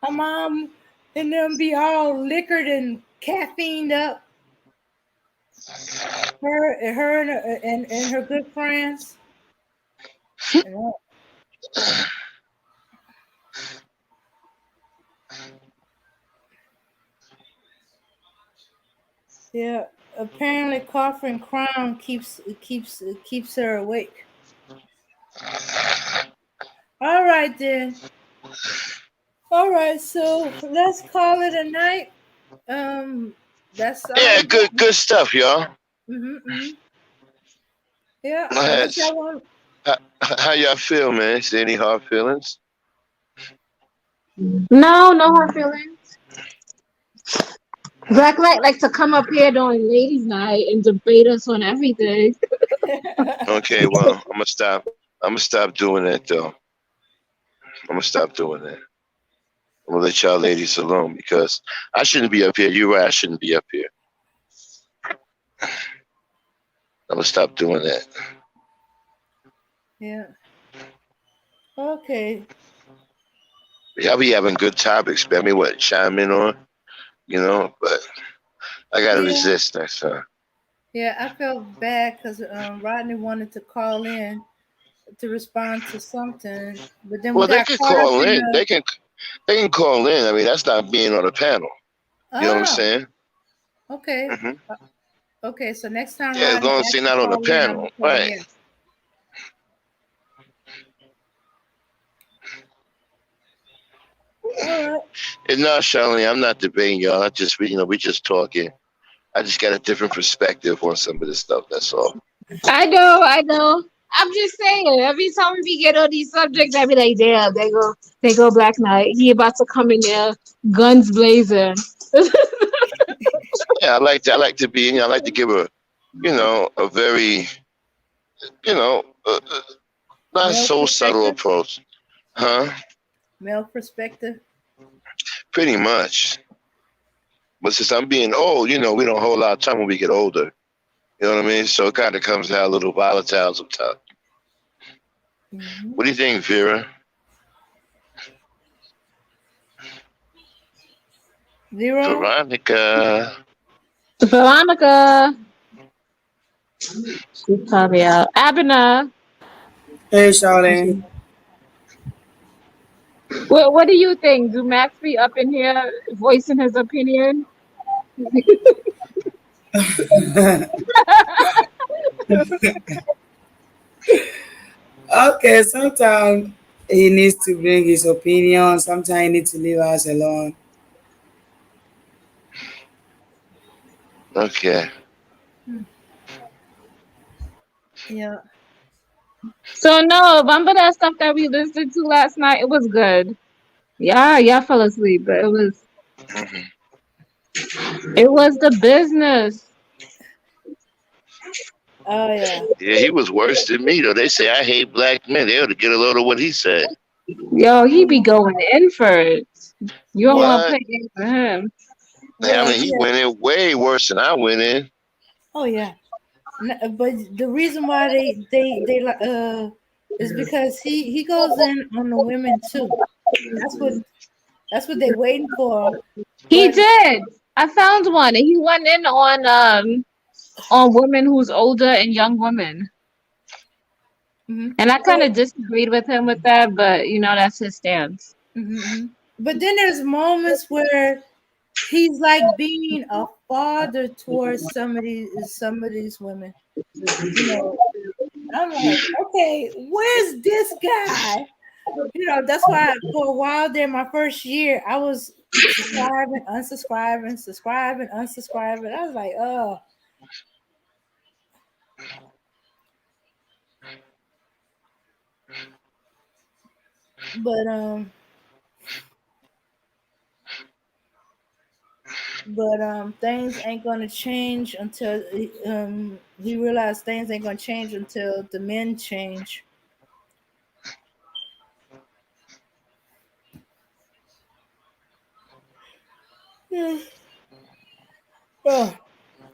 My mom and them be all liquored and caffeined up. Her and her good friends. Yeah. Yeah. Apparently, cough and crown keeps her awake. All right then. All right, so let's call it a night. That's all I Yeah, got. good stuff, y'all. Mm-hmm. Yeah, unless That's, y'all want. how y'all feel, man? Is there any hard feelings? No hard feelings. Black Light like to come up here during ladies' night and debate us on everything. Okay, well, I'm gonna stop. I'm gonna stop doing that, though. I'm gonna stop doing that. I'm gonna let y'all ladies alone because I shouldn't be up here. You're right. I shouldn't be up here. I'm gonna stop doing that. Yeah. Okay. Y'all be having good topics, man. Me what chime in on, but I gotta Yeah. resist next time. Yeah, I felt bad because Rodney wanted to call in to respond to something, but then we Well, they got can caught up call in in. the. They can call in. I mean, that's not being on a panel. You know what I'm Oh, saying? okay. Hmm. Okay, so next time Yeah, as Rodney long as they're actually not on the call in, I'm panel, gonna tell him right? yes. All right. And no, Charlene, I'm not debating y'all. I just, we just talking. I just got a different perspective on some of this stuff. That's all. I know. I'm just saying, every time we get on these subjects, I be like, damn, they go Black Knight. He about to come in there, guns blazing. Yeah, I like to be. I like to give a very, not Male so subtle perspective. approach, huh? Male perspective. Pretty much. But since I'm being old, we don't hold a lot of time when we get older. You know what I mean? So it kind of comes out a little volatile sometimes. Mm-hmm. What do you think, Vera? Zero. Veronica. Veronica. She's probably out. Abner. Hey, Charlene. What do you think? Do Max be up in here voicing his opinion? Okay, sometimes he needs to bring his opinion. Sometimes he needs to leave us alone. Okay. Yeah. So no, remember that stuff that we listened to last night? It was good. Yeah, y'all fell asleep, but it was the business. Oh yeah. Yeah, he was worse than me, though. They say I hate black men. They ought to get a load of what he said. Yo, he be going in for it. You don't want to What? play games with him. I Well, mean, he yeah. went in way worse than I went in. Oh yeah. But the reason why they is because he goes in on the women too. That's what they waiting for. He But did. I found one, and he went in on women who's older and young women. And I kind of disagreed with him with that, but that's his stance. Mm-hmm. But then there's moments where he's like being a father towards some of these women. I'm like, okay, where's this guy? That's why for a while there, my first year, I was subscribing, unsubscribing, subscribing, unsubscribing. I was like, oh. But things ain't gonna change until he realized things ain't gonna change until the men change. Yeah. Oh,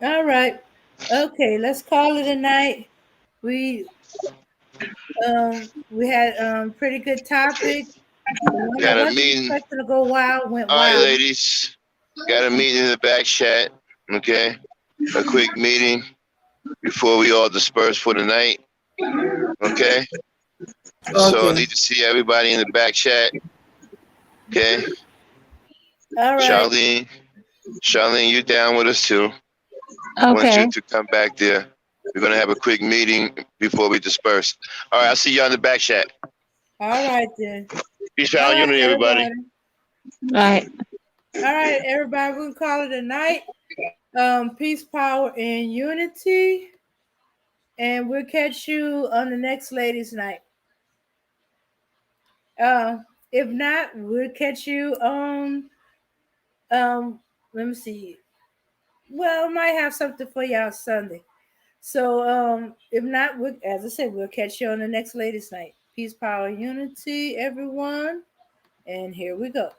all right. Okay, let's call it a night. We had pretty good topic. The one I Got a wasn't meeting. expecting to go wild went All right, wild. ladies. Got a meeting in the back chat. Okay. A quick meeting before we all disperse for the night. Okay. So I Okay. need to see everybody in the back chat. Okay. All right. Charlene, you down with us too? I want you Okay. to come back there. We're gonna have a quick meeting before we disperse. All right, I'll see you on the back chat. All right then. Peace All out, right, unity, everybody. everybody. Right. All right, everybody. We'll call it a night. Peace, power, and unity. And we'll catch you on the next ladies' night. If not, we'll catch you on let me see. Well, I might have something for y'all Sunday. So if not, as I said, we'll catch you on the next ladies' night. Peace, power, unity, everyone. And here we go.